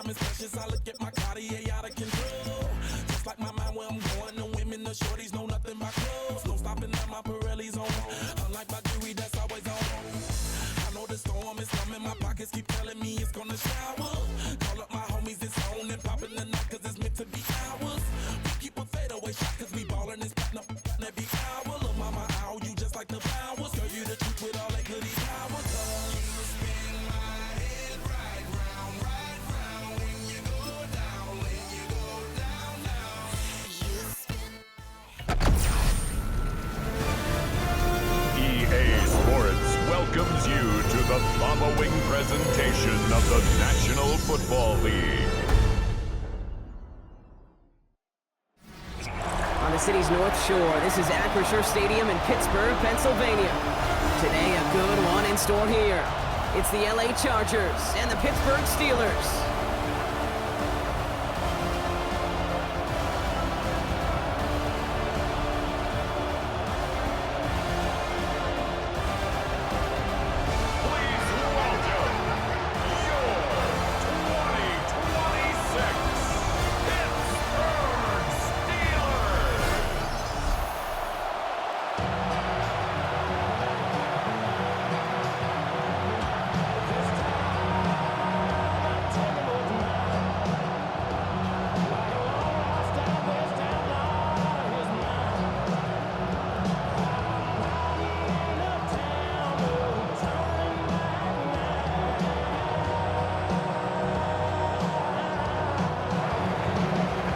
time is precious. I look at my Cartier out of control. Just like my mind where I'm going. The women, the shorties know nothing but clothes. No stopping at my Pirelli's on. Unlike my jewelry that's always on. I know the storm is coming. My pockets keep telling me it's gonna shower. Call up my homies, it's on and popping the night cause it's meant to be ours. We keep a fadeaway shot cause we ballin' and spittin' up every hour. Look mama, ow, you just like the flowers. Girl, you the truth with all that goody power. You spin my head right round when you go down, down. You spin. EA Sports welcomes you to the following presentation of the National Football League. On the city's North Shore, this is Acrisure Stadium in Pittsburgh, Pennsylvania. Today, a good one in store here. It's the LA Chargers and the Pittsburgh Steelers. Please welcome your 2026 Pittsburgh Steelers.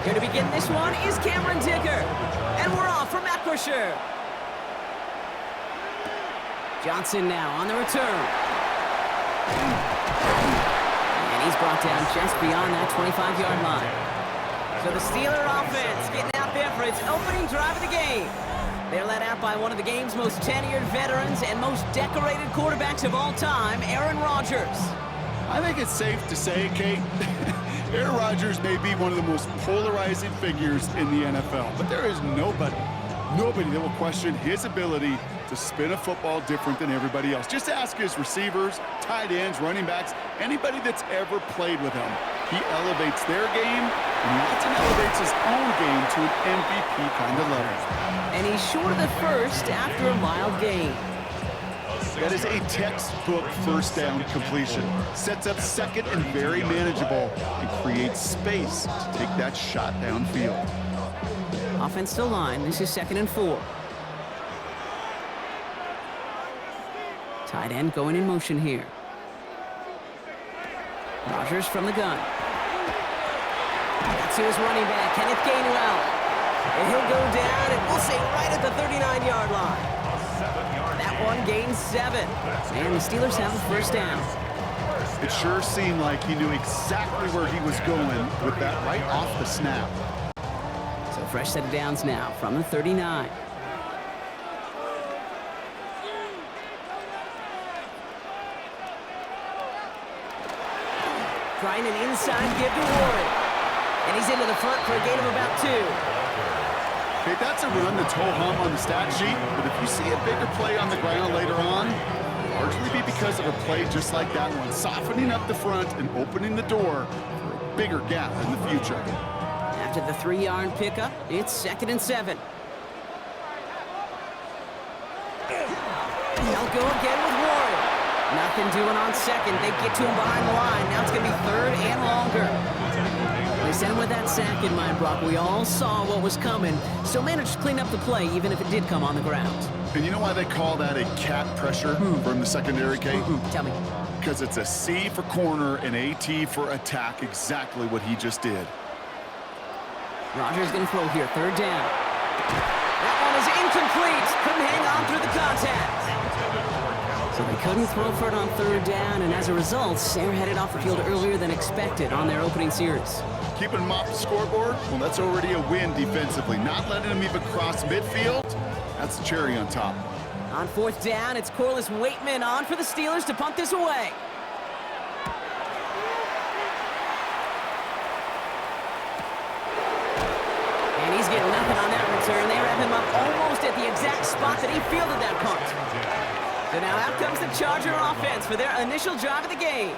Here to begin this one is Cameron Dicker. And we're off from Acrisure. Johnson now on the return. And he's brought down just beyond that 25-yard line. So the Steeler offense getting out there for its opening drive of the game. They're led out by one of the game's most tenured veterans and most decorated quarterbacks of all time, Aaron Rodgers. I think it's safe to say, Kate, Aaron Rodgers may be one of the most polarizing figures in the NFL, but there is nobody that will question his ability to spin a football different than everybody else. Just ask his receivers, tight ends, running backs, anybody that's ever played with him. He elevates their game, and he often elevates his own game to an MVP kind of level. And he's short of the first after a mild gain. That is a textbook first down completion. Sets up second and very manageable and creates space to take that shot downfield. Offensive line, this is 2nd and 4. Tight end going in motion here. Rodgers from the gun. That's to his running back, Kenneth Gainwell. And he'll go down, and we'll say right at the 39-yard line. That one gains 7. And the Steelers have a first down. It sure seemed like he knew exactly where he was going with that right off the snap. So fresh set of downs now from the 39. Trying an inside give to Warren. And he's into the front for a gain of about 2. Okay, that's a run that's ho-hum on the stat sheet, but if you see a bigger play on the ground later on, it'll largely be because of a play just like that one, softening up the front and opening the door for a bigger gap in the future. After the 3-yard pickup, it's 2nd and 7. They'll go again with Warren. Nothing doing on second. They get to him behind the line. Now it's going to be 3rd and longer. They sent him with that sack in mind, Brock. We all saw what was coming. Still managed to clean up the play, even if it did come on the ground. And you know why they call that a cat pressure from the secondary, Kate? Tell me. Because it's a C for corner and a T for attack, exactly what he just did. Rodgers going to throw here, 3rd down. That one is incomplete. Couldn't hang on through the contact. So they couldn't throw for it on 3rd down, and as a result, they're headed off the field earlier than expected on their opening series. Keeping him off the scoreboard, well, that's already a win defensively. Not letting him even cross midfield, that's the cherry on top. On 4th down, it's Corliss Waitman on for the Steelers to punt this away. And he's getting nothing on that return. They wrap him up almost at the exact spot that he fielded that punt. So now out comes the Charger offense for their initial drive of the game.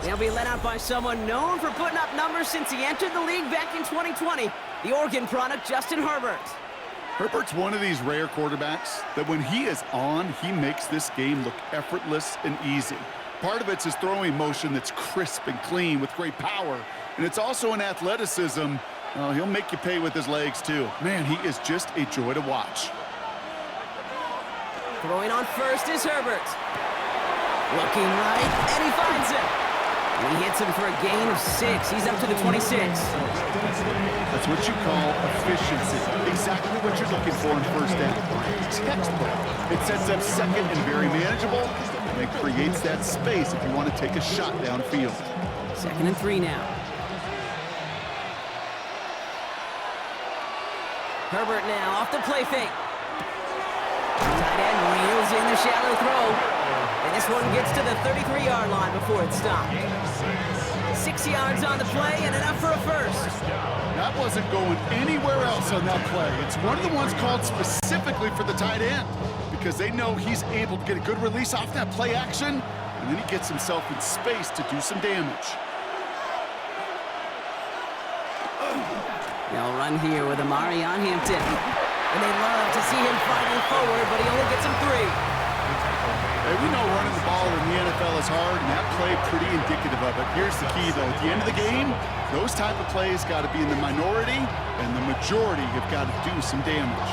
They'll be led out by someone known for putting up numbers since he entered the league back in 2020, the Oregon product, Justin Herbert. Herbert's one of these rare quarterbacks that when he is on, he makes this game look effortless and easy. Part of it's his throwing motion that's crisp and clean with great power, and it's also an athleticism. He'll make you pay with his legs, too. Man, he is just a joy to watch. Throwing on first is Herbert. Looking right, and he finds him. And he hits him for a gain of 6. He's up to the 26. That's what you call efficiency. Exactly what you're looking for in first down. Textbook. It sets up second and very manageable, and it creates that space if you want to take a shot downfield. 2nd and 3 now. Herbert now off the play fake. Tight end reels in the shallow throw. And this one gets to the 33-yard line before it's stopped. 6 yards on the play and enough for a first. That wasn't going anywhere else on that play. It's one of the ones called specifically for the tight end because they know he's able to get a good release off that play action, and then he gets himself in space to do some damage. They'll run here with Amari on Hampton. And they love to see him fighting forward, but he only gets him 3. Hey, we know running the ball in the NFL is hard, and that play pretty indicative of it. Here's the key, though. At the end of the game, those type of plays got to be in the minority, and the majority have got to do some damage.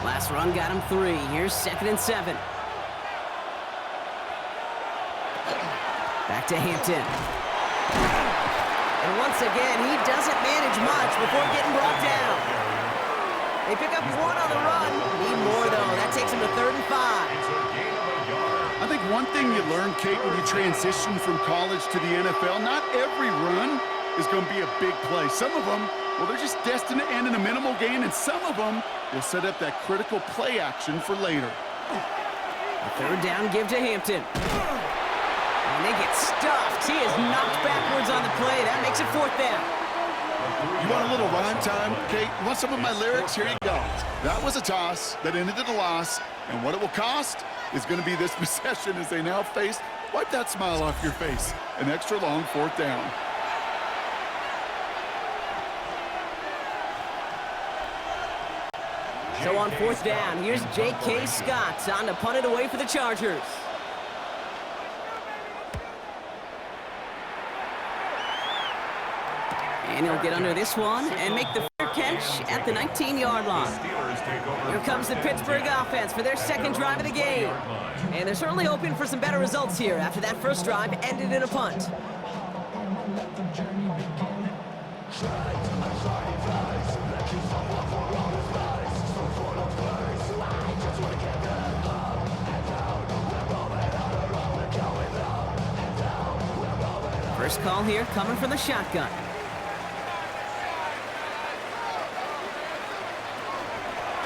Last run got him 3. Here's 2nd and 7. Back to Hampton. And once again, he doesn't manage much before getting brought down. They pick up 1 on the run. Need more, though. That takes him to 3rd and 5. I think one thing you learn, Kate, when you transition from college to the NFL, not every run is going to be a big play. Some of them, well, they're just destined to end in a minimal gain, and some of them will set up that critical play action for later. A 3rd down give to Hampton. And they get stuffed. He is knocked backwards on the play. That makes it 4th down. You want a little rhyme time, Kate? You want some of my lyrics? Here you go. That was a toss that ended in a loss, and what it will cost is going to be this possession as they now face. Wipe that smile off your face. An extra long 4th down. So on 4th down, here's J.K. Scott on to punt it away for the Chargers. And he'll get under this one and make the fair catch at the 19-yard line. Here comes the Pittsburgh offense for their 2nd drive of the game. And they're certainly hoping for some better results here after that first drive ended in a punt. First call here coming from the shotgun.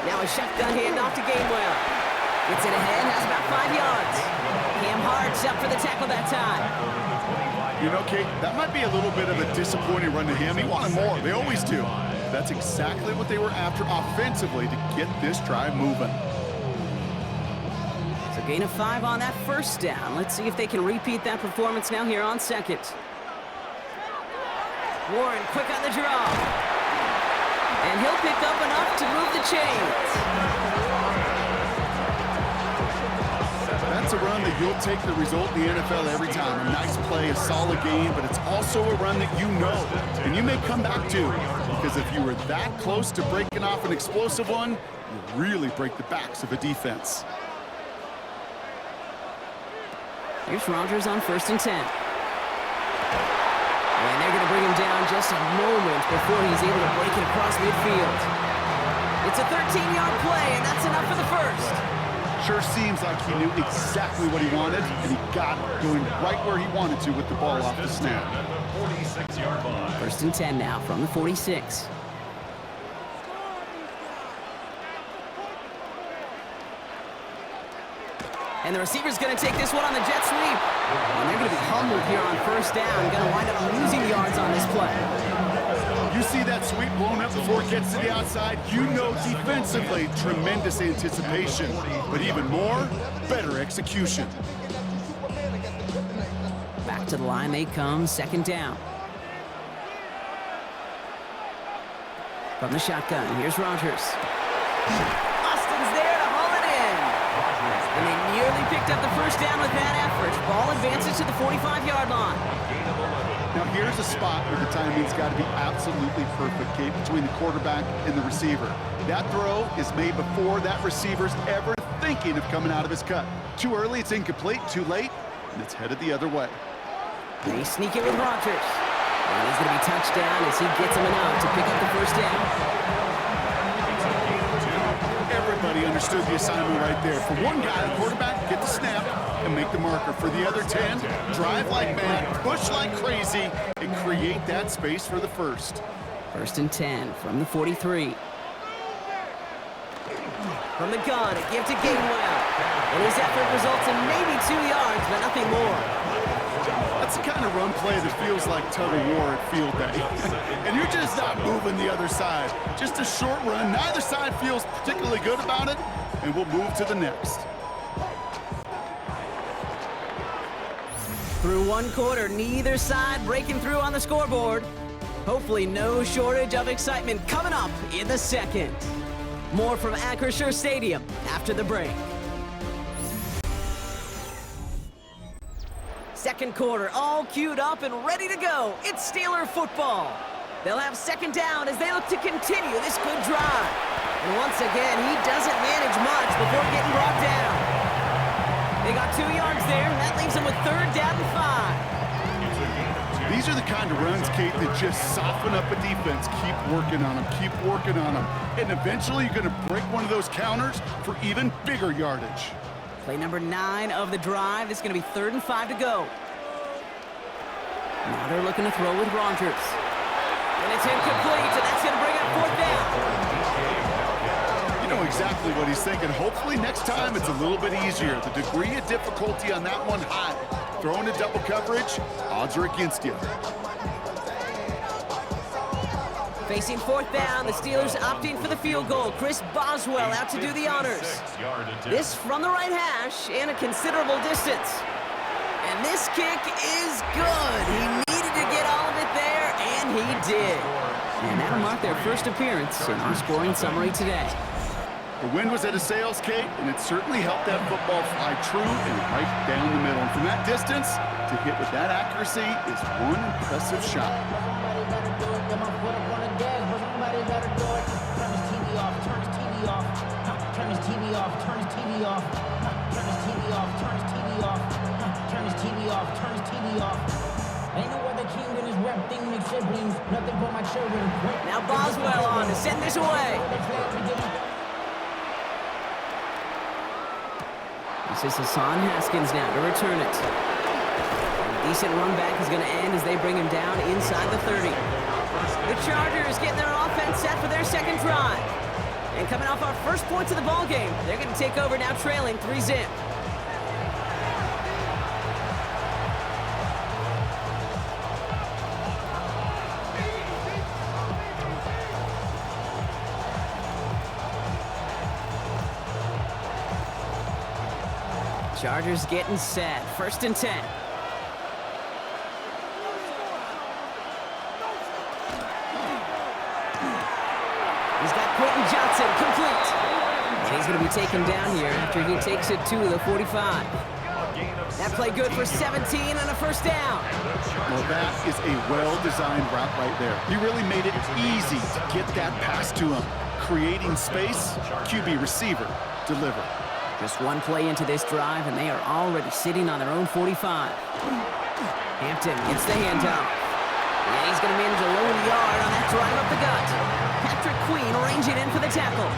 Now a shotgun handoff to Gainwell. Gets it ahead, has about 5 yards. Cam Hart's up for the tackle that time. You know, Kate, that might be a little bit of a disappointing run to him. He wanted more. They always do. That's exactly what they were after offensively to get this drive moving. So gain of 5 on that first down. Let's see if they can repeat that performance now here on 2nd. Warren quick on the draw. And he'll pick up enough to move the chains. That's a run that you'll take the result in the NFL every time. A nice play, a solid game, but it's also a run that you know and you may come back to, because if you were that close to breaking off an explosive one, you really break the backs of a defense. Here's Rodgers on 1st and 10. And they're going to bring him down just a moment before he's able to break it across midfield. It's a 13-yard play, and that's enough for the first. Sure seems like he knew exactly what he wanted, and he got it, going right where he wanted to with the ball off the snap. 1st and 10 now from the 46. And the receiver's going to take this one on the jet sweep. And they're going to be humbled here on 1st down. Going to wind up losing yards on this play. You see that sweep blown up before it gets to the outside. You know defensively, tremendous anticipation. But even more, better execution. Back to the line they come, second down. From the shotgun, here's Rodgers. Austin's there to haul it in. And they nearly picked up the first down with that effort. Ball advances to the 45-yard line. Now here's a spot where the timing's got to be absolutely perfect, Kate, between the quarterback and the receiver. That throw is made before that receiver's ever thinking of coming out of his cut. Too early, it's incomplete. Too late, and it's headed the other way. They sneak it with Rodgers. And he's going to be touchdown as he gets him enough to pick up the first down. Everybody understood the assignment right there. For one guy, the quarterback, get the snap and make the marker. For the other 10, drive like mad, push like crazy, and create that space for the first. First and 10 from the 43. From the gun, a give to Gainwell. And his effort results in maybe 2 yards, but nothing more. That's the kind of run play that feels like tug-of-war at field day. And you're just not moving the other side. Just a short run. Neither side feels particularly good about it, and we'll move to the next. Through one quarter, neither side breaking through on the scoreboard. Hopefully no shortage of excitement coming up in the second. More from Acrisure Stadium after the break. Second quarter, all queued up and ready to go. It's Steeler football. They'll have second down as they look to continue this good drive. And once again, he doesn't manage much before getting brought down. They got 2 yards there. That leaves them with third down and 5. These are the kind of runs, Kate, that just soften up a defense. Keep working on them, keep working on them. And eventually you're going to break one of those counters for even bigger yardage. Play number 9 of the drive. It's going to be third and 5 to go. Now they're looking to throw with Rodgers. And it's incomplete, and that's going to bring up fourth down. You know exactly what he's thinking. Hopefully next time it's a little bit easier. The degree of difficulty on that one high. Throwing to double coverage, odds are against you. Facing fourth down, the Steelers opting for the field goal. Chris Boswell out to do the honors. This from the right hash and a considerable distance. And this kick is good. He needed to get all of it there, and he did. And that'll mark their first appearance in our scoring summary today. The wind was at a sails, Kate, and it certainly helped that football fly true and right down the middle. And from that distance, to hit with that accuracy is one impressive shot. Now Boswell on to send this away. This is Hassan Haskins now to return it. And a decent run back is going to end as they bring him down inside the 30. The Chargers getting their offense set for their second drive. And coming off our first points of the ball game, they're going to take over now trailing 3-zip. Chargers getting set. First and 10. He's got Quentin Johnson complete. And he's going to be taken down here after he takes it to the 45. That play good for 17 and a first down. Well, that is a well-designed route right there. He really made it easy to get that pass to him. Creating space, QB receiver, deliver. Just one play into this drive, and they are already sitting on their own 45. Hampton gets the handoff. And he's going to manage a low yard on that drive up the gut. Patrick Queen ranging in for the tackle.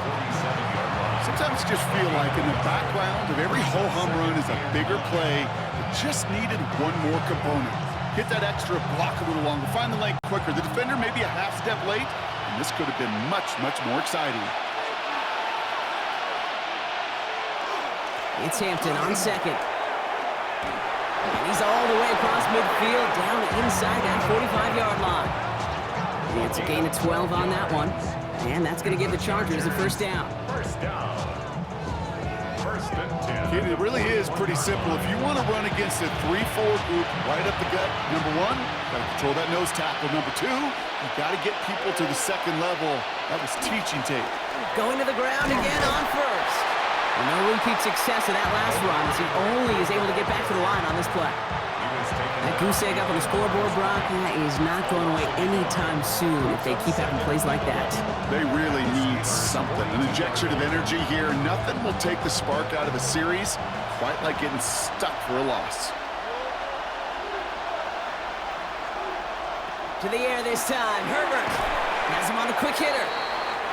Sometimes you just feel like in the background of every ho-hum run is a bigger play that just needed one more component. Hit that extra block a little longer, find the lane quicker. The defender may be a half step late, and this could have been much, much more exciting. It's Hampton on second. And he's all the way across midfield, down inside that 45-yard line. And it's a gain of 12 on that one. And that's going to give the Chargers the first down. Kid, it really is pretty simple. If you want to run against a 3-4 group right up the gut, number one, got to control that nose tackle. Number two, you got to get people to the second level. That was teaching tape. Going to the ground again on first. And no repeat success of that last run as he only is able to get back to the line on this play. That goose egg up on the scoreboard, Brock, that is not going away anytime soon if they keep having plays like that. They really need something. An injection of energy here. Nothing will take the spark out of a series quite like getting stuck for a loss. To the air this time. Herbert has him on the quick hitter.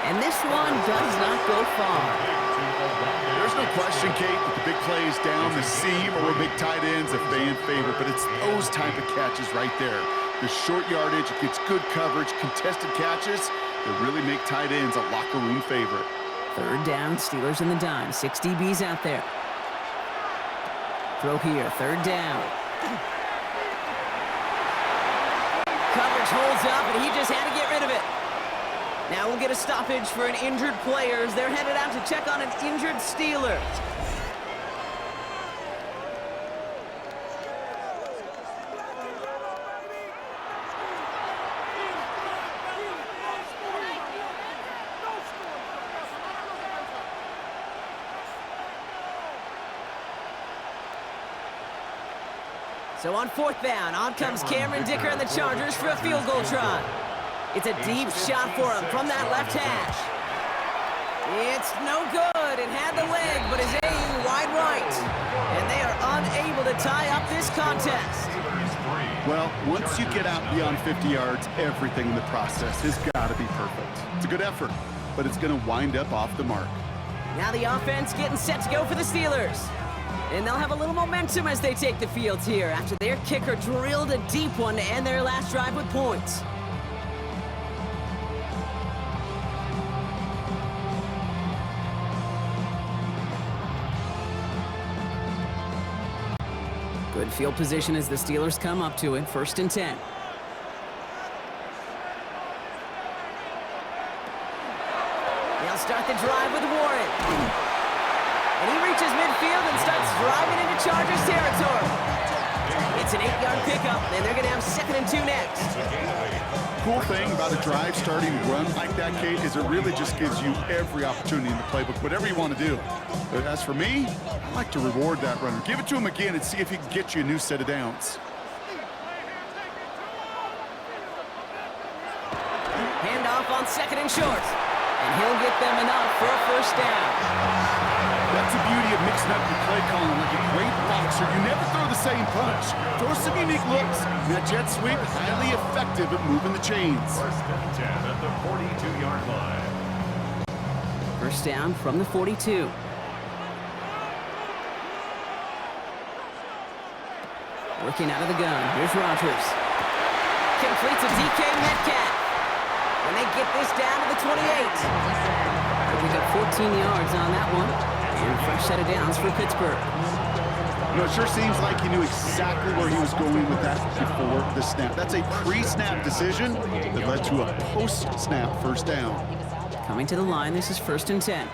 And this one does not go far. There's no question, Kate, that the big plays down the seam or big tight ends a fan favorite, but it's those type of catches right there. The short yardage, it gets good coverage, contested catches that really make tight ends a locker room favorite. Third down, Steelers in the dime. 6 DBs out there. Throw here, third down. Coverage holds up, and he just had to get rid of it. Now we'll get a stoppage for an injured player as they're headed out to check on an injured Steeler. So on fourth down, on comes Cameron Dicker and the Chargers for a field goal try. It's a deep shot for him from that left hash. It's no good. It had the leg, but is aiming wide right. And they are unable to tie up this contest. Well, once you get out beyond 50 yards, everything in the process has got to be perfect. It's a good effort, but it's going to wind up off the mark. Now the offense getting set to go for the Steelers. And they'll have a little momentum as they take the field here after their kicker drilled a deep one to end their last drive with points. Good field position as the Steelers come up to it, 1st and 10. They'll start the drive with Warren. And he reaches midfield and starts driving into Chargers territory. It's an 8-yard pickup, and they're going to have 2nd and 2 next. Cool thing about a drive starting run like that, Kate, is it really just gives you every opportunity in the playbook, whatever you want to do. But as for me, I like to reward that runner. Give it to him again and see if he can get you a new set of downs. Handoff on 2nd and short. And he'll get them enough for a 1st down. That's the beauty of mixing up your play calling. Like a great boxer, you never throw the same punch. Throw some unique looks. And that jet sweep, highly effective at moving the chains. 1st and 10 at the 42-yard line. 1st down from the 42. Working out of the gun. Here's Rodgers. Completes a DK Metcalf. And they get this down to the 28. They pick up 14 yards on that one. And a fresh set of downs for Pittsburgh. You know, it sure seems like he knew exactly where he was going with that before the snap. That's a pre-snap decision that led to a post-snap 1st down. Coming to the line, this is 1st and 10.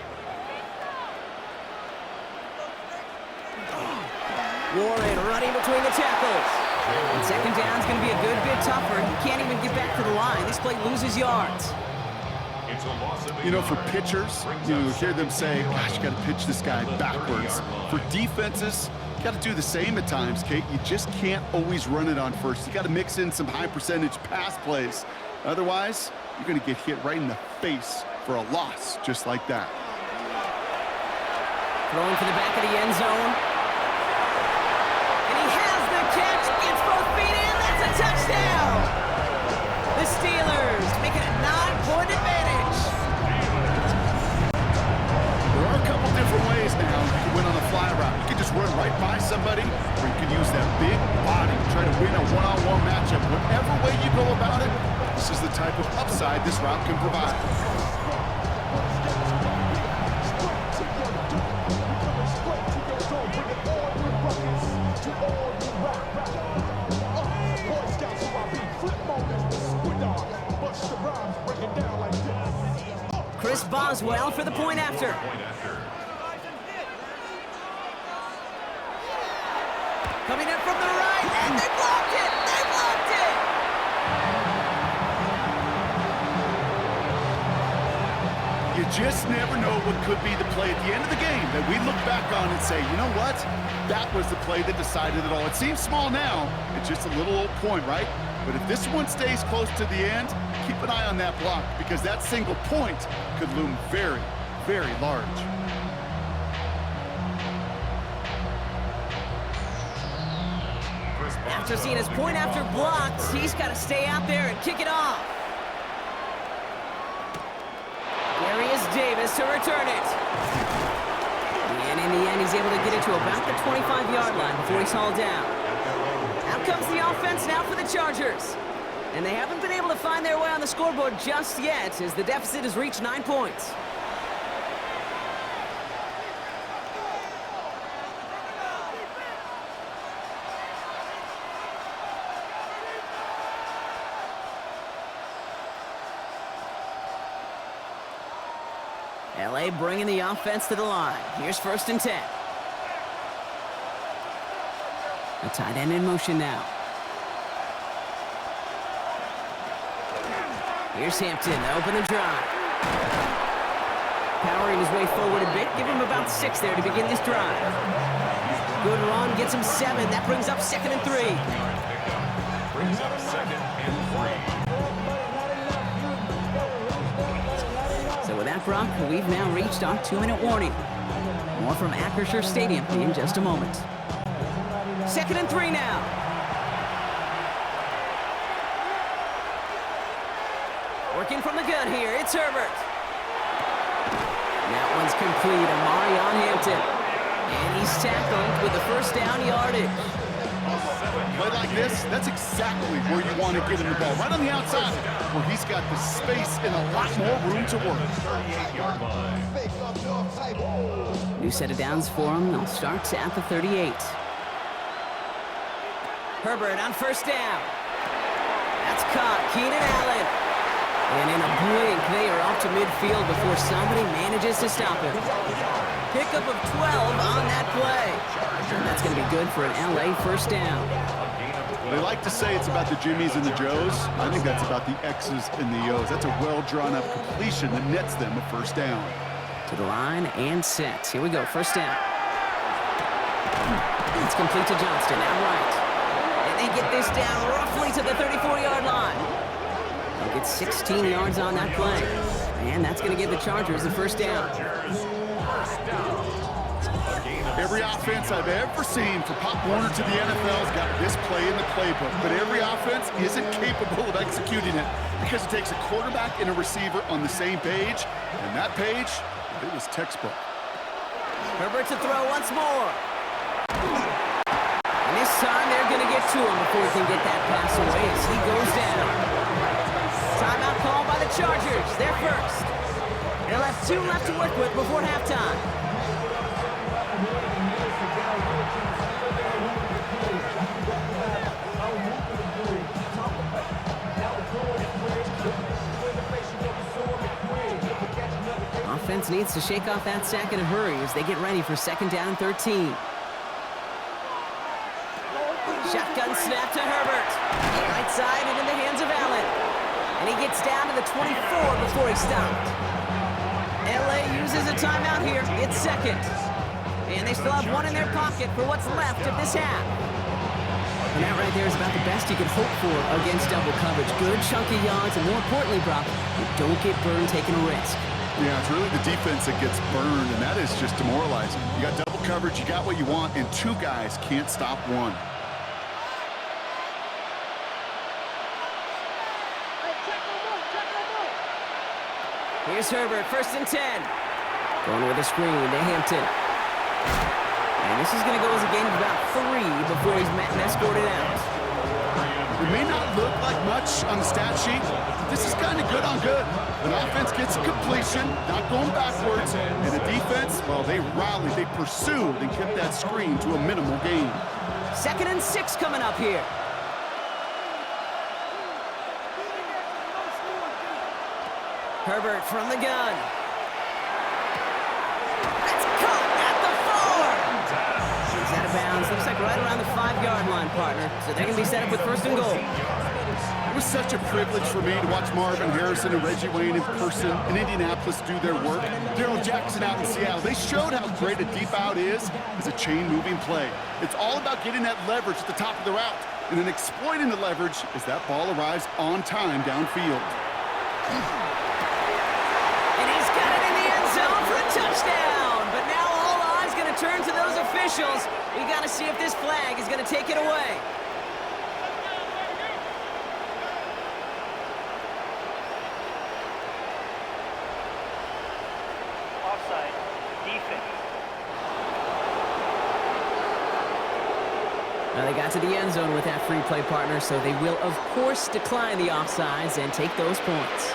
Warren running between the tackles. And 2nd down is going to be a good bit tougher. He can't even get back to the line. This play loses yards. You know, for pitchers, you hear them say, gosh, you got to pitch this guy backwards. For defenses, you got to do the same at times, Kate. You just can't always run it on first. You got to mix in some high percentage pass plays. Otherwise, you're going to get hit right in the face for a loss just like that. Throwing for the back of the end zone. And he has the catch, gets both feet in, that's a touchdown! The Steelers make it a 9-point advantage. There are a couple different ways now you can win on a fly route. You can just run right by somebody, or you can use that big body to try to win a one-on-one matchup. Whatever way you go about it, this is the type of upside this route can provide. Chris Boswell for the point after. Coming in from the right, and they blocked it! They blocked it! You just never know what could be the play at the end of the game that we look back on and say, you know what? That was the play that decided it all. It seems small now. It's just a little old point, right? But if this one stays close to the end, keep an eye on that block because that single point could loom very, very large. After seeing his point after blocked, he's got to stay out there and kick it off. There is Davis to return it. And in the end, he's able to get it to about the 25-yard line before he's hauled down. Out comes the offense now for the Chargers. And they haven't been able to find their way on the scoreboard just yet as the deficit has reached 9 points. LA bringing the offense to the line. Here's 1st and 10. A tight end in motion now. Here's Hampton to open the drive. Powering his way forward a bit. Give him about 6 there to begin this drive. Good run, gets him 7. That brings up 2nd and 3. Brings up 2nd and 3. So with that, Brock, we've now reached our 2-minute warning. More from Acrisure Stadium in just a moment. 2nd and 3 now. Working from the gun here, it's Herbert. That one's complete, Amarion Hampton. And he's tackled with the 1st down yardage. Play like this, that's exactly where you want to get him the ball. Right on the outside, where he's got the space and a lot more room to work. 38-yard line. New set of downs for him. They'll start at the 38. Herbert on 1st down. That's caught. Keenan Allen. And in a blink, they are off to midfield before somebody manages to stop him. Pickup of 12 on that play. And that's going to be good for an LA 1st down. They like to say it's about the Jimmies and the Joes. I think that's about the X's and the O's. That's a well-drawn-up completion that nets them a 1st down. To the line and set. Here we go, 1st down. It's complete to Johnston, outright. And they get this down roughly to the 34-yard line. They'll get 16 yards on that play. And that's going to give the Chargers the 1st down. Every offense I've ever seen from Pop Warner to the NFL's got this play in the playbook, but every offense isn't capable of executing it because it takes a quarterback and a receiver on the same page, and that page, it was textbook. Herbert to throw once more. And this time they're going to get to him before he can get that pass away as he goes down. Timeout called by the Chargers. They're 1st. They'll have 2 left to work with before halftime. Offense needs to shake off that sack in a hurry as they get ready for 2nd down and 13. Shotgun snap to Herbert. Right side and in the hands of Allen. And he gets down to the 24 before he stopped. LA uses a timeout here. It's 2nd. And they still have 1 in their pocket for what's left of this half. And that right there is about the best you can hope for against double coverage. Good chunky yards, and more importantly, Brock, you don't get burned taking a risk. Yeah, it's really the defense that gets burned, and that is just demoralizing. You got double coverage, you got what you want, and 2 guys can't stop 1. Here's Herbert, 1st and 10. Going with a screen to Hampton. And this is going to go as a gain of about 3 before he's met and escorted out. It may not look like much on the stat sheet, but this is kind of good on good. An offense gets a completion, not going backwards, and the defense, well, they rallied, they pursued, and kept that screen to a minimal gain. 2nd and 6 coming up here. Herbert from the gun. That's caught at the 4. He's out of bounds inbounds. Looks like right around the 5-yard line, partner. So they're going to be set up with first and goal. It was such a privilege for me to watch Marvin Harrison and Reggie Wayne in person in Indianapolis do their work. Darrell Jackson out in Seattle. They showed how great a deep out is as a chain-moving play. It's all about getting that leverage at the top of the route and then exploiting the leverage as that ball arrives on time downfield. And he's got it in the end zone for a touchdown. But now all eyes going to turn to those officials. We got to see if this flag is going to take it away. Offside. Defense. Now they got to the end zone with that free play, partner, so they will, of course, decline the offsides and take those points.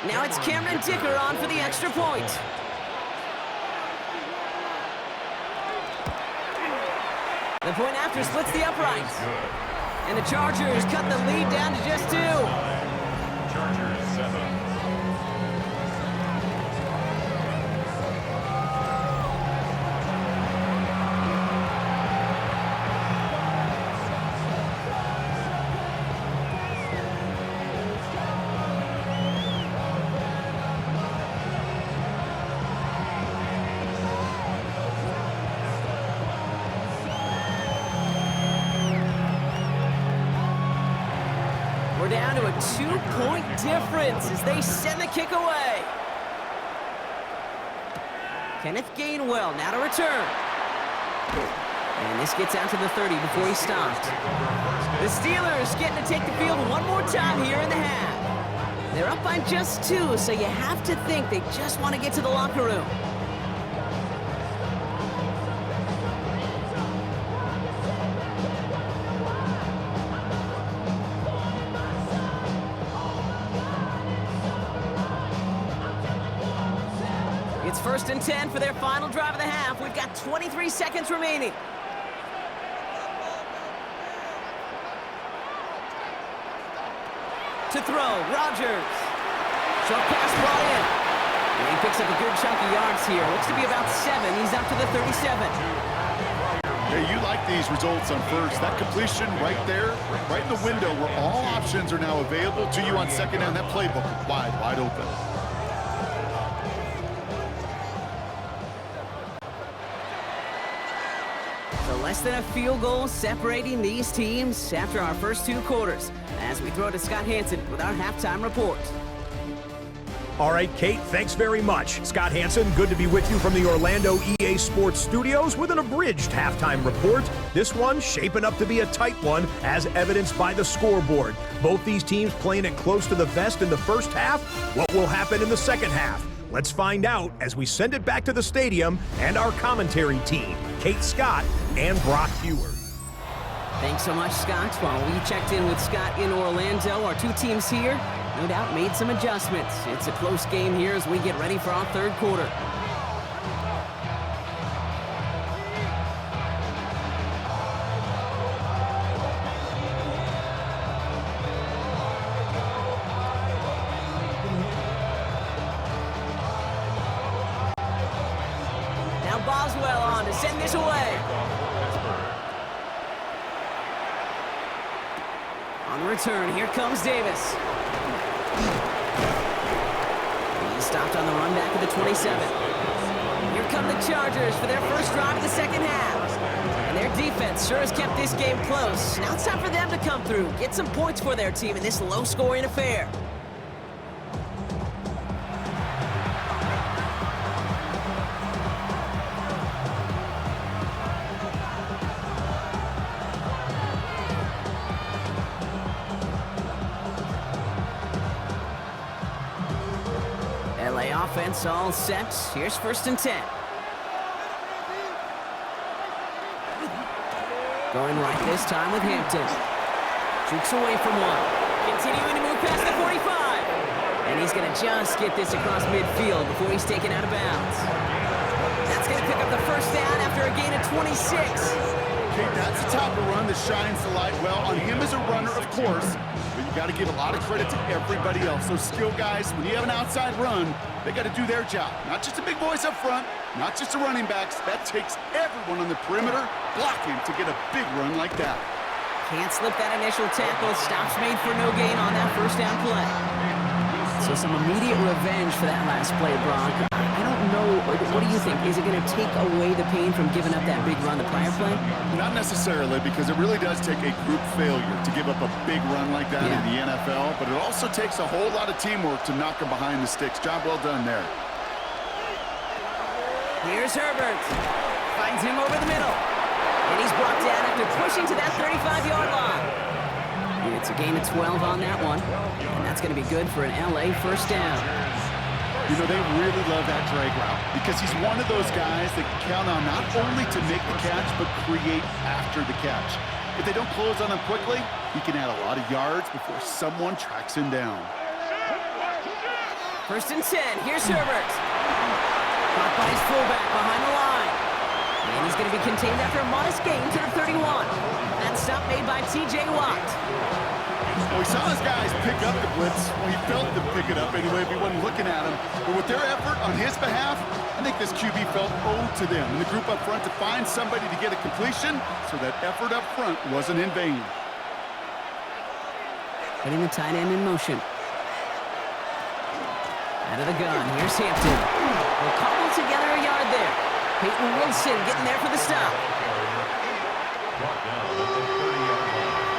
Now it's Cameron Dicker on for the extra point. The point after splits the uprights. And the Chargers cut the lead down to just 2. Chargers 7. We're down to a 2-point difference as they send the kick away. Kenneth Gainwell now to return. And this gets out to the 30 before he stopped. The Steelers getting to take the field one more time here in the half. They're up by just 2, so you have to think they just want to get to the locker room. It's first and 10 for their final drive of the half. We've got 23 seconds remaining. To throw, Rodgers. Short pass brought in. And he picks up a good chunk of yards here. Looks to be about 7. He's up to the 37. Yeah, you like these results on first. That completion right there, right in the window where all options are now available to you on second down. That playbook wide open. So less than a field goal separating these teams after our first 2 quarters. As we throw to Scott Hansen with our halftime report. All right, Kate, thanks very much. Scott Hansen, good to be with you from the Orlando EA Sports Studios with an abridged halftime report. This one shaping up to be a tight one, as evidenced by the scoreboard. Both these teams playing it close to the vest in the first half. What will happen in the second half? Let's find out as we send it back to the stadium and our commentary team, Kate Scott and Brock Hewer. Thanks so much, Scott. While we checked in with Scott in Orlando, our 2 teams here, no doubt, made some adjustments. It's a close game here as we get ready for our third quarter. Now Boswell on to send this away. On the return, here comes Davis. He's stopped on the run back at the 27. Here come the Chargers for their first drive of the second half. And their defense sure has kept this game close. Now it's time for them to come through, get some points for their team in this low-scoring affair. LA offense all set. Here's first and 10. Going right this time with Hampton. Jukes away from one. Continuing to move past the 45. And he's going to just get this across midfield before he's taken out of bounds. That's going to pick up the first down after a gain of 26. Okay, that's the type of run that shines the light well on him as a runner, of course, but you got to give a lot of credit to everybody else. Those skill guys, when you have an outside run, they got to do their job. Not just the big boys up front, not just the running backs. That takes everyone on the perimeter blocking to get a big run like that. Can't slip that initial tackle. Stops made for no gain on that first down play. So some immediate revenge for that last play, Brock. I don't know. What do you think? Is it going to take away the pain from giving up that big run the prior play? Not necessarily, because it really does take a group failure to give up a big run like that in the NFL, but it also takes a whole lot of teamwork to knock him behind the sticks. Job well done there. Here's Herbert. Finds him over the middle. And he's brought down after pushing to that 35-yard line. And it's a gain of 12 on that one. And that's going to be good for an LA first down. You know, they really love that drag route because he's one of those guys that count on not only to make the catch, but create after the catch. If they don't close on him quickly, he can add a lot of yards before someone tracks him down. First and 10. Here's Herbert. Caught by his fullback behind the line. And he's going to be contained after a modest gain to the 31. That stop made by T.J. Watt. Well, we saw his guys pick up the blitz. Well, he felt them pick it up anyway if he wasn't looking at him. But with their effort on his behalf, I think this QB felt owed to them and the group up front to find somebody to get a completion, so that effort up front wasn't in vain. Putting the tight end in motion. Out of the gun. Here's Hampton. We'll cobble together a yard there. Peyton Wilson getting there for the stop. Brought down at the 30-yard line.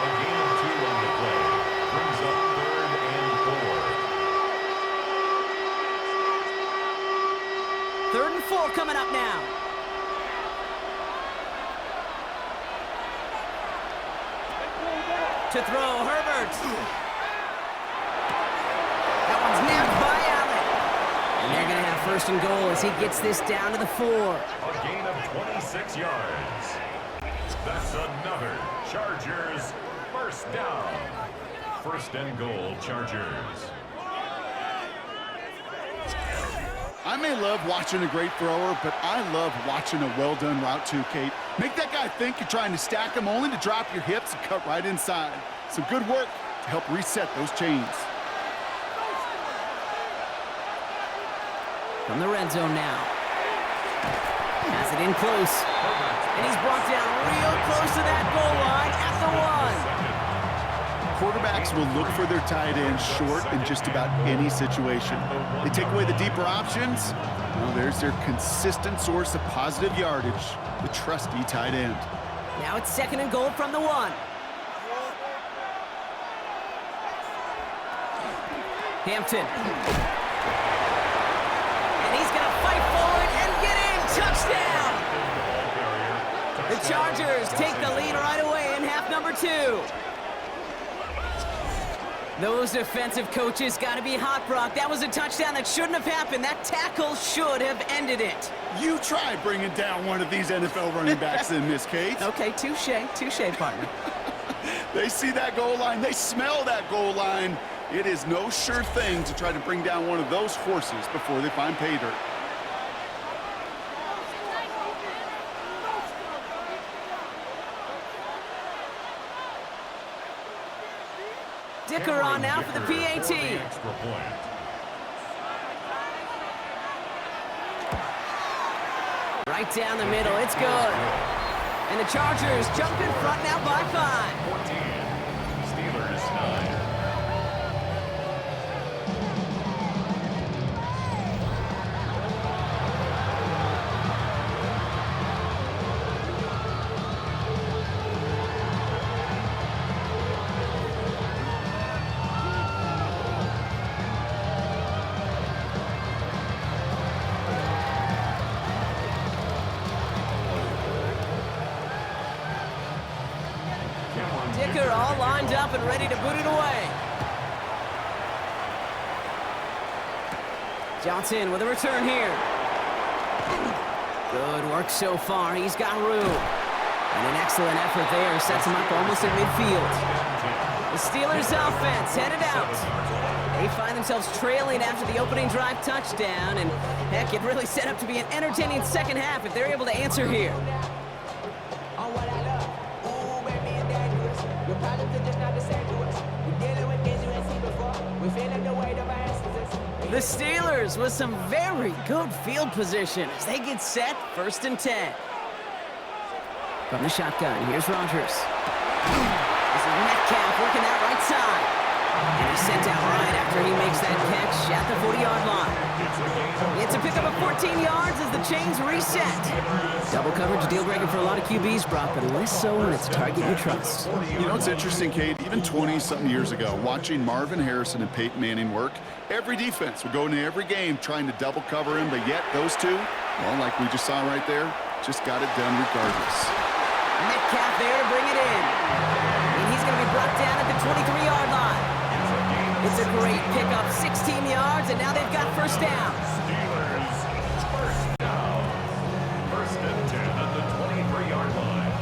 A gain of 2 on the play. Brings up 3rd and 4. 3rd and 4 coming up now. To throw, Herbert. That one's nabbed by Allen. And they're going to have 1st and goal as he gets this down to the 4. A gain of 26 yards. That's another Chargers first down. 1st and goal, Chargers. I may love watching a great thrower, but I love watching a well-done route too, Kate. Make that guy think you're trying to stack him only to drop your hips and cut right inside. Some good work to help reset those chains. From the red zone now. Has it in close. And he's brought down real close to that goal line at the 1. Quarterbacks will look for their tight end short in just about any situation. They take away the deeper options. Well, there's their consistent source of positive yardage, the trusty tight end. Now it's 2nd and goal from the 1. Hampton. And he's going to fight forward and get in. Touchdown! The Chargers take the lead right away in half number 2. Those defensive coaches got to be hot, Brock. That was a touchdown that shouldn't have happened. That tackle should have ended it. You try bringing down one of these NFL running backs in this case. Okay, touche, partner. They see that goal line. They smell that goal line. It is no sure thing to try to bring down one of those horses before they find pay dirt. Dicker on now for the PAT. Right down the middle, it's good. And the Chargers jump in front now by 5. 14. Steelers 9. Dicker all lined up and ready to boot it away. Johnson with a return here. Good work so far. He's got room. And an excellent effort there sets him up almost at midfield. The Steelers offense headed out. They find themselves trailing after the opening drive touchdown. And heck, it really set up to be an entertaining second half if they're able to answer here. Your problems are just not the same to us. We're dealing with things you ain't seen before. We're feeling the weight of our instances. The Steelers with some very good field position as they get set, 1st and 10. From the shotgun, here's Rodgers. This is Metcalf working that right side. And he's sent out right after he makes that catch at the 40-yard line. It's a pickup of 14 yards as the chains reset. Double coverage deal breaker for a lot of QBs, Brock, but less so when it's a target you trust. You know, it's interesting, Kate, even 20-something years ago, watching Marvin Harrison and Peyton Manning work, every defense would go into every game trying to double cover him, but yet those two, well, like we just saw right there, just got it done regardless. Metcalf there to bring it in. And he's going to be brought down at the 23-yard line. It's a great pickup, 16 yards, and now they've got 1st down. Steelers, 1st down. 1st and 10 at the 23-yard line.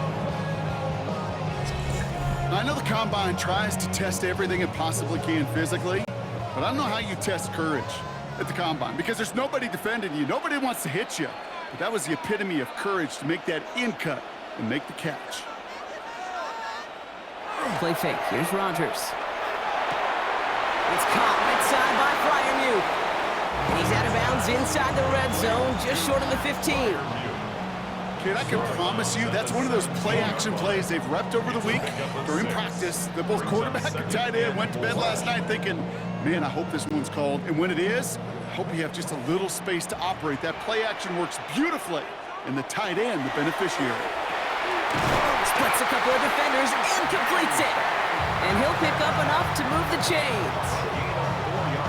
I know the Combine tries to test everything it possibly can physically, but I don't know how you test courage at the Combine because there's nobody defending you. Nobody wants to hit you. But that was the epitome of courage to make that in cut and make the catch. Play fake. Here's Rodgers. It's caught right side by Freiermuth. He's out of bounds inside the red zone, just short of the 15. Kid, I can promise you that's one of those play-action plays they've repped over the week during practice. The both quarterback and tight end went to bed last night thinking, man, I hope this one's called. And when it is, I hope you have just a little space to operate. That play-action works beautifully, and the tight end, the beneficiary. Splits a couple of defenders and completes it. And he'll pick up enough to move the chains.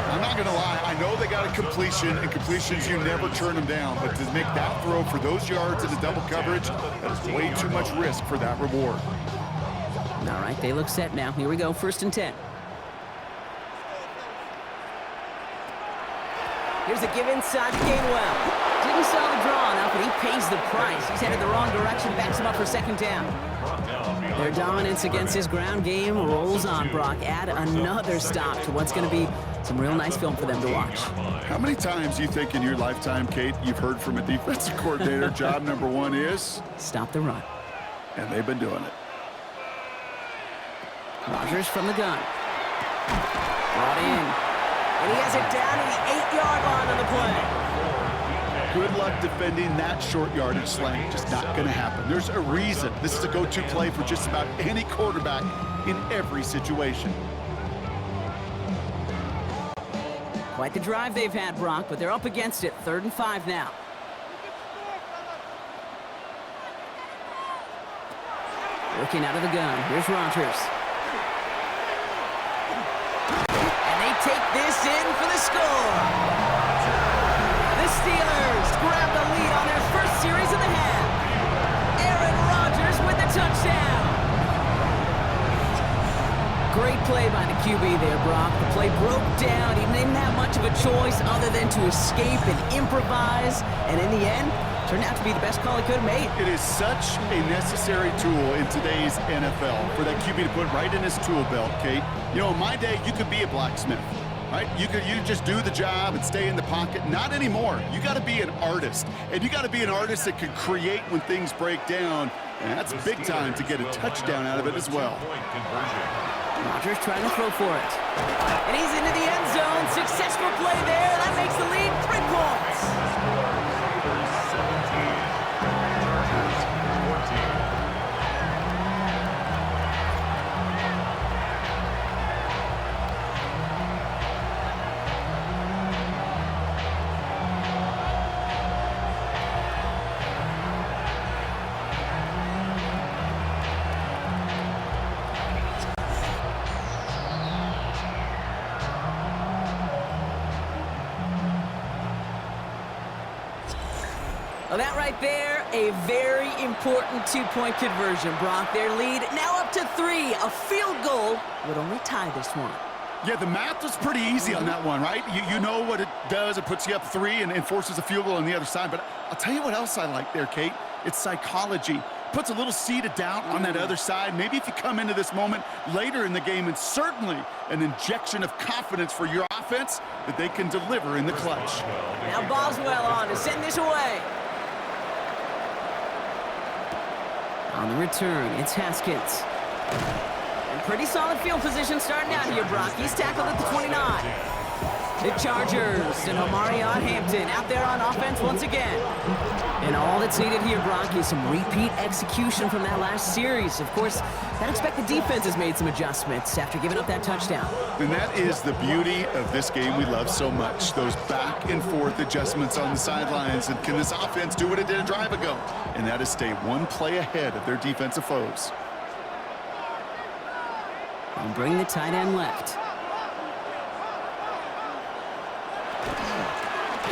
I'm not going to lie. I know they got a completion, and completions, you never turn them down. But to make that throw for those yards in the double coverage, that is way too much risk for that reward. All right, they look set now. Here we go, 1st and 10. Here's a give inside to Gainwell. Didn't saw the draw enough, but he pays the price. He's headed the wrong direction, backs him up for 2nd down. Their dominance against his ground game rolls on, Brock. Add another stop to what's going to be some real nice film for them to watch. How many times do you think in your lifetime, Kate, you've heard from a defensive coordinator, job number 1 is? Stop the run. And they've been doing it. Rodgers from the gun. Brought in. And he has it down to the 8-yard line on the play. Good luck defending that short yardage slant. Just not going to happen. There's a reason. This is a go-to play for just about any quarterback in every situation. Quite the drive they've had, Brock, but they're up against it. 3rd and 5 now. Working out of the gun. Here's Rodgers. And they take this in for the score. The Steelers grab the lead on their first series of the half. Aaron Rodgers with the touchdown. Great play by the QB there, Brock. The play broke down. He didn't have much of a choice other than to escape and improvise. And in the end, turned out to be the best call he could have made. It is such a necessary tool in today's NFL for that QB to put right in his tool belt, Kate. You know, in my day, you could be a blacksmith. Right? You just do the job and stay in the pocket. Not anymore. You got to be an artist. And you got to be an artist that can create when things break down. And that's big time to get a touchdown out of it as well. Rodgers trying to throw for it. And he's into the end zone. Successful play there. That makes the lead 3 points. Well, that right there, a very important 2-point conversion. Brock, their lead now up to 3. A field goal would only tie this one. Yeah, the math was pretty easy on that one, right? You know what it does. It puts you up 3 and forces a field goal on the other side. But I'll tell you what else I like there, Kate. It's psychology. Puts a little seed of doubt on that other side. Maybe if you come into this moment later in the game, and certainly an injection of confidence for your offense that they can deliver in the clutch. Now Boswell on to send this away. On the return, it's Haskins. And Pretty solid field position starting out here, Brock. He's tackled at the 29. The Chargers and Omarion Hampton out there on offense once again. And all that's needed here, Brock, is some repeat execution from that last series. Of course, I'd expect the defense has made some adjustments after giving up that touchdown. And that is the beauty of this game we love so much. Those back and forth adjustments on the sidelines. And can this offense do what it did a drive ago? And that is stay one play ahead of their defensive foes. And bring the tight end left.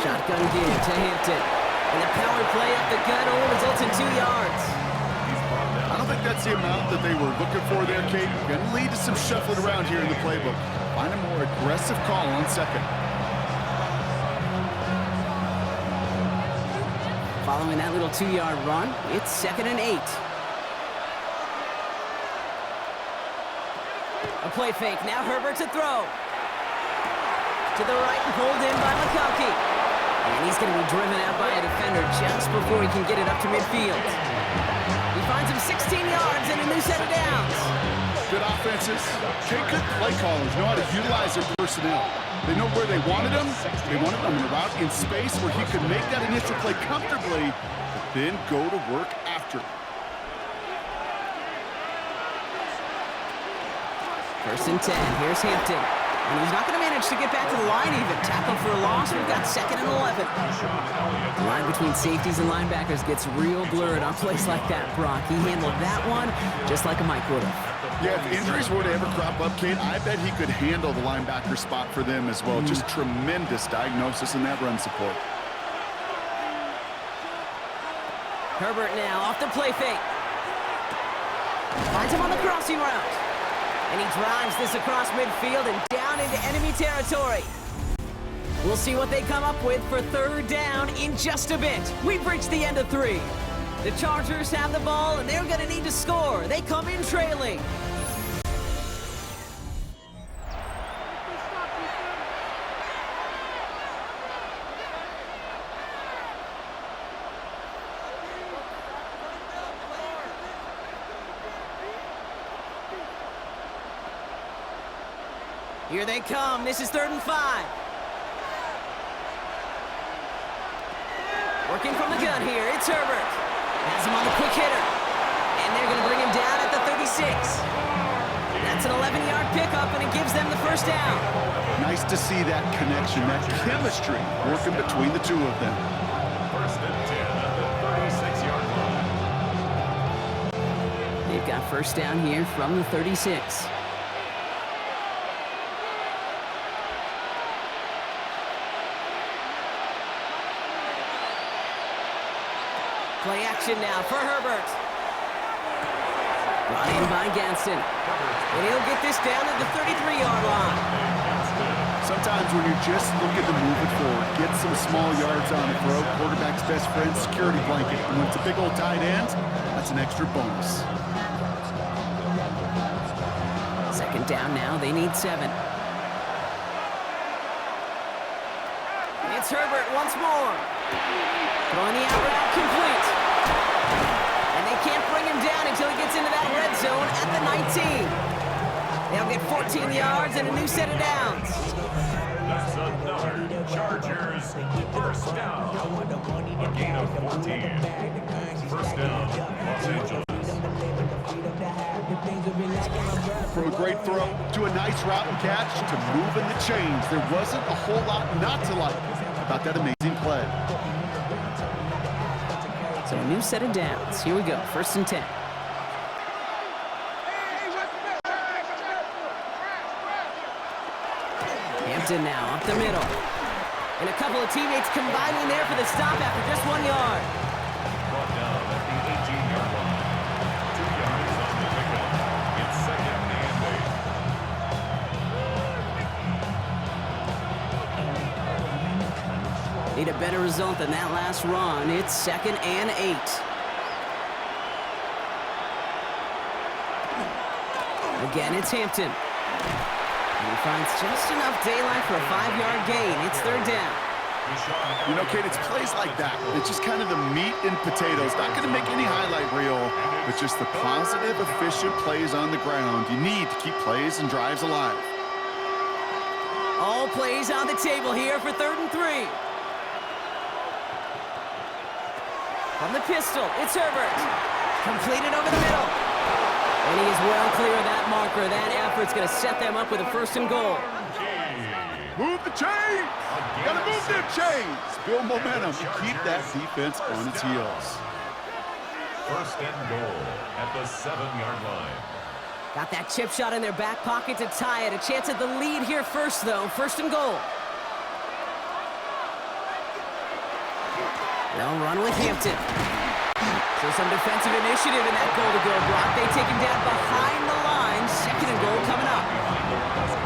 Shotgun give to Hampton. And the power play up the gut only results in 2 yards. I don't think that's the amount that they were looking for there, Kate. Going to lead to some shuffling around here in the playbook. Find a more aggressive call on second. Following that little 2-yard run, it's 2nd and 8. A play fake. Now Herbert to throw. To the right and pulled in by McConkey. And he's going to be driven out by a defender just before he can get it up to midfield. He finds him 16 yards and a new set of downs. Good offenses. Good play callers know how to utilize their personnel. They know where they wanted him. They wanted him in a route in space where he could make that initial play comfortably, but then go to work after. 1st and 10. Here's Hampton. And he's not going to manage to get back to the line even. Tackle for a loss. We've got 2nd and 11. The line between safeties and linebackers gets real blurred on plays like that, Brock. He handled that one just like a Mike would have. Yeah, if injuries were to ever crop up, Kate, I bet he could handle the linebacker spot for them as well. Just tremendous diagnosis in that run support. Herbert now off the play fake. Finds him on the crossing route. And he drives this across midfield and down into enemy territory. We'll see what they come up with for 3rd down in just a bit. We've reached the end of 3. The Chargers have the ball, and they're going to need to score. They come in trailing. Here they come. This is 3rd and 5. Working from the gun here. It's Herbert. Has him on the quick hitter. And they're going to bring him down at the 36. That's an 11-yard pickup, and it gives them the 1st down. Nice to see that connection, that chemistry working between the two of them. 1st and 10 at the 36-yard line. They've got 1st down here from the 36. Play action now for Herbert. Brought in by Gadsden. And he'll get this down at the 33-yard line. Sometimes when you're just looking to move it forward, get some small yards on the throw, quarterback's best friend, security blanket. And when it's a big old tight end, that's an extra bonus. 2nd down now. They need 7. It's Herbert once more. Throwing the out route complete. And they can't bring him down until he gets into that red zone at the 19. They'll get 14 yards and a new set of downs. That's another Chargers 1st down. A gain of 14. 1st down, Los Angeles. From a great throw to a nice route and catch to moving the chains, there wasn't a whole lot not to like about that amazing play. So a new set of downs. Here we go. 1st and 10. Hampton now up the middle. And a couple of teammates combining there for the stop after just 1 yard. Brought down at the 18-yard line. 2 yards on the pickup. It's 2nd and 8. Need a better result than that last run. It's 2nd and 8. Again, it's Hampton. And he finds just enough daylight for a 5-yard gain. It's 3rd down. You know, Kate, it's plays like that. It's just kind of the meat and potatoes. Not going to make any highlight reel, but just the positive, efficient plays on the ground. You need to keep plays and drives alive. All plays on the table here for 3rd and 3. From the pistol, it's Herbert. Completed over the middle. And he is well clear of that marker. That effort's going to set them up with a 1st and goal. Move the chains! Gotta move them chains! Build momentum. Keep that defense on its heels. 1st and goal at the 7-yard line. Got that chip shot in their back pocket to tie it. A chance at the lead here first, though. 1st and goal. They'll run with Hampton. So some defensive initiative in that goal-to-go block. They take him down behind the line. 2nd and goal coming up.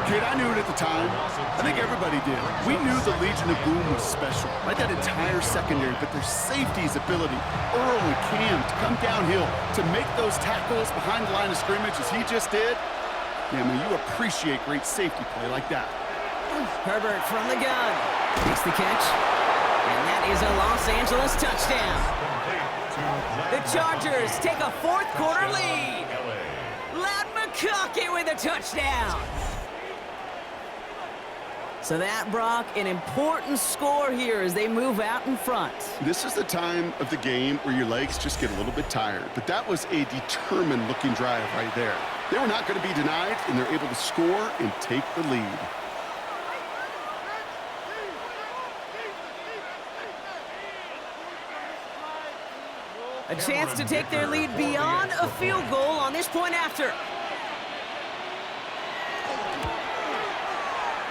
Kid, I knew it at the time. I think everybody did. We knew the Legion of Boom was special. Like that entire secondary, but their safety's ability, Earl and Cam, to come downhill, to make those tackles behind the line of scrimmage as he just did. Yeah, man, you appreciate great safety play like that. Herbert from the gun. Makes the catch. And that is a Los Angeles touchdown. The Chargers take a 4th quarter lead. Ladd McConkey with a touchdown. So that, Brock, an important score here as they move out in front. This is the time of the game where your legs just get a little bit tired. But that was a determined-looking drive right there. They were not going to be denied, and they're able to score and take the lead. A chance to take their lead beyond a field goal on this point after.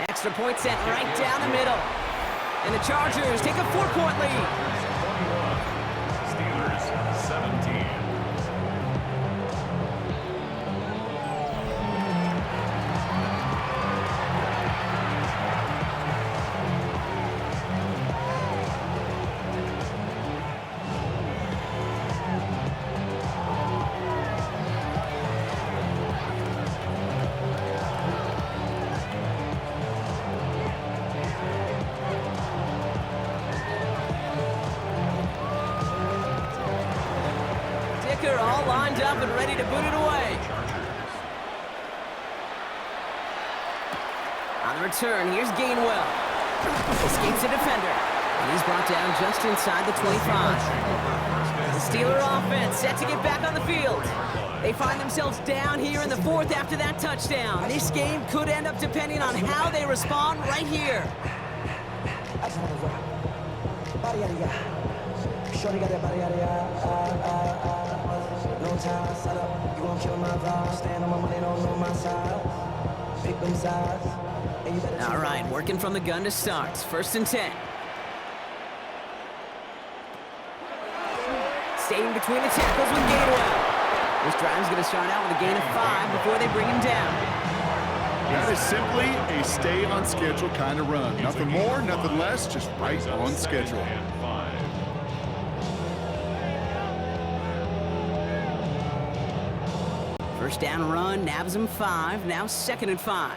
Extra point sent right down the middle. And the Chargers take a 4-point lead. Steelers 17. All lined up and ready to boot it away. On the return, here's Gainwell. Escapes a defender. And he's brought down just inside the 25. The Steeler offense set to get back on the field. They find themselves down here in the 4th after that touchdown. This game could end up depending on how they respond right here. Shorty got that body out of no time, set up, you gon' kill my vibe. Stand on my money, don't know my side. Pick them sides. All right, working from the gun to start. 1st and 10. Staying between the tackles with Gainwell. This drive's going to start out with a gain of 5 before they bring him down. That is simply a stay on schedule kind of run. Nothing more, nothing less, just right on schedule. 1st down run, nabs him 5, now 2nd and 5.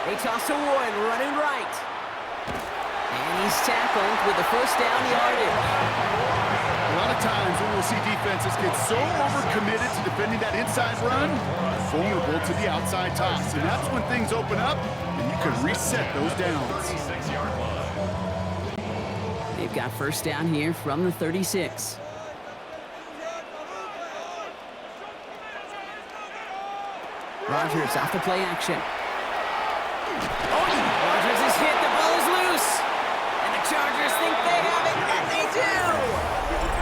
They toss to Warren, running right. And he's tackled with the 1st down yardage. A lot of times when we'll see defenses get so overcommitted to defending that inside run, vulnerable to the outside toss. And that's when things open up, and you can reset those downs. They've got 1st down here from the 36. Rodgers off the play action. Rodgers is hit, the ball is loose. And the Chargers think they have it, and they do.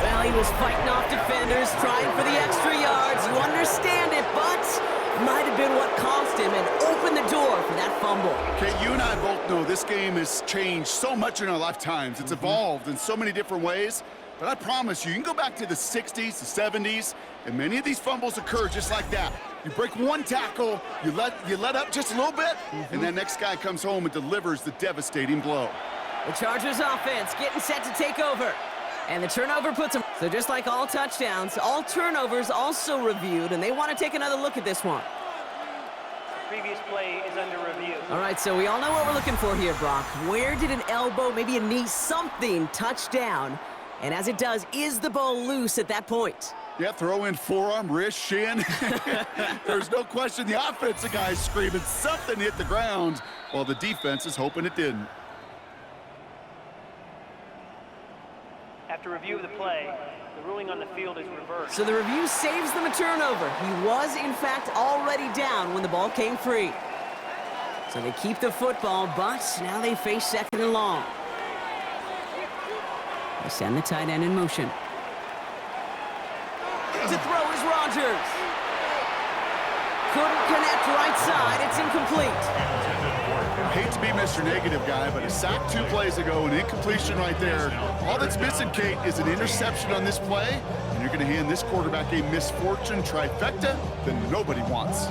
Well, he was fighting off defenders, trying for the extra yards. You understand it, but might have been what cost him and opened the door for that fumble. Okay, you and I both know this game has changed so much in our lifetimes. It's evolved in so many different ways. But I promise you, you can go back to the 60s, the 70s, and many of these fumbles occur just like that. You break one tackle, you let up just a little bit, and that next guy comes home and delivers the devastating blow. The Chargers offense getting set to take over. And the turnover puts them. So just like all touchdowns, all turnovers also reviewed, and they want to take another look at this one. previous play is under review. All right, so we all know what we're looking for here, Brock. Where did an elbow, maybe a knee, something touch down? And as it does, is the ball loose at that point? Yeah, throw in forearm, wrist, shin. There's no question the offensive guy's screaming something hit the ground while the defense is hoping it didn't. After review of the play, the ruling on the field is reversed. So the review saves them a turnover. He was, in fact, already down when the ball came free. So they keep the football, but now they face second and long. They send the tight end in motion. To throw is Rodgers. Couldn't connect right side. It's incomplete. I hate to be Mr. Negative guy, but a sack 2 plays ago, an incompletion right there. All that's missing, Kate, is an interception on this play, and you're going to hand this quarterback a misfortune trifecta that nobody wants.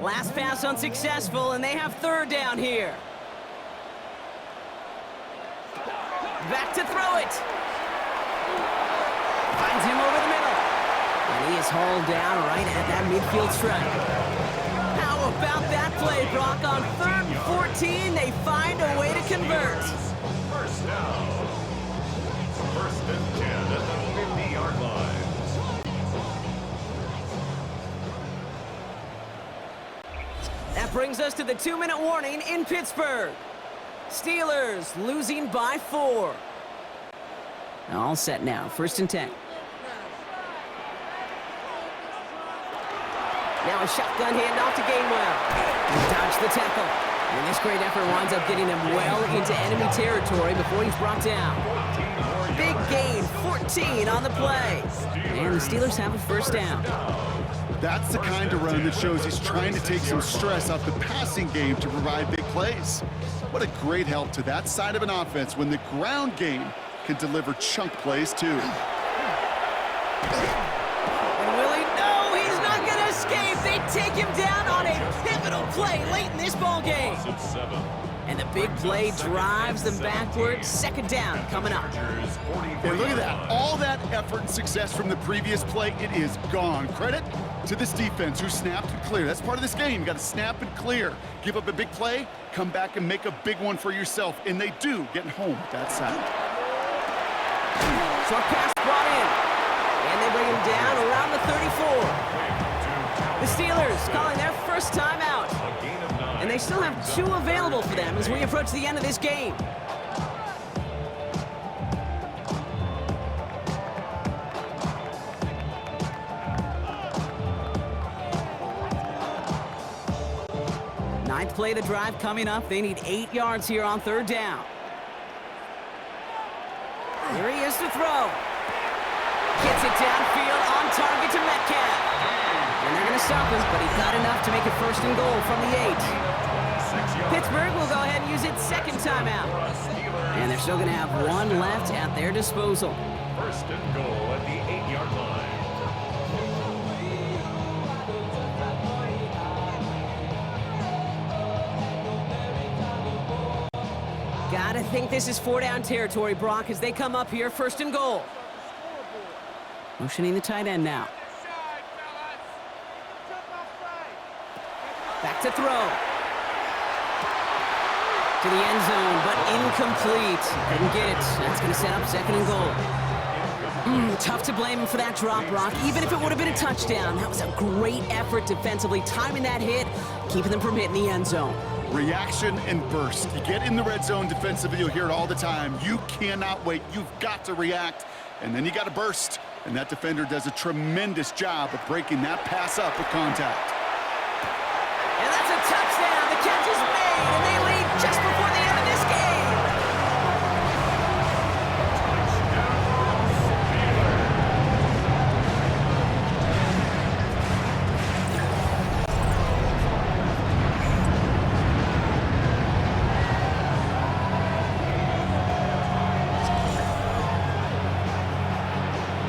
Last pass unsuccessful, and they have third down here. Back to throw it. Finds him over the middle. And he is hauled down right at that midfield stripe. How about that play, Brock? On 3rd and 14, they find a way to convert. First down. First and 10 at the 50-yard line. That brings us to the 2-minute warning in Pittsburgh. Steelers losing by 4. All set now, 1st and 10. Now a shotgun handoff to Gainwell. He dodged the tackle. And this great effort winds up getting him well into enemy territory before he's brought down. Big gain, 14 on the play. And the Steelers have a first down. That's the kind of run that shows he's trying to take some stress off the passing game to provide big plays. What a great help to that side of an offense when the ground game can deliver chunk plays too. And Willie, no, he's not going to escape. They take him down on a pivotal play late in this ball game. And the big play drives them backwards. 2nd down coming up. And look at that. All that effort and success from the previous play, it is gone. Credit to this defense who snapped and clear. That's part of this game. You got to snap and clear. Give up a big play, come back and make a big one for yourself. And they do, getting home that side. Short pass brought in. And they bring him down around the 34. The Steelers calling their first timeout. And they still have 2 available for them as we approach the end of this game. Ninth play of the drive coming up. They need 8 yards here on 3rd down. Here he is to throw. Gets it downfield on target to Metcalf. And they're going to stop him, but he got enough to make it 1st and goal from the 8. Pittsburgh will go ahead and use its 2nd timeout. And they're still going to have 1 left at their disposal. 1st and goal at the 8-yard line. Gotta think this is 4-down territory, Brock, as they come up here, 1st and goal. Motioning the tight end now. Back to throw. To the end zone, but incomplete. Couldn't get it. That's going to set up 2nd and goal. Tough to blame him for that drop, Brock. Even if it would have been a touchdown, that was a great effort defensively, timing that hit, keeping them from hitting the end zone. Reaction and burst. You get in the red zone defensively, you'll hear it all the time. You cannot wait. You've got to react, and then you got to burst. And that defender does a tremendous job of breaking that pass up with contact. And that's a touchdown. The catch is made, and they lead just before the end of this game.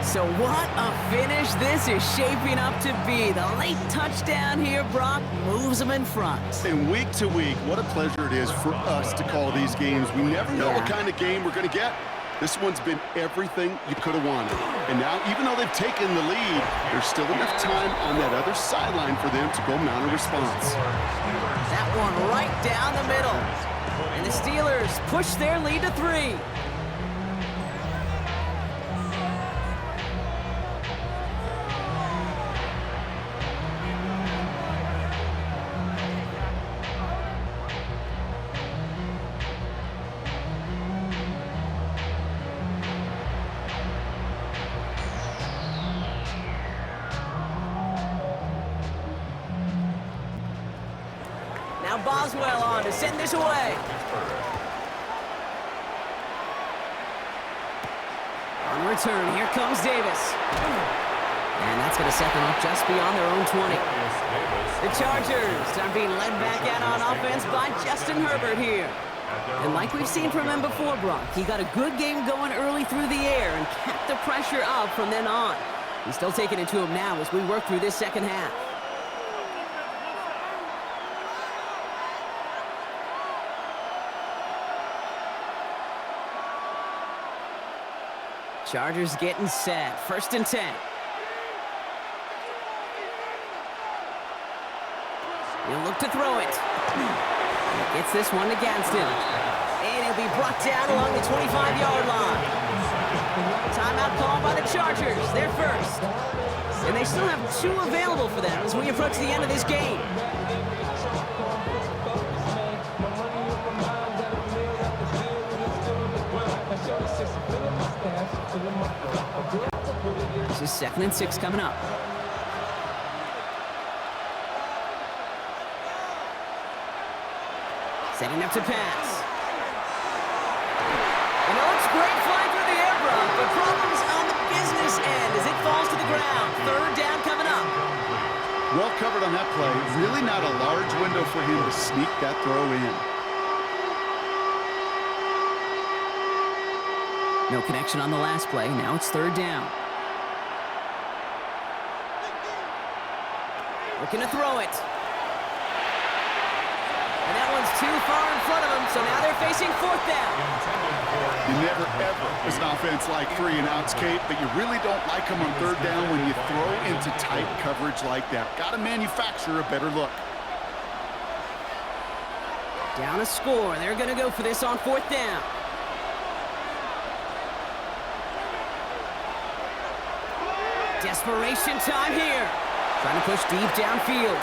So what a finish this is shaping up to be. The late touchdown here, Brock, moves them in front. And week to week, what a pleasure it is for us to call these games. We never know what kind of game we're going to get. This one's been everything you could have wanted. And now, even though they've taken the lead, there's still enough time on that other sideline for them to go mount a response. That one right down the middle. And the Steelers push their lead to 3. Now Boswell on to send this away. On return, here comes Davis. And that's going to set them up just beyond their own 20. The Chargers are being led back out on offense by Justin Herbert here. And like we've seen from him before, Brock, he got a good game going early through the air and kept the pressure up from then on. He's still taking it to him now as we work through this second half. Chargers getting set. 1st and 10. He'll look to throw it. He gets this one to Gadsden. And he'll be brought down along the 25-yard line. Timeout called by the Chargers. They're first. And they still have 2 available for them as we approach the end of this game. This is 2nd and 6 coming up. Setting up to pass. And it looks great flying through the air, Brock. The problem's on the business end as it falls to the ground. 3rd down coming up. Well covered on that play. Really not a large window for him to sneak that throw in. No connection on the last play. Now it's 3rd down. Looking to throw it. And that one's too far in front of them, so now they're facing 4th down. You never, ever, as an offense, like 3 and outs, Kate, but you really don't like them on 3rd down when you throw into tight coverage like that. Got to manufacture a better look. Down a score. They're going to go for this on 4th down. Desperation time here. Trying to push deep downfield.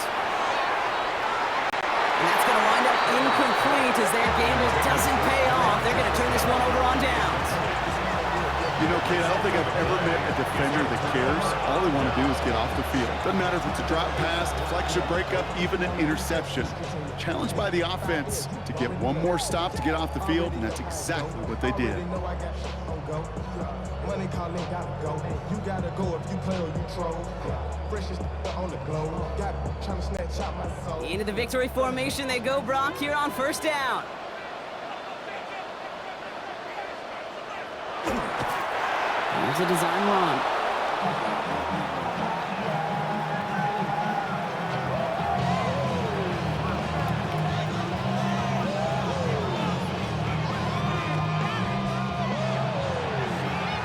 And that's going to wind up incomplete as their gamble doesn't pay off. They're going to turn this one over on downs. You know, Kate, I don't think I've ever met a defender that cares. All they want to do is get off the field. Doesn't matter if it's a drop pass, deflection, breakup, even an interception. Challenged by the offense to get one more stop to get off the field, and that's exactly what they did. Money calling, gotta go. You gotta go if you play or you troll. Freshest on the globe. Got trying to snatch out my soul. Into the victory formation they go, Brock, here on 1st down. Here's a design run.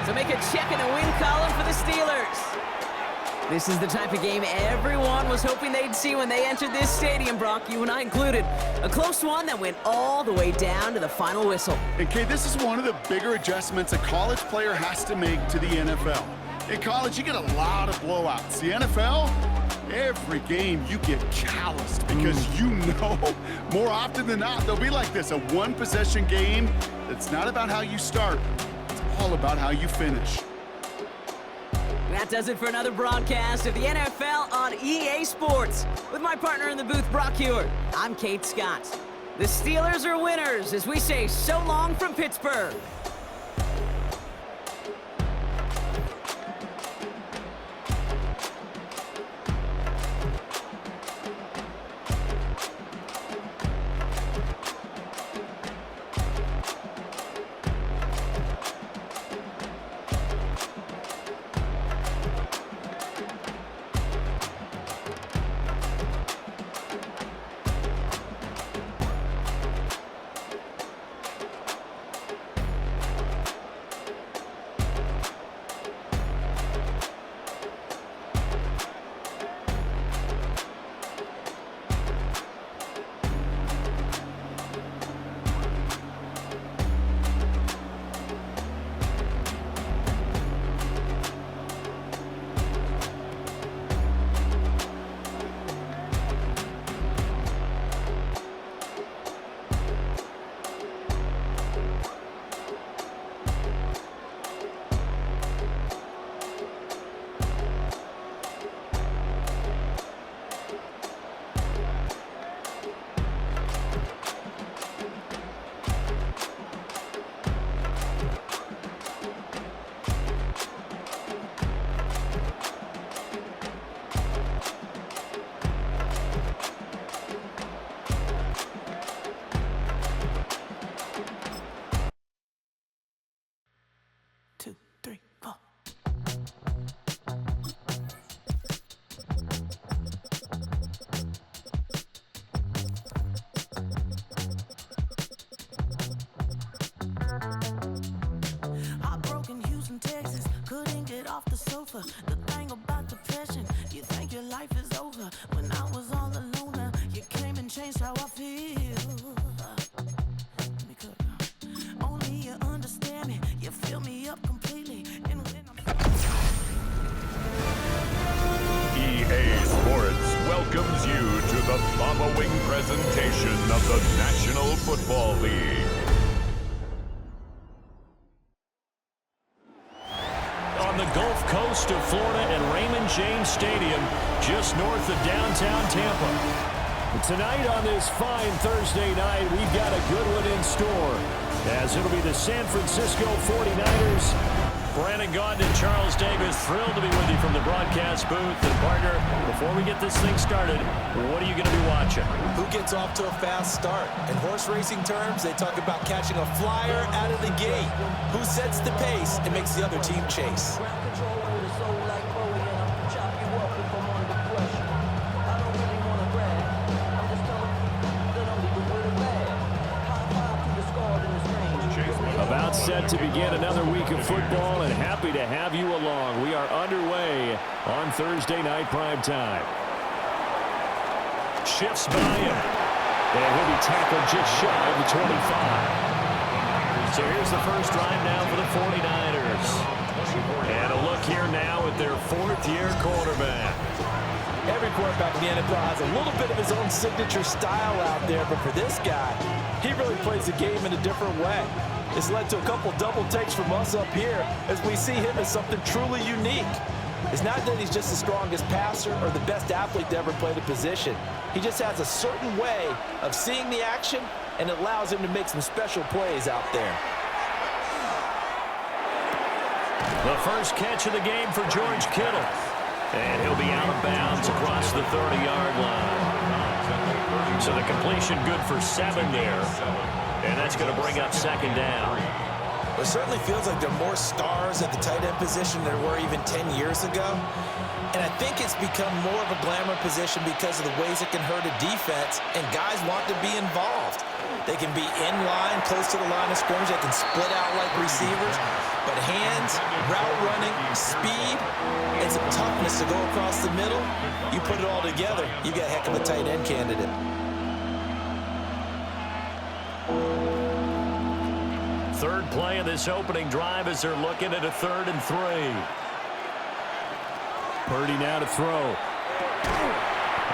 So make a check in the win column for the Steelers. This is the type of game everyone was hoping they'd see when they entered this stadium, Brock, you and I included. A close one that went all the way down to the final whistle. And Kate, this is one of the bigger adjustments a college player has to make to the NFL. In college, you get a lot of blowouts. The NFL, every game you get calloused because you know more often than not they'll be like this, a one-possession game that's not about how you start. It's all about how you finish. That does it for another broadcast of the NFL on EA Sports. With my partner in the booth, Brock Hewitt, I'm Kate Scott. The Steelers are winners as we say so long from Pittsburgh. sofa. The thing about depression, you think your life is over. When I was all alone, you came and changed how I feel. Let me cook. Only you understand me, you fill me up completely. And when EA Sports welcomes you to the following presentation of the National Football League. On the Gulf Coast of Florida at Raymond James Stadium, just north of downtown Tampa. Tonight on this fine Thursday night, we've got a good one in store, as it'll be the San Francisco 49ers. Brandon Gaudin and Charles Davis, thrilled to be with you from the broadcast booth. And partner, before we get this thing started, what are you going to be watching? Who gets off to a fast start? In horse racing terms, they talk about catching a flyer out of the gate. Who sets the pace and makes the other team chase? About set to begin another week of football, and happy to have you along. We are underway on Thursday night primetime. Shifts by him, and he'll be tackled just shy of the 25. So here's the first drive now for the 49ers. And a look here now at their fourth-year quarterback. Every quarterback in the NFL has a little bit of his own signature style out there, but for this guy, he really plays the game in a different way. It's led to a couple double takes from us up here as we see him as something truly unique. It's not that he's just the strongest passer or the best athlete to ever play the position. He just has a certain way of seeing the action, and it allows him to make some special plays out there. The first catch of the game for George Kittle. And he'll be out of bounds across the 30-yard line. So the completion good for 7 there. And that's going to bring up second down. It certainly feels like there are more stars at the tight end position than there were even 10 years ago. And I think it's become more of a glamour position because of the ways it can hurt a defense, and guys want to be involved. They can be in line, close to the line of scrimmage. They can split out like receivers. But hands, route running, speed, and some toughness to go across the middle, you put it all together, you got a heck of a tight end candidate. Third play of this opening drive as they're looking at a 3rd and 3. Purdy now to throw.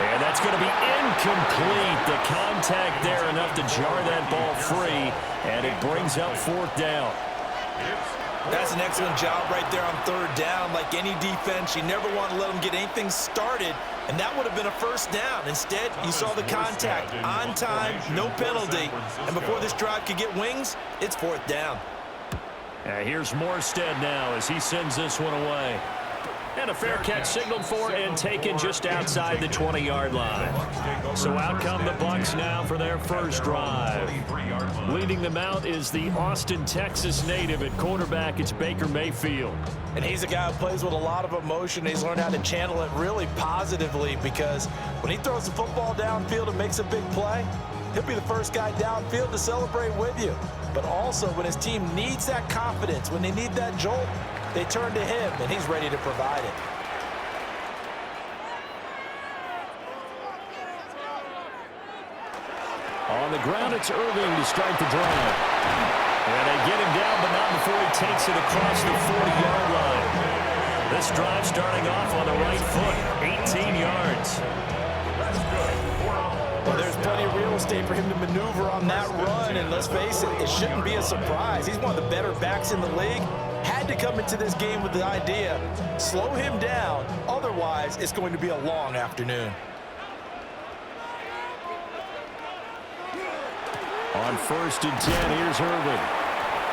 And that's going to be incomplete. The contact there enough to jar that ball free, and it brings up 4th down. That's an excellent job right there on 3rd down. Like any defense, you never want to let them get anything started, and that would have been a 1st down. Instead, you saw the contact on time, no penalty, and before this drive could get wings, it's 4th down. Here's Morstead now as he sends this one away. And a fair catch signaled for and taken just outside the 20-yard line. So out come the Bucs now for their first drive. Leading them out is the Austin, Texas native at quarterback. It's Baker Mayfield. And he's a guy who plays with a lot of emotion. He's learned how to channel it really positively, because when he throws the football downfield and makes a big play, he'll be the first guy downfield to celebrate with you. But also when his team needs that confidence, when they need that jolt, they turn to him, and he's ready to provide it. On the ground, it's Irving to start the drive. And they get him down, but not before he takes it across the 40-yard line. This drive starting off on the right foot, 18 yards. Well, there's plenty of real estate for him to maneuver on that run, and let's face it, it shouldn't be a surprise. He's one of the better backs in the league. Had to come into this game with the idea, slow him down, otherwise it's going to be a long afternoon. On 1st and 10, here's Irving.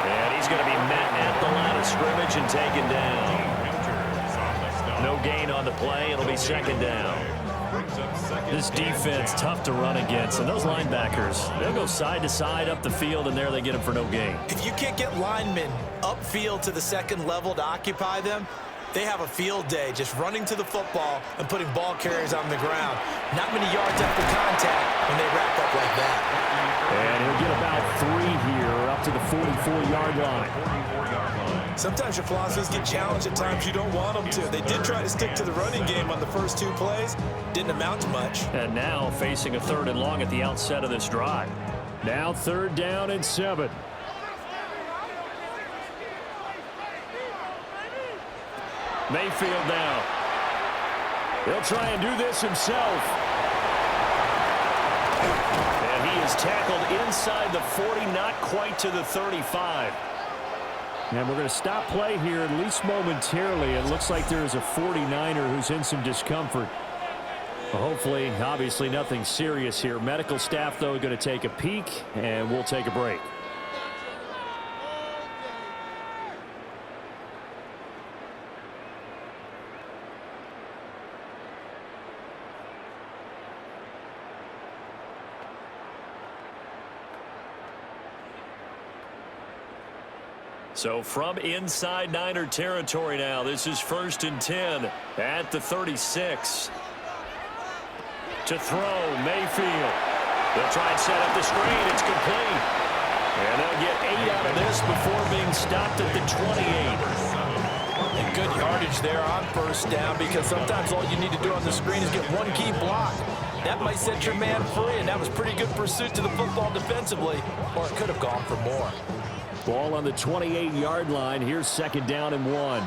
And he's going to be met at the line of scrimmage and taken down. No gain on the play. It'll be 2nd down. This defense, tough to run against. And those linebackers, they'll go side to side up the field, and there they get them for no gain. If you can't get linemen upfield to the 2nd level to occupy them, they have a field day just running to the football and putting ball carriers on the ground. Not many yards after contact when they wrap up like that. And he'll get about 3 here up to the 44-yard line. Sometimes your philosophies get challenged at times you don't want them to. They did try to stick to the running game on the first 2 plays. Didn't amount to much. And now facing a 3rd and long at the outset of this drive. Now 3rd down and 7. Mayfield now. He'll try and do this himself. And he is tackled inside the 40, not quite to the 35. And we're going to stop play here, at least momentarily. It looks like there's a 49er who's in some discomfort. Well, hopefully, obviously, nothing serious here. Medical staff, though, going to take a peek, and we'll take a break. So from inside Niner territory now, this is 1st and 10 at the 36. To throw, Mayfield. They'll try and set up the screen. It's complete. And they'll get 8 out of this before being stopped at the 28. And good yardage there on 1st down, because sometimes all you need to do on the screen is get one key block. That might set your man free, and that was pretty good pursuit to the football defensively, or it could have gone for more. Ball on the 28-yard line. Here's 2nd down and 1. A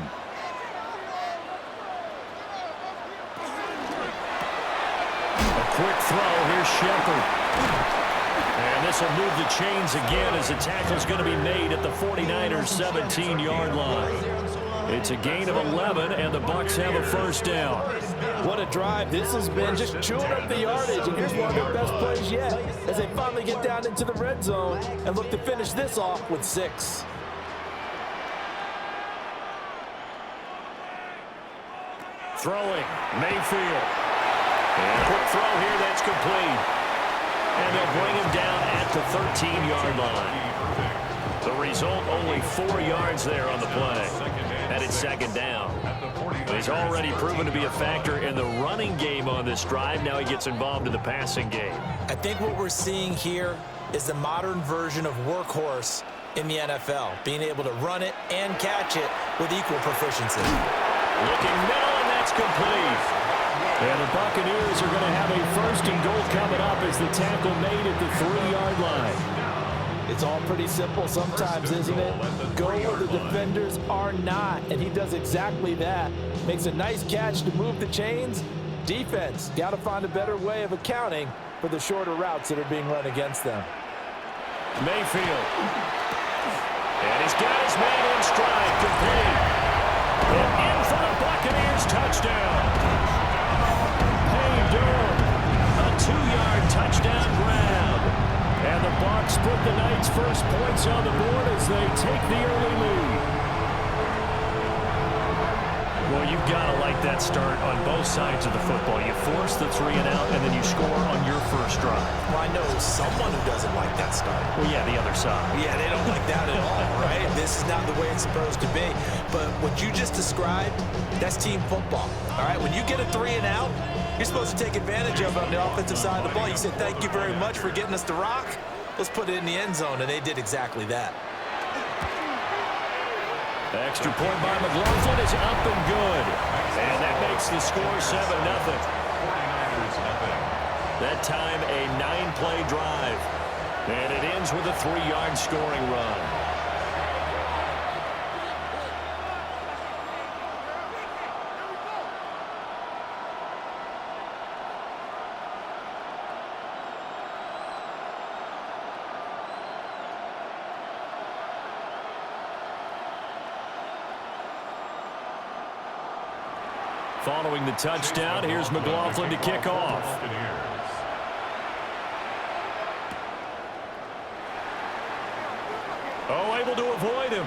quick throw. Here's Shepard. And this will move the chains again as the tackle's going to be made at the 49ers' 17-yard line. It's a gain of 11, and the Bucs have a 1st down. What a drive. This has been just chewing up the yardage, and here's one of their best plays yet as they finally get down into the red zone and look to finish this off with 6. Throwing, Mayfield. And a quick throw here, that's complete. And they'll bring him down at the 13-yard line. The result, only 4 yards there on the play. And it's 2nd down. He's already proven to be a factor in the running game on this drive. Now he gets involved in the passing game. I think what we're seeing here is the modern version of workhorse in the NFL, being able to run it and catch it with equal proficiency. Looking middle, and that's complete. And the Buccaneers are going to have a 1st and goal coming up as the tackle made at the 3-yard line. It's all pretty simple sometimes, isn't it? Go where the defenders are not, and he does exactly that. Makes a nice catch to move the chains. Defense, got to find a better way of accounting for the shorter routes that are being run against them. Mayfield. And he's got his man in stride, complete. And in for the Buccaneers, touchdown. Hey, Durham, a 2-yard touchdown grab. And the Bucs put the Knights' first points on the board as they take the early lead. Well, you've got to like that start on both sides of the football. You force the 3 and out, and then you score on your first drive. Well, I know someone who doesn't like that start. Well, yeah, the other side. Yeah, they don't like that at all, right? This is not the way it's supposed to be. But what you just described, that's team football, all right? When you get a 3 and out, you're supposed to take advantage of it on the offensive side of the ball. You said, thank you very much for getting us to rock. Let's put it in the end zone, and they did exactly that. Extra point by McLaughlin is up and good. And that makes the score 7-0. That time a 9-play drive. And it ends with a 3-yard scoring run. Following the touchdown, here's McLaughlin to kick off. Oh, able to avoid him.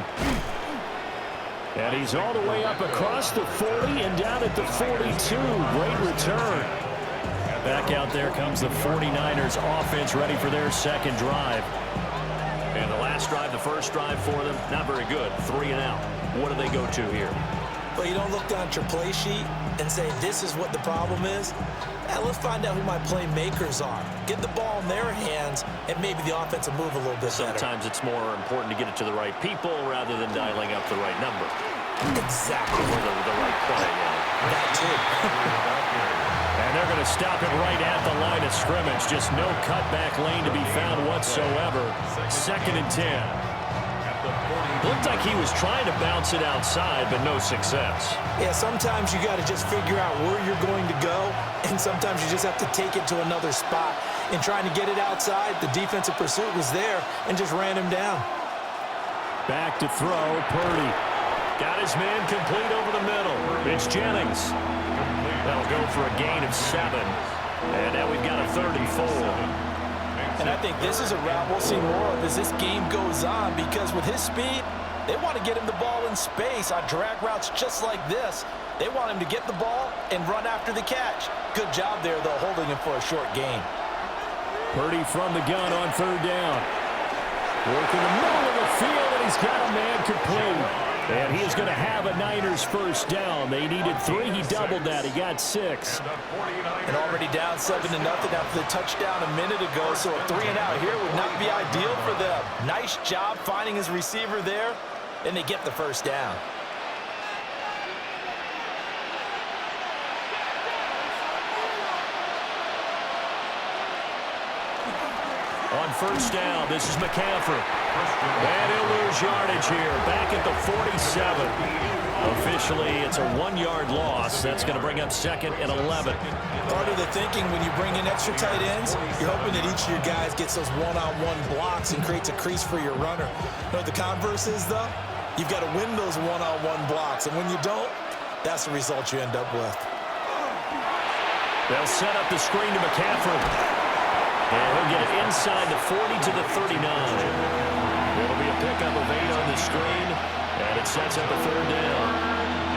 And he's all the way up across the 40 and down at the 42. Great return. Back out there comes the 49ers offense ready for their second drive. And the last drive, the first drive for them, not very good. 3 and out. What do they go to here? Well, you don't look down at your play sheet. and say this is what the problem is? Let's find out who my playmakers are. Get the ball in their hands, and maybe the offense will move a little bit better. Sometimes it's more important to get it to the right people rather than dialing up the right number. Exactly. Or the right play, yeah. That too. And they're going to stop it right at the line of scrimmage. Just no cutback lane to be found whatsoever. 2nd and 10. Looked like he was trying to bounce it outside, but no success. Yeah, sometimes you got to just figure out where you're going to go, and sometimes you just have to take it to another spot. And trying to get it outside, the defensive pursuit was there and just ran him down. Back to throw, Purdy. Got his man complete over the middle. It's Jennings. That'll go for a gain of 7. And now we've got a 3rd and 4. And I think this is a route we'll see more of as this game goes on, because with his speed, they want to get him the ball in space on drag routes just like this. They want him to get the ball and run after the catch. Good job there, though, holding him for a short gain. Purdy from the gun on 3rd down. Working the middle of the field, and he's got a man complete. And he is going to have a Niners first down. They needed 3. He doubled that. He got 6. And already down 7-0 after the touchdown a minute ago. So a 3-and-out here would not be ideal for them. Nice job finding his receiver there. And they get the first down. On 1st down, this is McCaffrey. And he'll lose yardage here, back at the 47. Officially, it's a 1-yard loss. That's going to bring up 2nd and 11. Part of the thinking when you bring in extra tight ends, you're hoping that each of your guys gets those one-on-one blocks and creates a crease for your runner. You know what the converse is, though? You've got to win those one-on-one blocks, and when you don't, that's the result you end up with. They'll set up the screen to McCaffrey. And he'll get it inside the 40 to the 39. It'll be a pickup of 8 on the screen, and it sets up a 3rd down.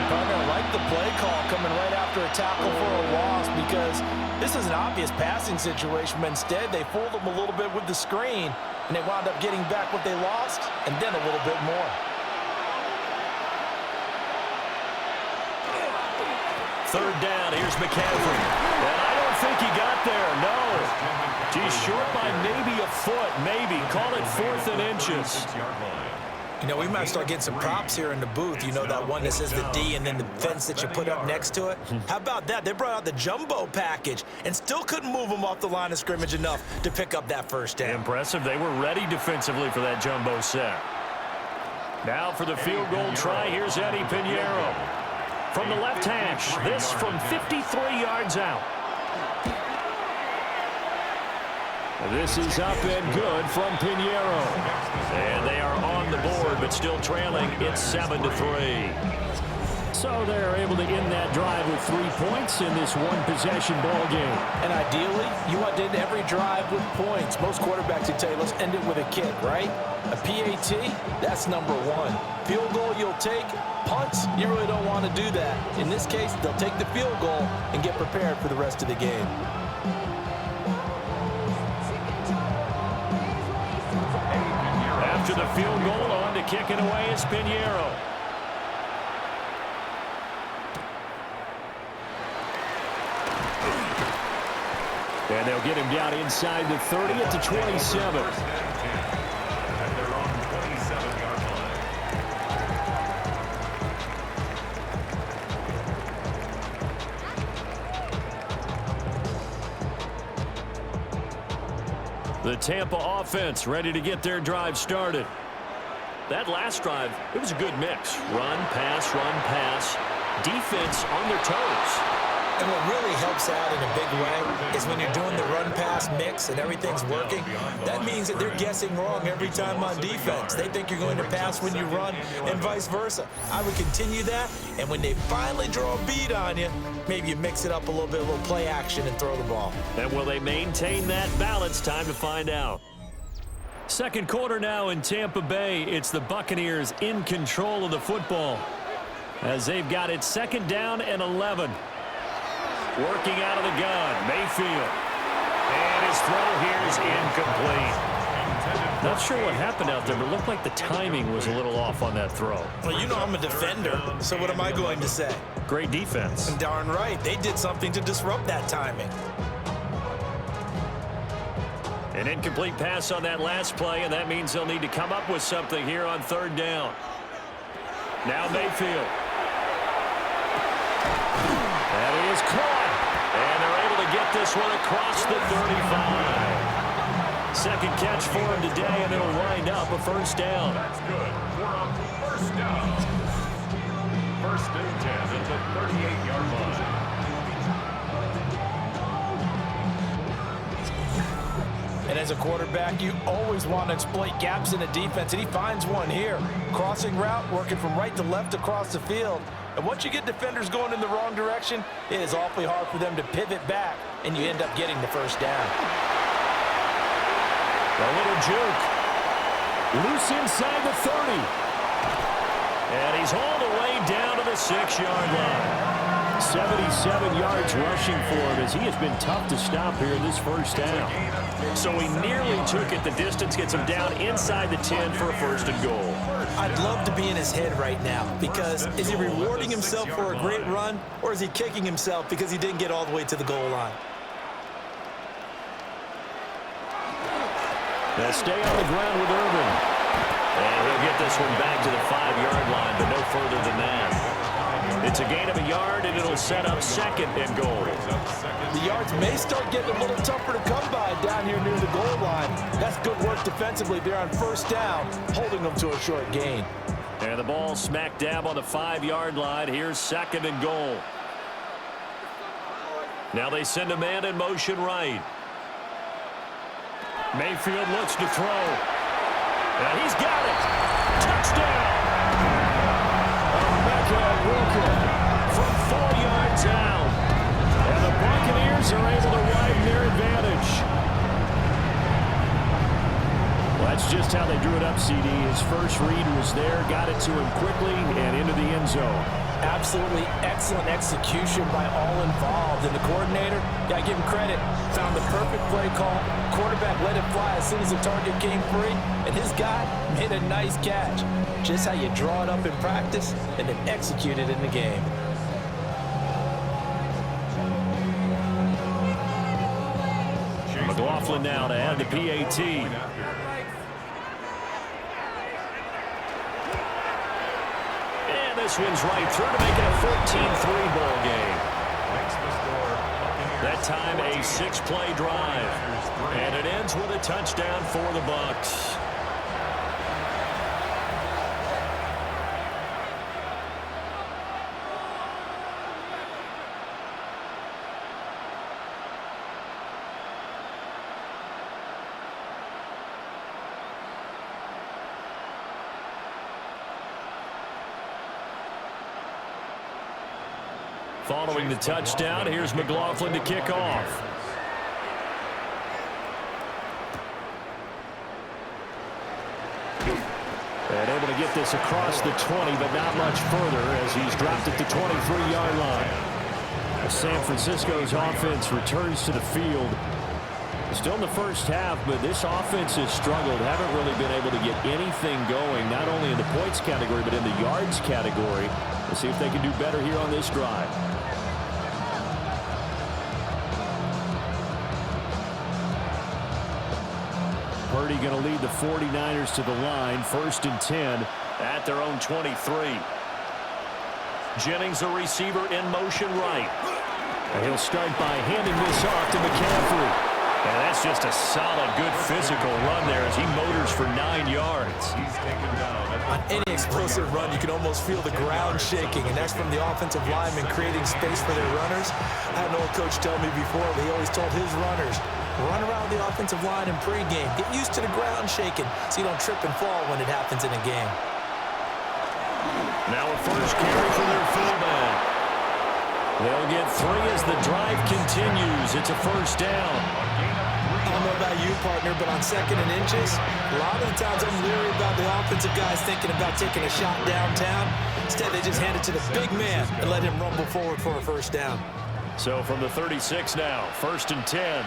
Partner, like the play call coming right after a tackle for a loss, because this is an obvious passing situation, but instead they fooled them a little bit with the screen, and they wound up getting back what they lost, and then a little bit more. 3rd down, here's McCaffrey. And I don't think he got there, no. He's short by maybe a foot, maybe. Call it 4th and inches. You know, we might start getting some props here in the booth. You know, that one that says the D and then the fence that you put up next to it? How about that? They brought out the jumbo package and still couldn't move them off the line of scrimmage enough to pick up that first down. Impressive. They were ready defensively for that jumbo set. Now for the field goal try, here's Eddie Pinheiro. From the left hash, this from 53 yards out. This is up and good from Pinheiro. And they are on the board, but still trailing. It's 7-3. So they're able to end that drive with 3 points in this one-possession ball game. And ideally, you want to end every drive with points. Most quarterbacks would tell you, let's end it with a kick, right? A PAT, that's number 1. Field goal you'll take. Punts, you really don't want to do that. In this case, they'll take the field goal and get prepared for the rest of the game. After the field goal, on to kick it away is Pinheiro. And they'll get him down inside the 30 at the 27. The Tampa offense ready to get their drive started. That last drive, it was a good mix. Run, pass, defense on their toes. And what really helps out in a big way is when you're doing the run-pass mix and everything's working, that means that they're guessing wrong every time on defense. They think you're going to pass when you run and vice versa. I would continue that, and when they finally draw a bead on you, maybe you mix it up a little bit, a little play action, and throw the ball. And will they maintain that balance? Time to find out. Second quarter now in Tampa Bay. It's the Buccaneers in control of the football as they've got it 2nd down and 11. Working out of the gun, Mayfield. And his throw here is incomplete. Not sure what happened out there, but it looked like the timing was a little off on that throw. Well, you know I'm a defender, so what am I going to say? Great defense. Darn right. They did something to disrupt that timing. An incomplete pass on that last play, and that means they'll need to come up with something here on third down. Now Mayfield. That is caught. And they're able to get this one across the 35. Second catch for him today, and it'll wind up a first down. That's good. We're on first down. First and 10 at the 38-yard line. And as a quarterback, you always want to exploit gaps in the defense, and he finds one here. Crossing route, working from right to left across the field. And once you get defenders going in the wrong direction, it is awfully hard for them to pivot back, and you end up getting the first down. A little juke. Loose inside the 30. And he's hauled away down to the 6-yard line. 77 yards rushing for him as he has been tough to stop here in this first down. So he nearly took it the distance, gets him down inside the 10 for a first and goal. I'd love to be in his head right now, because is he rewarding himself for a great run, or is he kicking himself because he didn't get all the way to the goal line? They'll stay on the ground with Irvin. And he'll get this one back to the 5-yard line, but no further than that. It's a gain of a yard, and it'll set up second and goal. The yards may start getting a little tougher to come by down here near the goal line. That's good work defensively there on first down, holding them to a short gain. And the ball smack dab on the 5-yard line. Here's second and goal. Now they send a man in motion right. Mayfield looks to throw. And he's got it. Touchdown. From 4 yards out. And the Buccaneers are able to widen their advantage. Well, that's just how they drew it up, CD. His first read was there, got it to him quickly, and into the end zone. Absolutely excellent execution by all involved. And the coordinator, gotta give him credit, found the perfect play call. Quarterback let it fly as soon as the target came free, and his guy made a nice catch. Just how you draw it up in practice and then execute it in the game. McLaughlin now to add the PAT. This one's right through to make it a 14-3 ball game. That time a 6-play drive. And it ends with a touchdown for the Bucs. Following the touchdown, here's McLaughlin to kick off. And able to get this across the 20, but not much further as he's dropped at the 23-yard line. San Francisco's offense returns to the field. Still in the first half, but this offense has struggled. Haven't really been able to get anything going, not only in the points category, but in the yards category. Let's see if they can do better here on this drive. Purdy going to lead the 49ers to the line. 1st and 10 at their own 23. Jennings, the receiver, in motion right. And he'll start by handing this off to McCaffrey. And that's just a solid, good physical run there as he motors for 9 yards. On any explosive run, you can almost feel the ground shaking, and that's from the offensive linemen creating space for their runners. I had an old coach tell me before, he always told his runners, run around the offensive line in pregame. Get used to the ground shaking so you don't trip and fall when it happens in a game. Now a first carry for their fullback. They'll get 3 as the drive continues. It's a first down. I don't know about you, partner, but on 2nd and inches, a lot of the times I'm leery about the offensive guys thinking about taking a shot downtown. Instead, they just hand it to the big man and let him rumble forward for a first down. So from the 36 now, 1st and 10.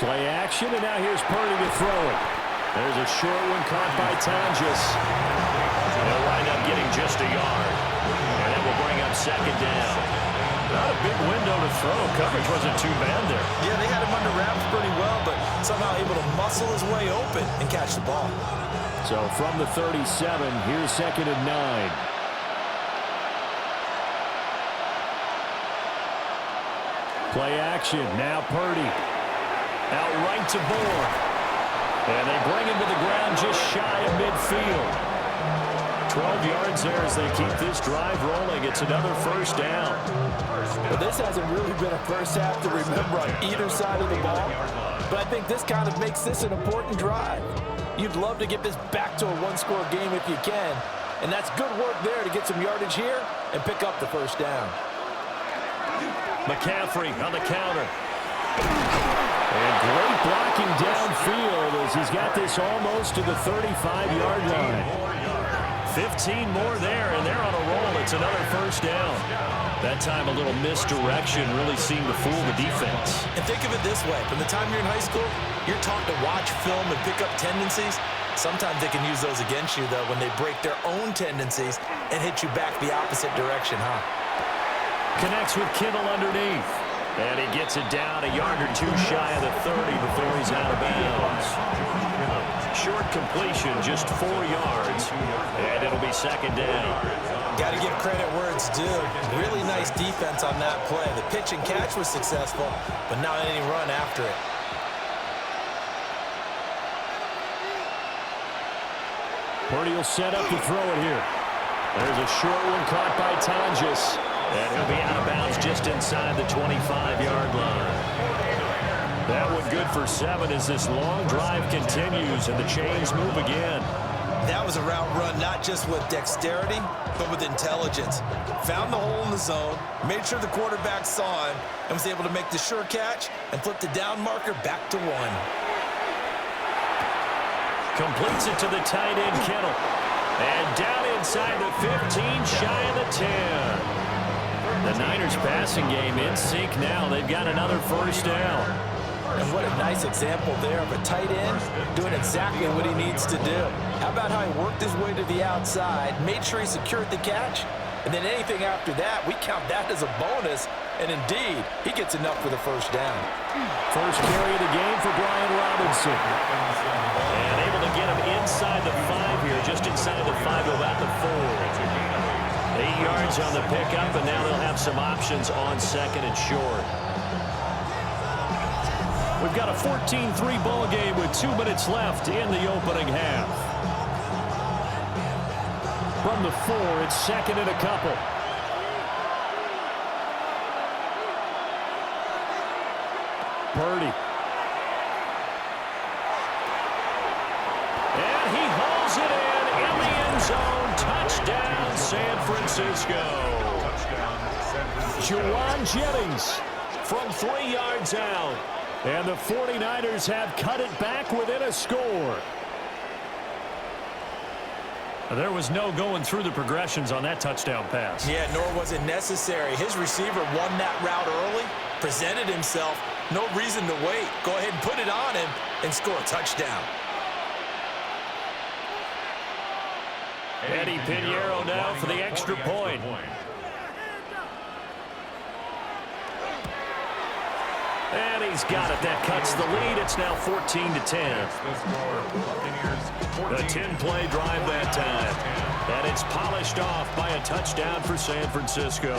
Play action, and now here's Purdy to throw it. There's a short one caught by Tonjes. They'll wind up getting just a yard. second down. Not a big window to throw. Coverage wasn't too bad there. Yeah, they had him under wraps pretty well, but somehow able to muscle his way open and catch the ball. So from the 37, here's 2nd and 9. Play action. Now Purdy. Out right to Bourne. And they bring him to the ground just shy of midfield. 12 yards there as they keep this drive rolling. It's another first down. Well, this hasn't really been a first half to remember on either side of the ball, but I think this kind of makes this an important drive. You'd love to get this back to a one-score game if you can, and that's good work there to get some yardage here and pick up the first down. McCaffrey on the counter. And great blocking downfield as he's got this almost to the 35-yard line. 15 more there, and they're on a roll. It's another first down. That time a little misdirection really seemed to fool the defense. And think of it this way. From the time you're in high school, you're taught to watch film and pick up tendencies. Sometimes they can use those against you, though, when they break their own tendencies and hit you back the opposite direction, huh? Connects with Kittle underneath. And he gets it down a yard or two shy of the 30 before he's out of bounds. Short completion, just 4 yards, and it'll be second down. Got to give credit where it's due. Really nice defense on that play. The pitch and catch was successful, but not any run after it. Purdy will set up to throw it here. There's a short one caught by Tonjes, and he'll be out of bounds just inside the 25-yard line. That one good for 7 as this long drive continues and the chains move again. That was a route run not just with dexterity, but with intelligence. Found the hole in the zone, made sure the quarterback saw him, and was able to make the sure catch and flip the down marker back to 1. Completes it to the tight end, Kittle. And down inside the 15, shy of the 10. The Niners passing game in sync now. They've got another first down. And what a nice example there of a tight end doing exactly what he needs to do. How about how he worked his way to the outside, made sure he secured the catch, and then anything after that, we count that as a bonus. And indeed, he gets enough for the first down. First carry of the game for Brian Robinson. And able to get him inside the 5 here, just inside the 5, about the 4. 8 yards on the pickup, and now they'll have some options on second and short. We've got a 14-3 ball game with 2 minutes left in the opening half. From the 4, it's second and a couple. Purdy. And he hauls it in the end zone. Touchdown, San Francisco. Juwan Jennings from 3 yards out. And the 49ers have cut it back within a score. There was no going through the progressions on that touchdown pass. Yeah, nor was it necessary. His receiver won that route early, presented himself. No reason to wait. Go ahead and put it on him and score a touchdown. Eddie Pinheiro now for the extra point. And he's got it. That cuts the lead. It's now 14-10. A 10-play drive that time. And it's polished off by a touchdown for San Francisco.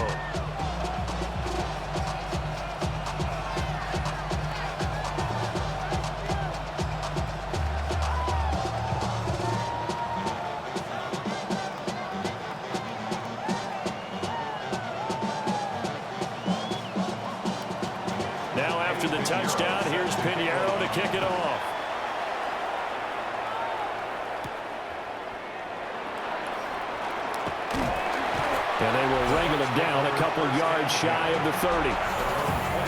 Now after the touchdown, here's Pinheiro to kick it off. And they will wrangle him down a couple yards shy of the 30.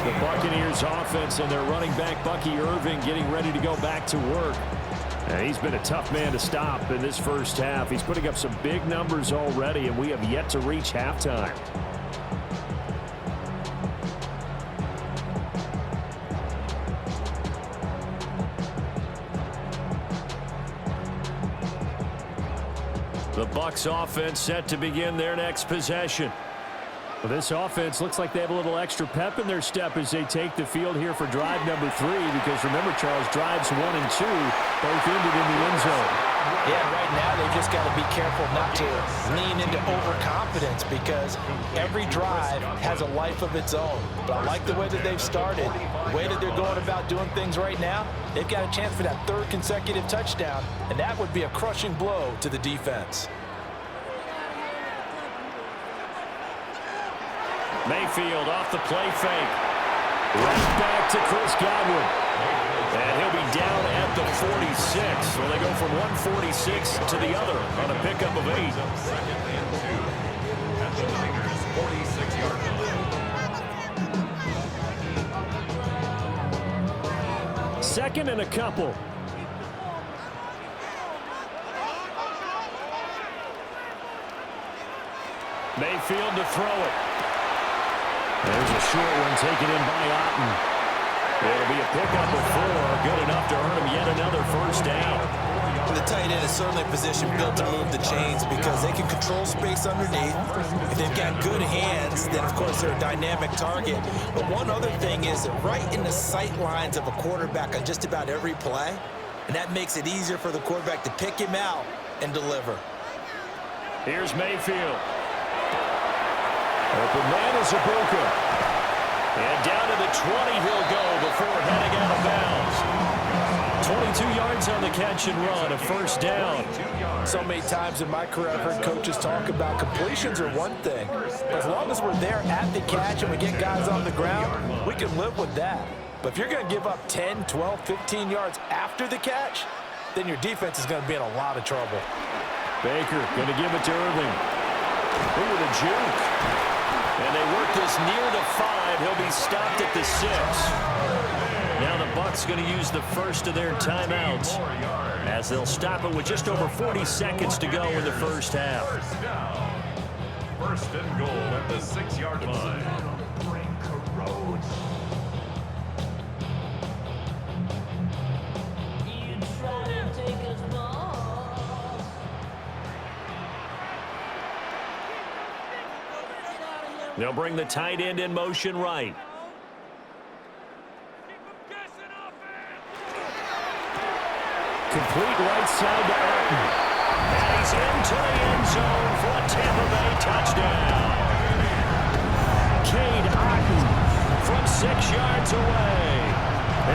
The Buccaneers offense and their running back Bucky Irving getting ready to go back to work. And he's been a tough man to stop in this first half. He's putting up some big numbers already, and we have yet to reach halftime. The Bucs offense set to begin their next possession. Well, this offense looks like they have a little extra pep in their step as they take the field here for drive number 3, because remember, Charles, drives 1 and 2 both ended in the end zone. Yeah, right now they've just got to be careful not to lean into overconfidence, because every drive has a life of its own. But I like the way that they've started, the way that they're going about doing things right now. They've got a chance for that 3rd consecutive touchdown, and that would be a crushing blow to the defense. Mayfield off the play fake. Right back to Chris Godwin. And he'll be down at the 46. So they go from 146 to the other on a pickup of 8. Second and 2 at the Niners' 46-yard line. Second and a couple. Mayfield to throw it. There's a short one taken in by Otten. It'll be a pickup of 4, good enough to earn him yet another first down. And the tight end is certainly a position built to move the chains, because they can control space underneath. If they've got good hands, then of course they're a dynamic target. But one other thing is right in the sight lines of a quarterback on just about every play, and that makes it easier for the quarterback to pick him out and deliver. Here's Mayfield. Open man is Ibuka. And down to the 20 he'll go before heading out of bounds. 22 yards on the catch and run, a first down. So many times in my career I've heard coaches talk about completions are one thing. As long as we're there at the catch and we get guys on the ground, we can live with that. But if you're going to give up 10, 12, 15 yards after the catch, then your defense is going to be in a lot of trouble. Baker going to give it to Irving. Ooh, the juke. And they work this near the 5. He'll be stopped at the 6. Now the Bucs going to use the first of their timeouts, as they'll stop it with just over 40 seconds to go in the first half. First down. First and goal at the 6-yard line. They'll bring the tight end in motion right. Complete right side to Otten. And he's into the end zone for a Tampa Bay touchdown. Cade Otten from 6 yards away.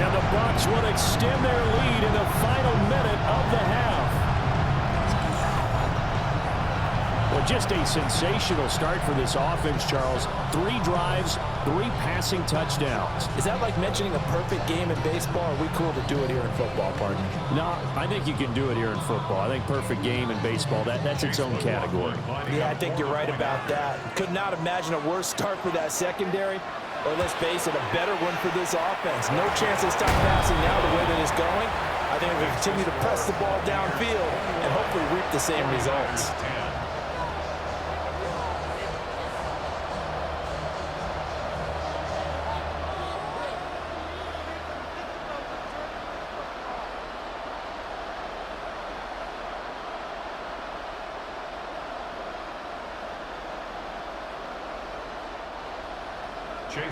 And the Bucs will extend their lead in the final minute of the half. Well, just a sensational start for this offense, Charles. 3 drives, 3 passing touchdowns. Is that like mentioning a perfect game in baseball? Or are we cool to do it here in football, partner? No, I think you can do it here in football. I think perfect game in baseball, that's its own category. Yeah, I think you're right about that. Could not imagine a worse start for that secondary, or let's face it, a better one for this offense. No chance to stop passing now the way that it's going. I think we'll continue to press the ball downfield and hopefully reap the same results.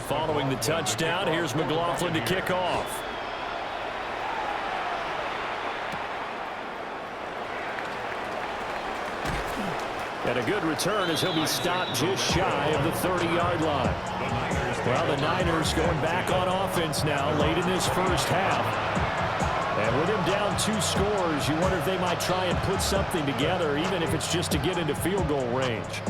Following the touchdown, here's McLaughlin to kick off. And a good return as he'll be stopped just shy of the 30-yard line. Well, the Niners going back on offense now late in this first half. And with him down 2 scores, you wonder if they might try and put something together, even if it's just to get into field goal range.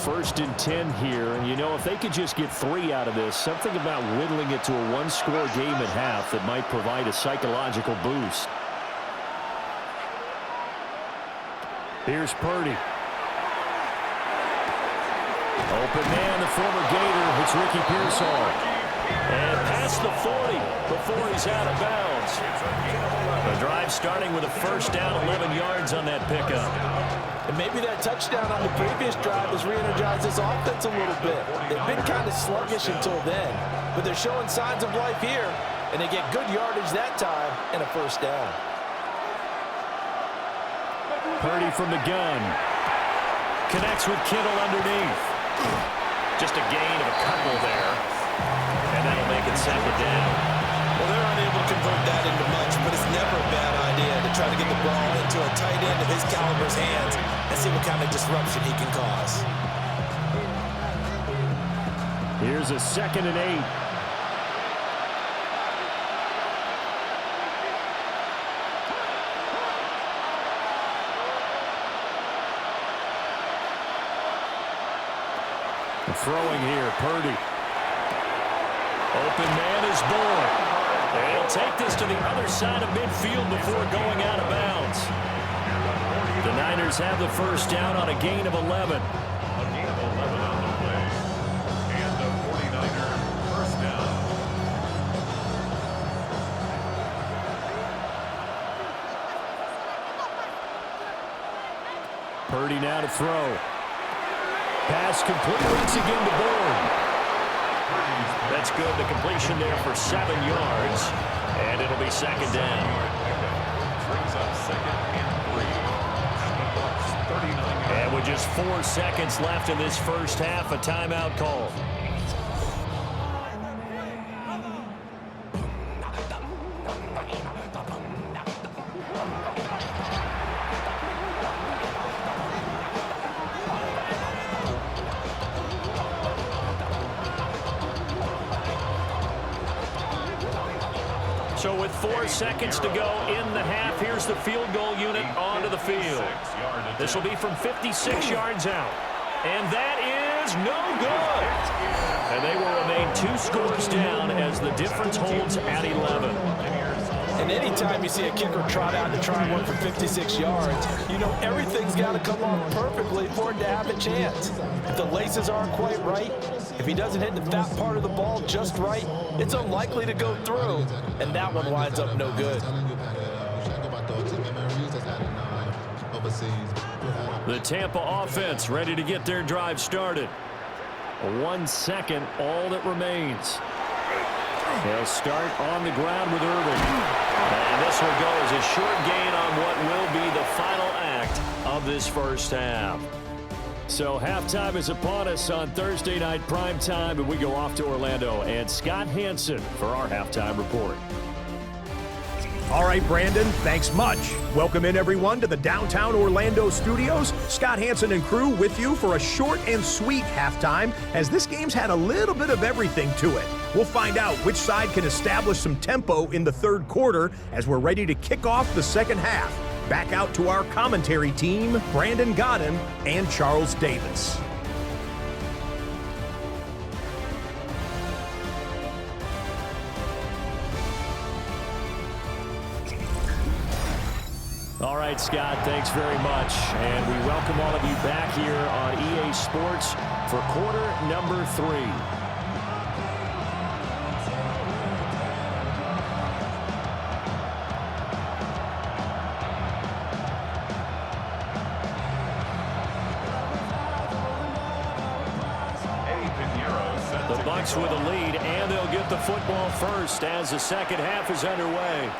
First and 10 here, and you know, if they could just get 3 out of this, something about whittling it to a 1-score game at half that might provide a psychological boost. Here's Purdy. Open man, the former Gator, hits Ricky Pearsall. And past the 40 before he's out of bounds. The drive starting with a first down, 11 yards on that pickup. And maybe that touchdown on the previous drive has re-energized this offense a little bit. They've been kind of sluggish until then, but they're showing signs of life here, and they get good yardage that time and a first down. Purdy from the gun. Connects with Kittle underneath. Just a gain of a couple there. And that'll make it second down. Well, they're unable to convert that into much, but it's never a bad idea to try to get the ball into a tight end of his caliber's hands and see what kind of disruption he can cause. Here's a 2nd and 8. Throwing here, Purdy. Open man is born. And he'll take this to the other side of midfield before going out of bounds. The Niners have the first down on a gain of 11. A gain of 11 on the play. And the 49er first down. Purdy now to throw. Pass complete once again to Bourne. That's good. The completion there for 7 yards. And it'll be second down. Brings up 2nd and 3. At the Bucs 39 yards. And with just 4 seconds left in this first half, a timeout call. So with 4 seconds to go in the half, here's the field goal unit onto the field. This will be from 56 yards out. And that is no good. And they will remain 2 scores down as the difference holds at 11. And anytime you see a kicker trot out to try one for 56 yards, you know everything's got to come off perfectly for it to have a chance. If the laces aren't quite right, if he doesn't hit the fat part of the ball just right, it's unlikely to go through, and that one winds up no good. The Tampa offense ready to get their drive started. 1 second, all that remains. They'll start on the ground with Irving. And this will go as a short gain on what will be the final act of this first half. So halftime is upon us on Thursday night primetime, and we go off to Orlando and Scott Hansen for our halftime report. All right, Brandon, thanks much. Welcome in, everyone, to the downtown Orlando studios. Scott Hansen and crew with you for a short and sweet halftime, as this game's had a little bit of everything to it. We'll find out which side can establish some tempo in the third quarter as we're ready to kick off the second half. Back out to our commentary team, Brandon Godden and Charles Davis. All right, Scott, thanks very much. And we welcome all of you back here on EA Sports for quarter number 3. The Bucs with a lead, and they'll get the football first as the second half is underway.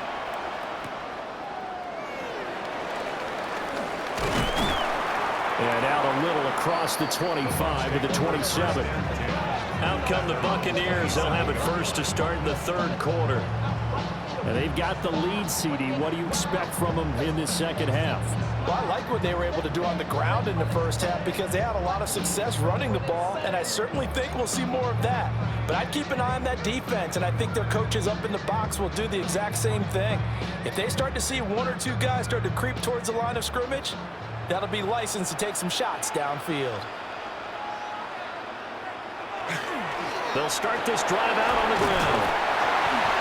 And out a little across the 25 to the 27. Out come the Buccaneers. They'll have it first to start in the third quarter. And they've got the lead, CD. What do you expect from them in this second half? Well, I like what they were able to do on the ground in the first half because they had a lot of success running the ball, and I certainly think we'll see more of that. But I'd keep an eye on that defense, and I think their coaches up in the box will do the exact same thing. If they start to see 1 or 2 guys start to creep towards the line of scrimmage, that'll be licensed to take some shots downfield. They'll start this drive out on the ground.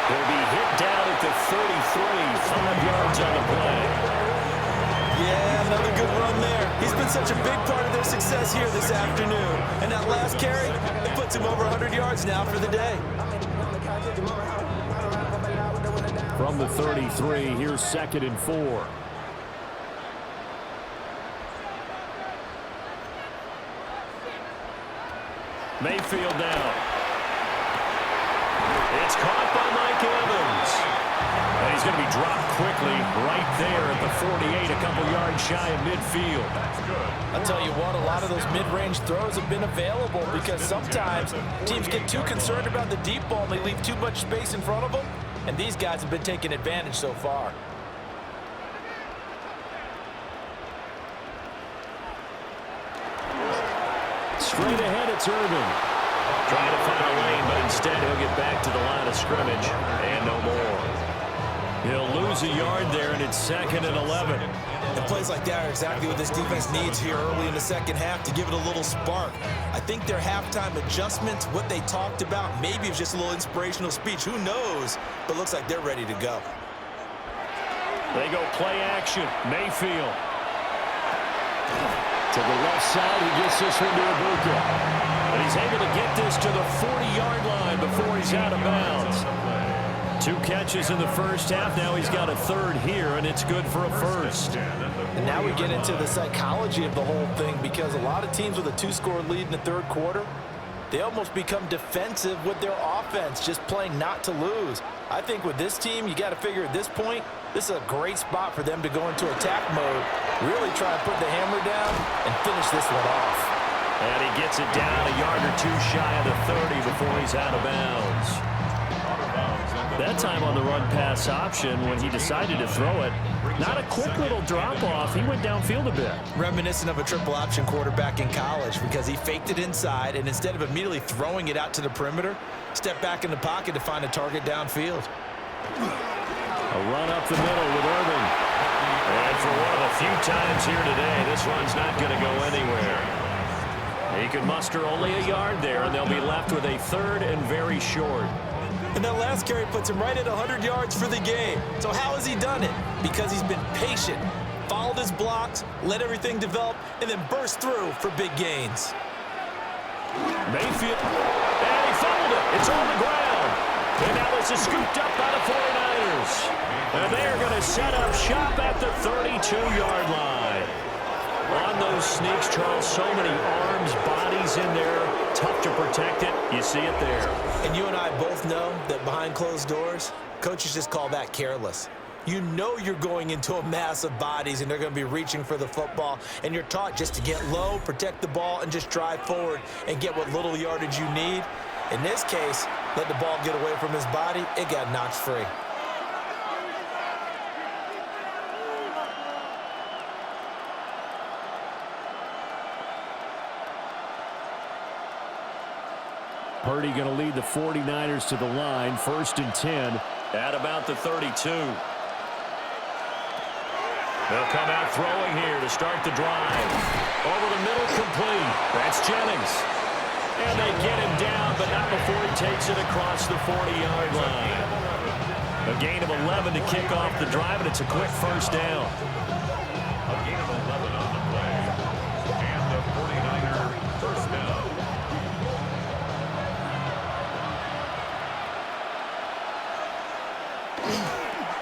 He'll be hit down at the 33, 5 yards on the play. Yeah, another good run there. He's been such a big part of their success here this afternoon. And that last carry, it puts him over 100 yards now for the day. From the 33, here's 2nd and 4. Mayfield down. It's caught by Mike Evans. And he's going to be dropped quickly right there at the 48, a couple yards shy of midfield. I'll tell you what, a lot of those mid-range throws have been available because sometimes teams get too concerned about the deep ball and they leave too much space in front of them, and these guys have been taking advantage so far. Straight ahead, it's Irvin. Trying to find a lane, but instead he'll get back to the line of scrimmage, and no more. He'll lose a yard there, and it's 2nd and 11. And plays like that are exactly what this defense needs here early in the second half to give it a little spark. I think their halftime adjustments, what they talked about, maybe it was just a little inspirational speech. Who knows? But looks like they're ready to go. They go play action. Mayfield. To the left side, he gets this one to Ibuka. But he's able to get this to the 40-yard line before he's out of bounds. 2 catches in the first half. Now he's got a third here, and it's good for a first. And now we get into the psychology of the whole thing because a lot of teams with a 2-score lead in the third quarter, they almost become defensive with their offense, just playing not to lose. I think with this team, you got to figure at this point, this is a great spot for them to go into attack mode, really try to put the hammer down and finish this one off. And he gets it down a yard or 2 shy of the 30 before he's out of bounds. That time on the run-pass option, when he decided to throw it, not a quick little drop-off. He went downfield a bit. Reminiscent of a triple option quarterback in college because he faked it inside, and instead of immediately throwing it out to the perimeter, stepped back in the pocket to find a target downfield. A run up the middle with Irvin. And for one of the few times here today, this run's not going to go anywhere. He can muster only a yard there, and they'll be left with a third and very short. And that last carry puts him right at 100 yards for the game. So how has he done it? Because he's been patient, followed his blocks, let everything develop, and then burst through for big gains. Mayfield, and he fumbled it. It's on the ground. And now this is scooped up by the 49ers. And they're going to set up shop at the 32-yard line. On those sneaks, Charles, so many arms, bodies in there. Tough to protect it. You see it there. And you and I both know that behind closed doors, coaches just call that careless. You know you're going into a mass of bodies and they're going to be reaching for the football, and you're taught just to get low, protect the ball, and just drive forward and get what little yardage you need. In this case, let the ball get away from his body. It got knocked free. Purdy going to lead the 49ers to the line. 1st and 10 at about the 32. They'll come out throwing here to start the drive. Over the middle, complete. That's Jennings. And they get him down, but not before he takes it across the 40-yard line. A gain of 11 to kick off the drive, and it's a quick first down. A gain of 11 on the play. And the 49er first down.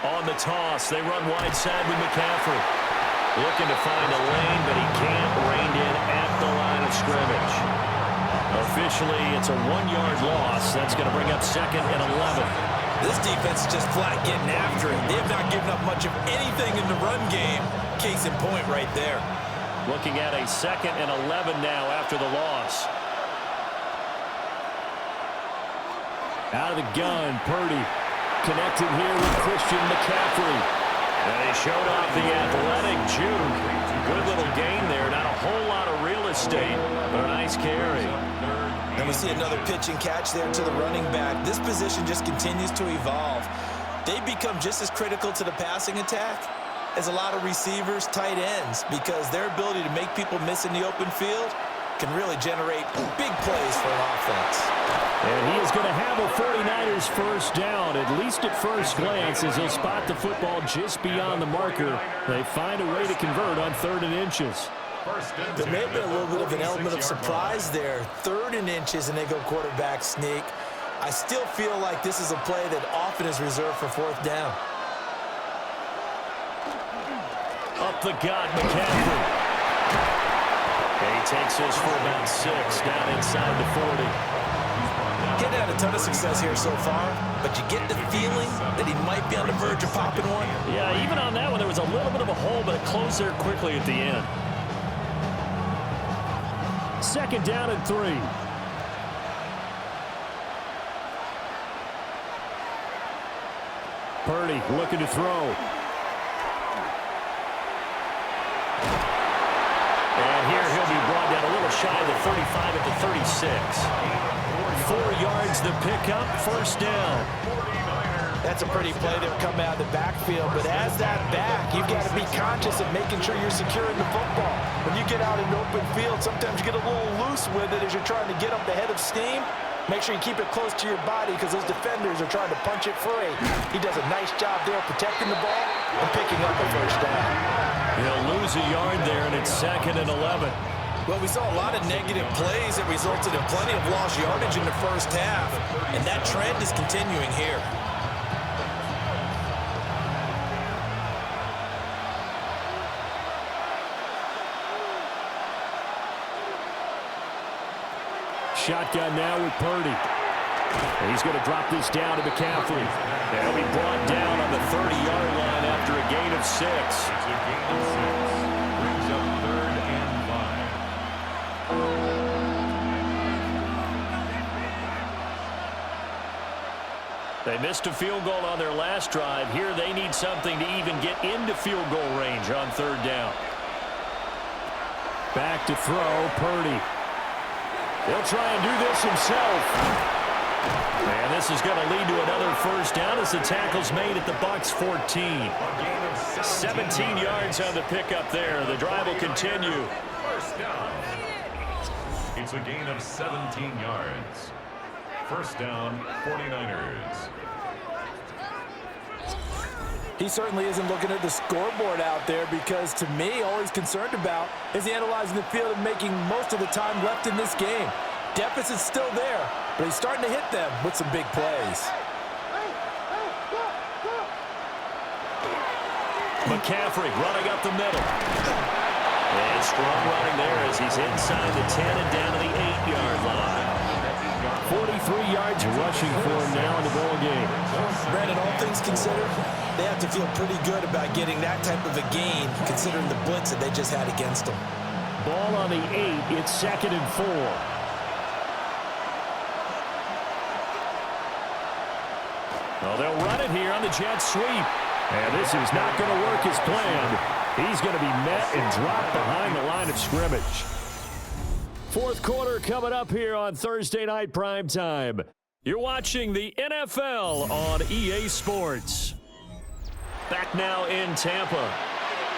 On the toss, they run wide side with McCaffrey. Looking to find a lane, but he can't rein in at the line of scrimmage. Officially, it's a 1-yard loss. That's going to bring up 2nd and 11. This defense is just flat getting after it. They have not given up much of anything in the run game. Case in point right there. Looking at a 2nd and 11 now after the loss. Out of the gun, Purdy. Connected here with Christian McCaffrey. And he showed off the athletic juke. Good little gain there. Not a whole lot of real estate, but a nice carry. And we see another pitch and catch there to the running back. This position just continues to evolve. They become just as critical to the passing attack as a lot of receivers, tight ends, because their ability to make people miss in the open field can really generate big plays for an offense. And he is going to have a 49ers first down, at least at first glance, as he'll spot the football just beyond the marker. They find a way to convert on 3rd and inches. There may have been a little bit of an element of surprise there. 3rd and inches, and they go quarterback sneak. I still feel like this is a play that often is reserved for 4th down. Up the gut, McCaffrey. And he takes this for about 6 down inside the 40. He hadn't had a ton of success here so far, but you get the feeling that he might be on the verge of popping one. Yeah, even on that one, there was a little bit of a hole, but it closed there quickly at the end. Second down and 3. Purdy looking to throw. And here he'll be brought down a little shy of the 35 at the 36. 4 yards the pickup, first down. That's a pretty play there coming out of the backfield, but as that back, you've got to be conscious of making sure you're securing the football. When you get out in open field, sometimes you get a little loose with it as you're trying to get up the head of steam. Make sure you keep it close to your body because those defenders are trying to punch it free. He does a nice job there protecting the ball and picking up a first down. He'll lose a yard there, and it's 2nd and 11. Well, we saw a lot of negative plays that resulted in plenty of lost yardage in the first half, and that trend is continuing here. Shotgun now with Purdy. And he's going to drop this down to McCaffrey. And he'll be brought down on the 30-yard line after a gain of 6. It's a gain of 6. Brings up 3rd and 5. They missed a field goal on their last drive. Here they need something to even get into field goal range on 3rd down. Back to throw, Purdy. He'll try and do this himself. And this is going to lead to another first down as the tackle's made at the Bucs 14. 17 yards on the pickup there. The drive will continue. First down. It's a gain of 17 yards. First down, 49ers. He certainly isn't looking at the scoreboard out there because, to me, all he's concerned about is analyzing the field and making most of the time left in this game. Deficit's still there, but he's starting to hit them with some big plays. McCaffrey running up the middle. And strong running there as he's inside the 10 and down to the 8-yard line. 43 yards rushing for him now in the ball game. Brandon, all things considered, they have to feel pretty good about getting that type of a gain considering the blitz that they just had against them. Ball on the 8. It's 2nd and 4. Well, they'll run it here on the jet sweep. And this is not going to work as planned. He's going to be met and dropped behind the line of scrimmage. Fourth quarter coming up here on Thursday Night Primetime. You're watching the NFL on EA Sports. Back now in Tampa.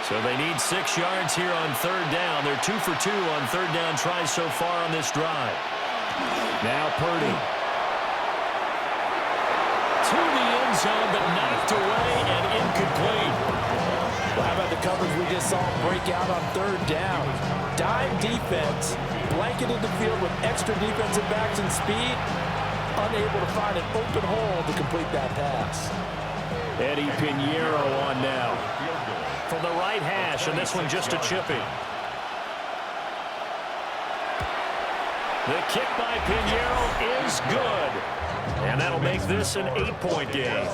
So they need 6 yards here on 3rd down. They're 2 for 2 on 3rd down tries so far on this drive. Now Purdy. To the end zone, but knocked away and incomplete. Well, how about the coverage we just saw break out on 3rd down? Dime defense, blanketed the field with extra defensive backs and speed, unable to find an open hole to complete that pass. Eddie Pinheiro on now. From the right hash, and this one just a chipping. The kick by Pinheiro is good. And that'll make this an 8-point game.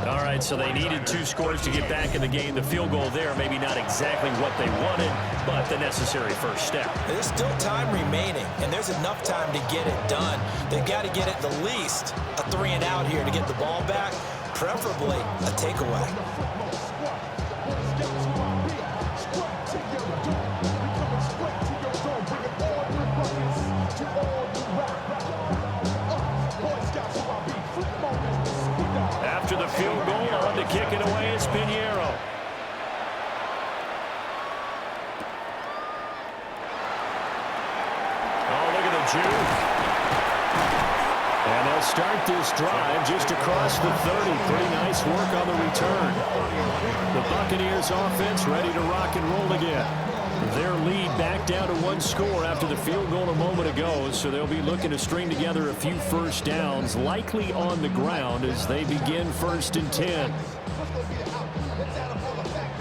All right, so they needed 2 scores to get back in the game. The field goal there, maybe not exactly what they wanted, but the necessary first step. There's still time remaining, and there's enough time to get it done. They've got to get at the least a 3-and-out here to get the ball back, preferably a takeaway. After the field goal, on to kick it away is Pinheiro. Oh, look at the juke. And they'll start this drive just across the 30. Pretty nice work on the return. The Buccaneers offense ready to rock and roll again. Their lead back down to 1 score after the field goal a moment ago, so they'll be looking to string together a few first downs, likely on the ground as they begin 1st and 10.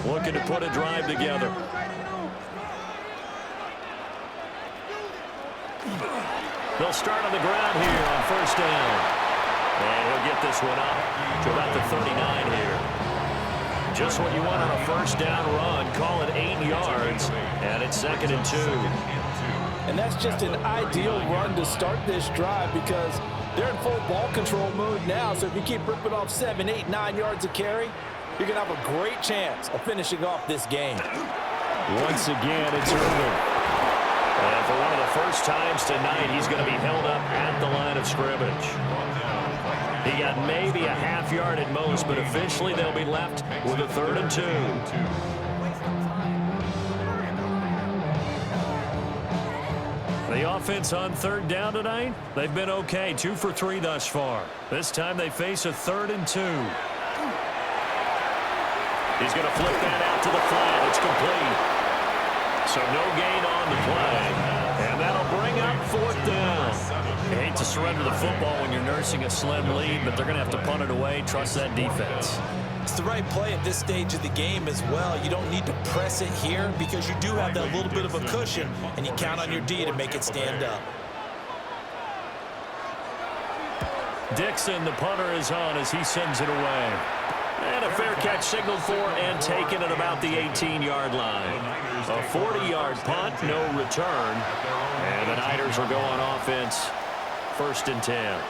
Looking to put a drive together. They'll start on the ground here on first down. And he'll get this one up to about the 39 here. Just what you want on a first down run. Call it 8 yards, and it's 2nd and 2. And that's just an ideal run to start this drive because they're in full ball control mode now. So if you keep ripping off 7, 8, 9 yards of carry, you're going to have a great chance of finishing off this game. Once again, it's Irving. And for one of the first times tonight, he's going to be held up at the line of scrimmage. He got maybe a half yard at most, but officially they'll be left with a 3rd and 2. The offense on 3rd down tonight, they've been okay, 2 for 3 thus far. This time they face a 3rd and 2. He's going to flip that out to the flat. It's complete. So no gain on the play. And that'll bring up 4th down. You hate to surrender the football when you're nursing a slim lead, but they're going to have to punt it away. Trust that defense. It's the right play at this stage of the game as well. You don't need to press it here because you do have that little bit of a cushion, and you count on your D to make it stand up. Dixon, the punter, is on as he sends it away. And a fair catch signaled for and taken at about the 18-yard line. A 40-yard punt, no return. And the Niners will go on offense, 1st and 10.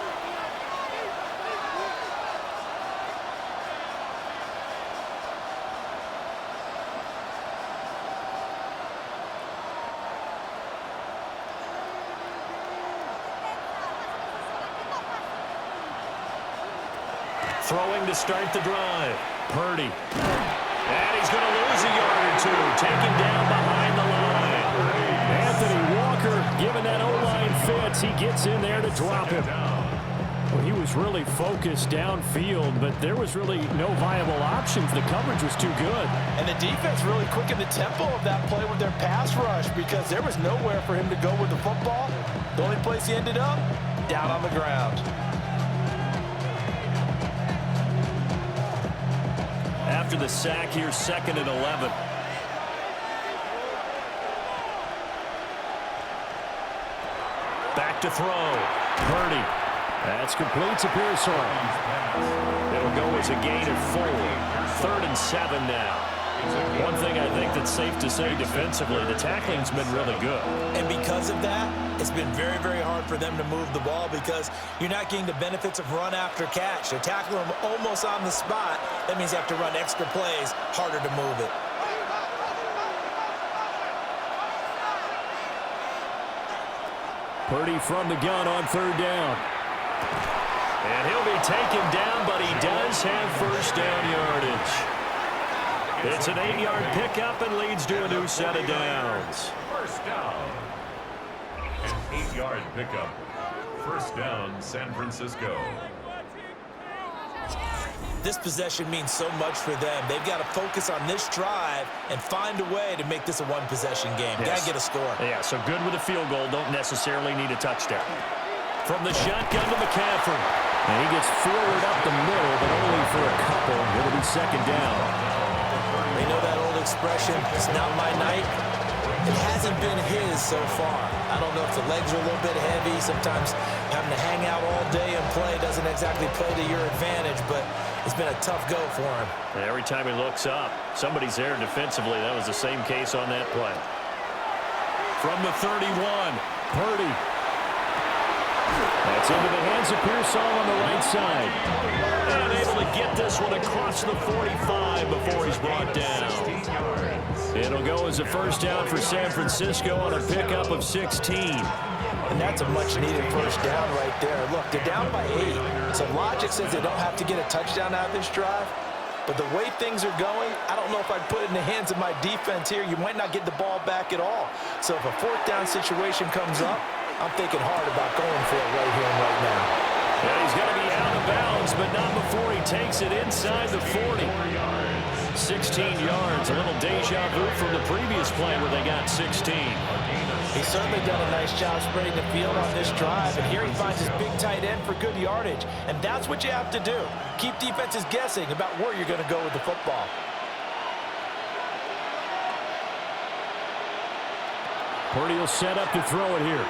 Throwing to start the drive. Purdy. And he's going to lose a yard or 2. Taken down behind the line. Anthony Walker giving that O-line fits. He gets in there to drop him. Well, he was really focused downfield, but there was really no viable options. The coverage was too good. And the defense really quickened the tempo of that play with their pass rush because there was nowhere for him to go with the football. The only place he ended up, down on the ground. After the sack here, 2nd and 11. Back to throw. Purdy. That's complete to Pearson. It'll go as a gain of 4. 3rd and 7 now. One thing I think that's safe to say defensively, the tackling's been really good. And because of that, it's been very, very hard for them to move the ball because you're not getting the benefits of run after catch. They're tackling them almost on the spot. That means you have to run extra plays, harder to move it. Purdy from the gun on 3rd down. And he'll be taken down, but he does have first down yardage. It's an 8-yard pickup and leads to a new set of downs. First down. An 8-yard pickup. First down, San Francisco. This possession means so much for them. They've got to focus on this drive and find a way to make this a one-possession game. Yes. Got to get a score. Yeah, so good with a field goal. Don't necessarily need a touchdown. From the shotgun to McCaffrey. And he gets forward up the middle, but only for a couple. It'll be 2nd down. They know that old expression, it's not my night. It hasn't been his so far. I don't know if the legs are a little bit heavy. Sometimes having to hang out all day and play doesn't exactly play to your advantage, but it's been a tough go for him. And every time he looks up, somebody's there defensively. That was the same case on that play. From the 31, Purdy. That's into the hands of Pearsall on the right side. And able to get this one across the 45 before he's brought down. It'll go as a first down for San Francisco on a pickup of 16. And that's a much-needed first down right there. Look, they're down by 8. So logic says they don't have to get a touchdown out of this drive. But the way things are going, I don't know if I'd put it in the hands of my defense here. You might not get the ball back at all. So if a 4th down situation comes up, I'm thinking hard about going for it right here and right now. Yeah, he's going to be out of bounds, but not before he takes it inside the 40. 16 yards, a little deja vu from the previous play where they got 16. He's certainly done a nice job spreading the field on this drive, and here he finds his big tight end for good yardage. And that's what you have to do. Keep defenses guessing about where you're going to go with the football. Purdy will set up to throw it here.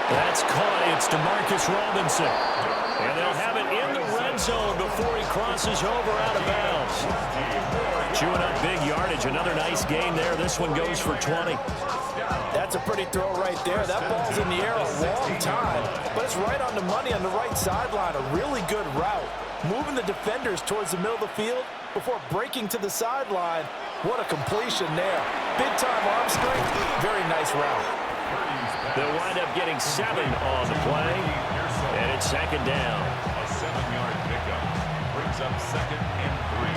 That's caught. It's DeMarcus Robinson. And they'll have it in the red zone before he crosses over out of bounds. Chewing up big yardage. Another nice gain there. This one goes for 20. That's a pretty throw right there. That ball's in the air a long time, but it's right on the money on the right sideline. A really good route. Moving the defenders towards the middle of the field before breaking to the sideline. What a completion there. Big-time arm strength. Very nice route. They'll wind up getting 7 on the play, and it's second down. A 7-yard pickup brings up 2nd and 3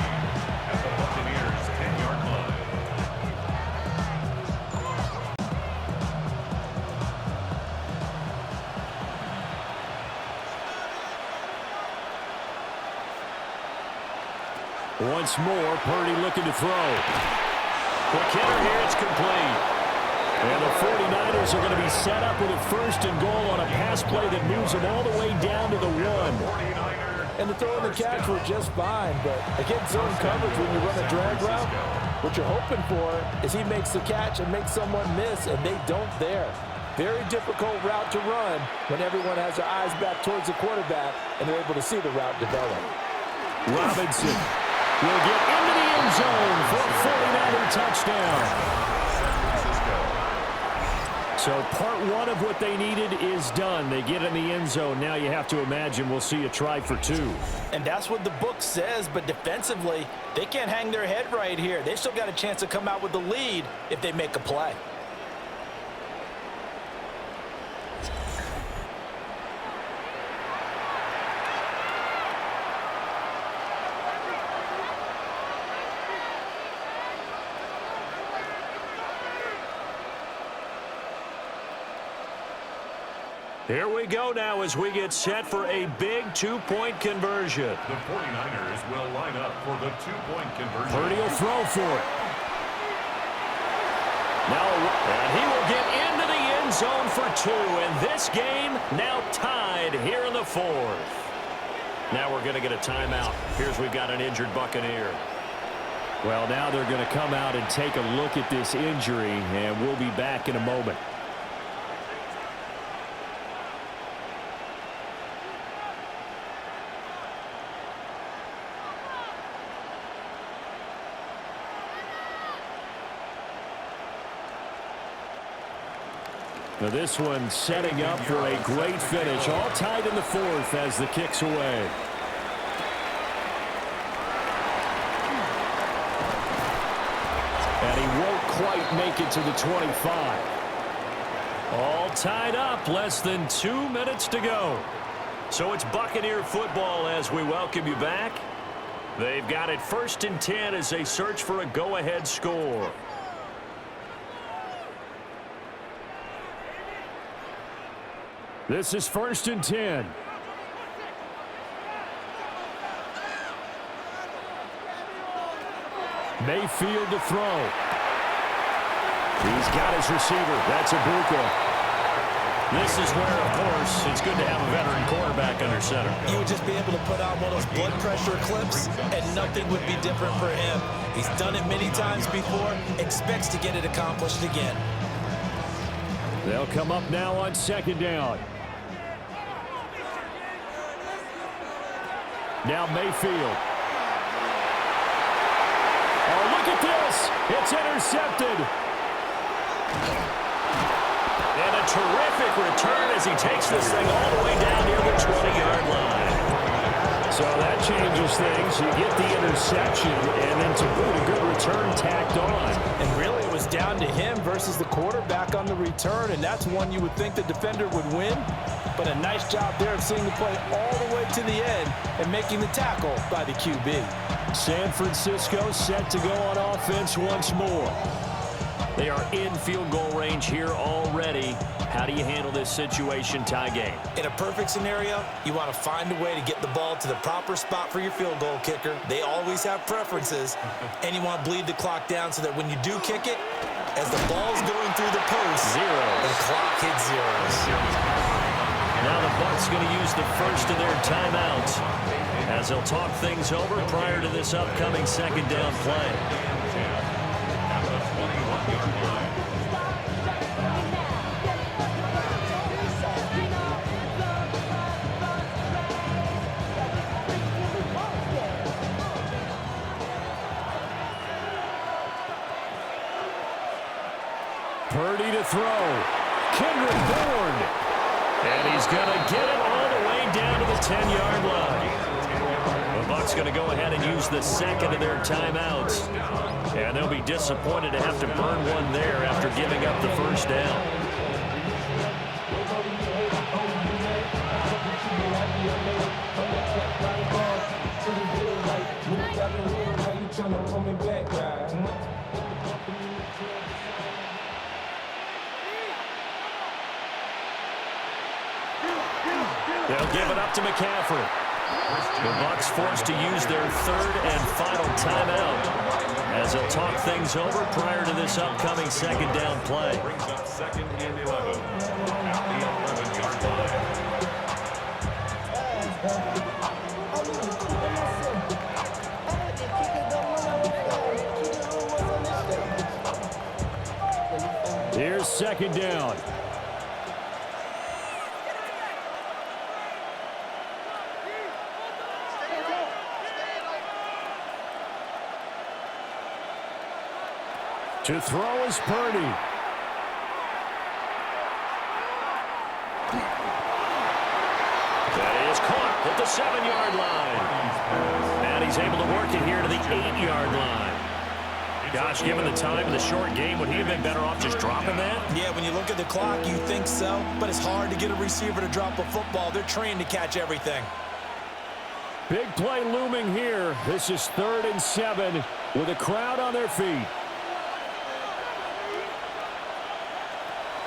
at the Buccaneers' 10-yard line. Once more, Purdy looking to throw. McKinnon here, it's complete. And the 49ers are going to be set up with a 1st and goal on a pass play that moves them all the way down to the 1. And the throw and the catch were just fine, but against zone coverage when you run a drag route, what you're hoping for is he makes the catch and makes someone miss, and they don't there. Very difficult route to run when everyone has their eyes back towards the quarterback and they're able to see the route develop. Robinson will get into the end zone for a 49er touchdown. So part 1 of what they needed is done. They get in the end zone. Now you have to imagine we'll see a try for 2. And that's what the book says, but defensively, they can't hang their head right here. They still got a chance to come out with the lead if they make a play. Here we go now as we get set for a big 2-point conversion. The 49ers will line up for the 2-point conversion. Purdy will throw for it. Now, and he will get into the end zone for 2. And this game now tied here in the 4th. Now we're going to get a timeout. Here's we've got an injured Buccaneer. Well, now they're going to come out and take a look at this injury, and we'll be back in a moment. Now this one setting up for a great finish. All tied in the 4th as the kick's away. And he won't quite make it to the 25. All tied up. Less than 2 minutes to go. So it's Buccaneer football as we welcome you back. They've got it 1st and 10 as they search for a go-ahead score. This is 1st and 10. Mayfield to throw. He's got his receiver. That's Ibuka. This is where, of course, it's good to have a veteran quarterback under center. You would just be able to put on one of those blood pressure clips, and nothing would be different for him. He's done it many times before, expects to get it accomplished again. They'll come up now on 2nd down. Now Mayfield. Oh, look at this. It's intercepted. And a terrific return as he takes this thing all the way down near the 20-yard line. So that changes things. You get the interception, and then to boot, a good return tacked on. And really, it was down to him versus the quarterback on the return, and that's one you would think the defender would win. But a nice job there of seeing the play all the way to the end and making the tackle by the QB. San Francisco set to go on offense once more. They are in field goal range here already. How do you handle this situation, tie game? In a perfect scenario, you want to find a way to get the ball to the proper spot for your field goal kicker. They always have preferences, and you want to bleed the clock down so that when you do kick it, as the ball's going through the post, the clock hits zeros. Now the Bucs going to use the first of their timeouts as they'll talk things over prior to this upcoming 2nd down play. Purdy to throw. Kendrick Bourne. And he's going to get it all the way down to the 10-yard line. The Bucs going to go ahead and use the second of their timeouts. And they'll be disappointed to have to burn one there after giving up the first down. They'll give it up to McCaffrey. The Bucs forced to use their third and final timeout as they'll talk things over prior to this upcoming second down play. Brings up second and 11 at the 11-yard line. Here's second down. To throw is Purdy. That is caught at the 7-yard line. And he's able to work it here to the 8-yard line. Gosh, given the time of the short game, would he have been better off just dropping that? Yeah, when you look at the clock, you think so. But it's hard to get a receiver to drop a football. They're trained to catch everything. Big play looming here. This is 3rd and 7 with a crowd on their feet.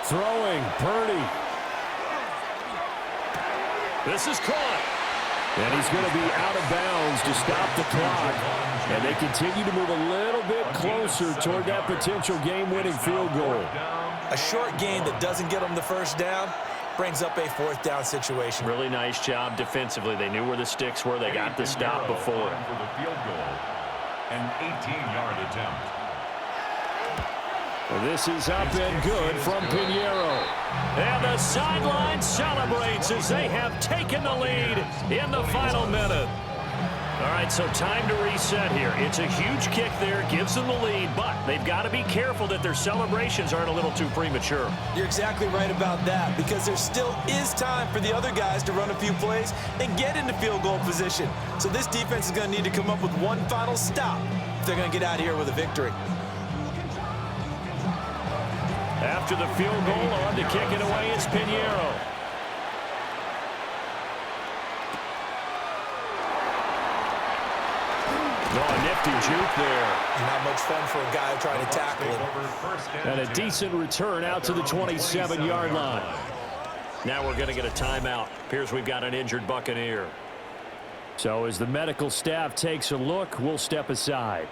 Throwing, Purdy. This is caught. And he's going to be out of bounds to stop the clock. And they continue to move a little bit closer toward that potential game-winning field goal. A short gain that doesn't get them the first down brings up a 4th down situation. Really nice job defensively. They knew where the sticks were. They got the stop before. For the field goal, an 18-yard attempt. This is up and good from Pinheiro. And the sideline celebrates as they have taken the lead in the final minute. All right, so time to reset here. It's a huge kick there, gives them the lead, but they've got to be careful that their celebrations aren't a little too premature. You're exactly right about that, because there still is time for the other guys to run a few plays and get into field goal position. So this defense is going to need to come up with one final stop if they're going to get out of here with a victory. After the field goal, on to kick it away is Pinheiro. Oh, a nifty juke there. Not much fun for a guy trying to tackle him. And a decent return out to the 27-yard line. Now we're going to get a timeout. Appears we've got an injured Buccaneer. So as the medical staff takes a look, we'll step aside.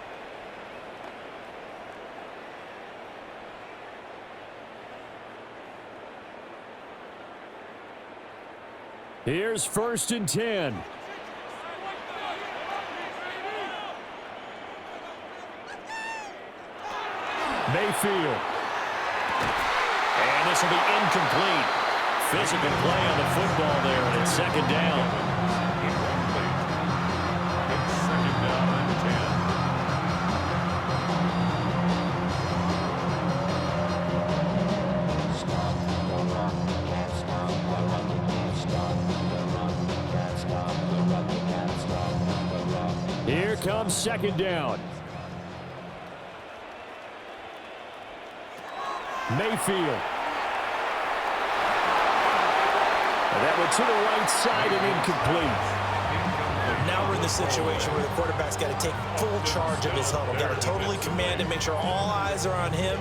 Here's 1st and 10. Mayfield. And this will be incomplete. Physical play on the football there, and it's 2nd down. It's 2nd down and 10. Here comes 2nd down. Mayfield. And that went to the right side and incomplete. Now we're in the situation where the quarterback's got to take full charge of his huddle. Got to totally command and make sure all eyes are on him.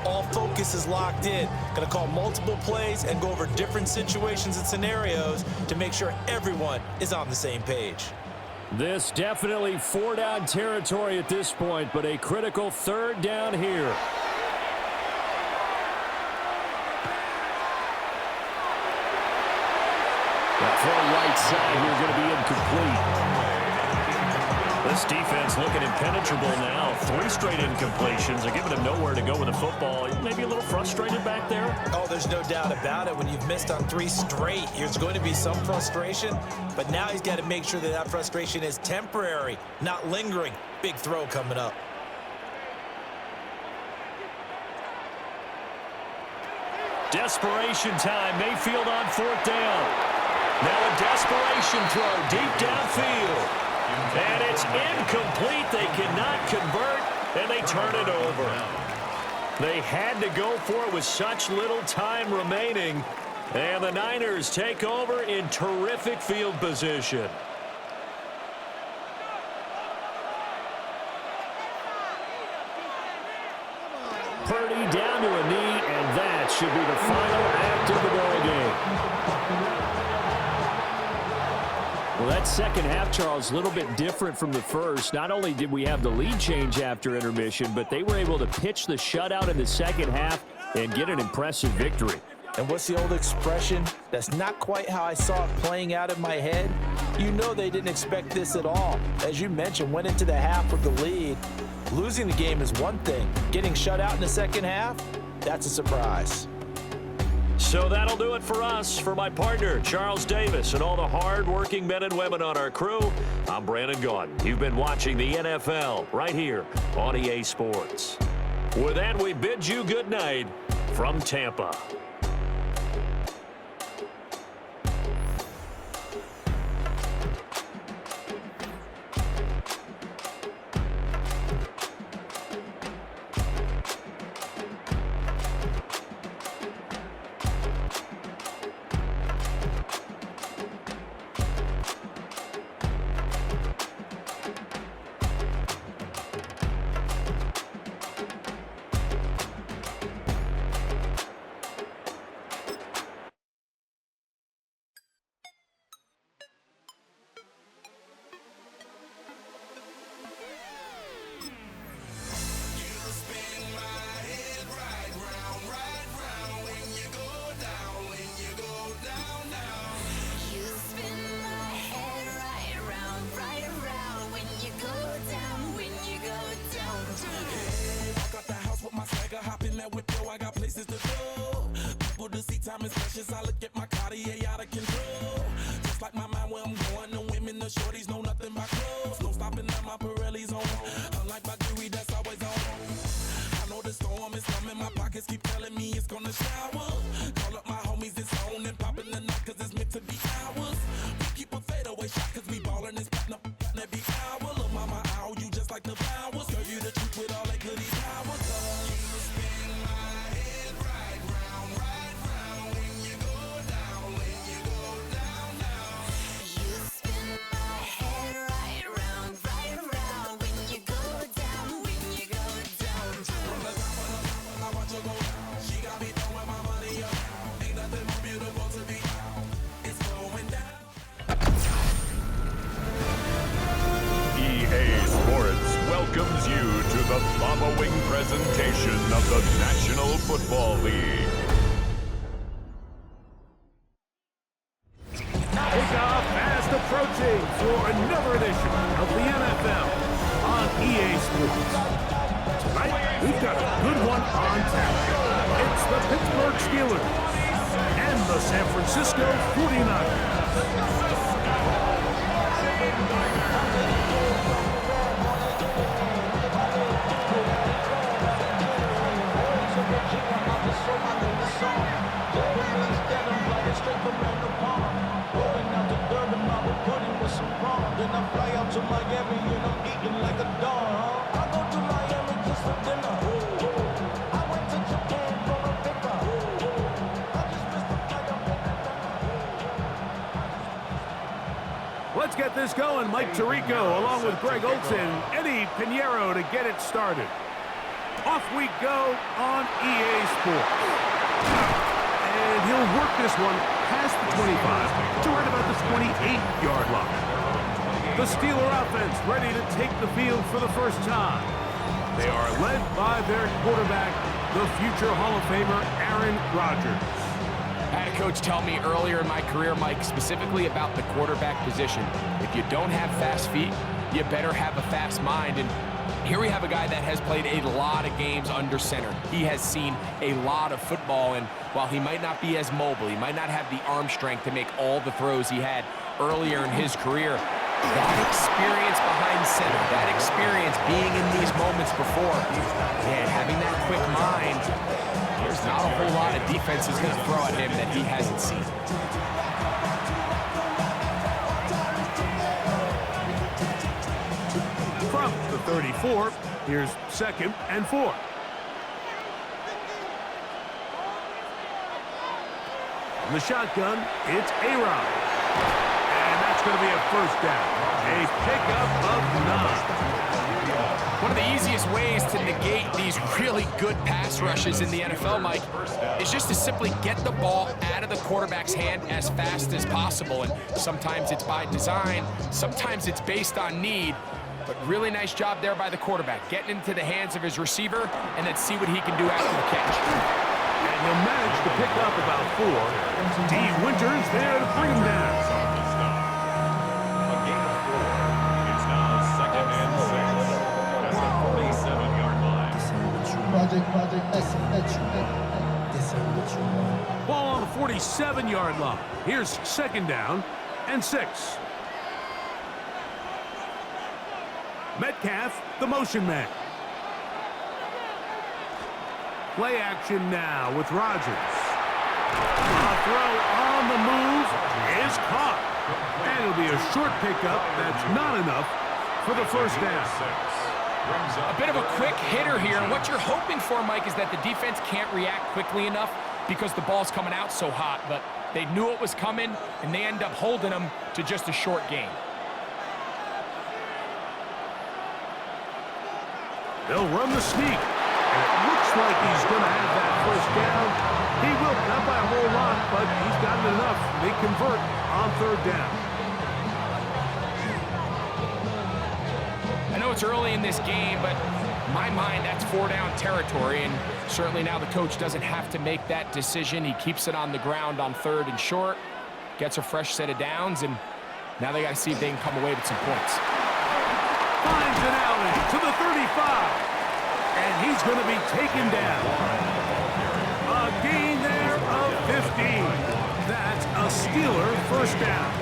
All focus is locked in. Going to call multiple plays and go over different situations and scenarios to make sure everyone is on the same page. This definitely 4-down territory at this point, but a critical 3rd down here. That throw right side here going to be incomplete. This defense looking impenetrable now. 3 straight incompletions. They're giving him nowhere to go with the football. Maybe a little frustrated back there. Oh, there's no doubt about it. When you've missed on 3 straight, there's going to be some frustration. But now he's got to make sure that that frustration is temporary, not lingering. Big throw coming up. Desperation time. Mayfield on 4th down. Now a desperation throw deep downfield. And it's incomplete. They cannot convert, and they turn it over. They had to go for it with such little time remaining. And the Niners take over in terrific field position. Purdy down to a knee, and that should be the final act of the ball game. Well, that second half, Charles, a little bit different from the first. Not only did we have the lead change after intermission, but they were able to pitch the shutout in the second half and get an impressive victory. And what's the old expression? That's not quite how I saw it playing out in my head. You know they didn't expect this at all. As you mentioned, went into the half with the lead. Losing the game is one thing. Getting shut out in the second half, that's a surprise. So that'll do it for us. For my partner, Charles Davis, and all the hard-working men and women on our crew, I'm Brandon Gaudin. You've been watching the NFL right here on EA Sports. With that, we bid you good night from Tampa. Time is precious, I look at my Cartier out of control. Just like my mind where I'm going, the women, the shorties know nothing but clothes. No stopping at my Pirelli's on. Unlike my jewelry that's always on. I know the storm is coming, my pockets keep telling me it's gonna shower. Call up my homies, it's on and popping the night cause it's meant to be ours. We keep a fadeaway shot cause we ballin' this platinum every hour. Look mama, ow, you just like the flowers. Girl, you the truth with all that goody power. You spin my head right round, right round. When you go down, when you go down, down. You spin my head right round, right around. When you go down, when you go down. From the top of the top, I watch her go down. She got me throwing my money up. Ain't nothing more beautiful to be. It's going down. EA Sports welcomes you to the following presentation of the National Football League. Kickoff fast approaching for another edition of the NFL on EA Sports. Tonight, we've got a good one on tap. It's the Pittsburgh Steelers and the San Francisco 49ers. Let's get this going. Mike Tirico along with Greg Olson, Eddie Pinheiro to get it started. Off we go on EA Sports. And he'll work this one past the 25 to right about the 28-yard line. The Steeler offense ready to take the field for the first time. They are led by their quarterback, the future Hall of Famer, Aaron Rodgers. I had a coach tell me earlier in my career, Mike, specifically about the quarterback position. If you don't have fast feet, you better have a fast mind. And here we have a guy that has played a lot of games under center. He has seen a lot of football, and while he might not be as mobile, he might not have the arm strength to make all the throws he had earlier in his career, that experience behind center, that experience being in these moments before, man, having that quick mind, here's not a whole lot of defense is going to throw at him that he hasn't seen. From the 34, here's 2nd and 4. In the shotgun, it's A-Rod. And that's going to be a first down. A pickup of 9. One of the easiest ways to negate these really good pass rushes in the NFL, Mike, is just to simply get the ball out of the quarterback's hand as fast as possible. And sometimes it's by design, sometimes it's based on need. But really nice job there by the quarterback, getting into the hands of his receiver, and then see what he can do after the catch. And he'll manage to pick up about 4. D. Winters there to bring him down. A gain of 4. It's now 2nd and 6 at the 47-yard line. Ball on the 47-yard line. Here's 2nd down and 6. Metcalf, the motion man. Play action now with Rodgers. A throw on the move is caught. And it'll be a short pickup that's not enough for the first down. A bit of a quick hitter here, and what you're hoping for, Mike, is that the defense can't react quickly enough because the ball's coming out so hot, but they knew it was coming, and they end up holding them to just a short gain. They'll run the sneak, and it looks like he's going to have that first down. He will, not by a whole lot, but he's gotten enough. They convert on 3rd down. I know it's early in this game, but in my mind, that's 4-down territory, and certainly now the coach doesn't have to make that decision. He keeps it on the ground on 3rd and short, gets a fresh set of downs, and now they got to see if they can come away with some points. Finds an alley to the 35, and he's going to be taken down. A gain there of 15. That's a Steeler first down.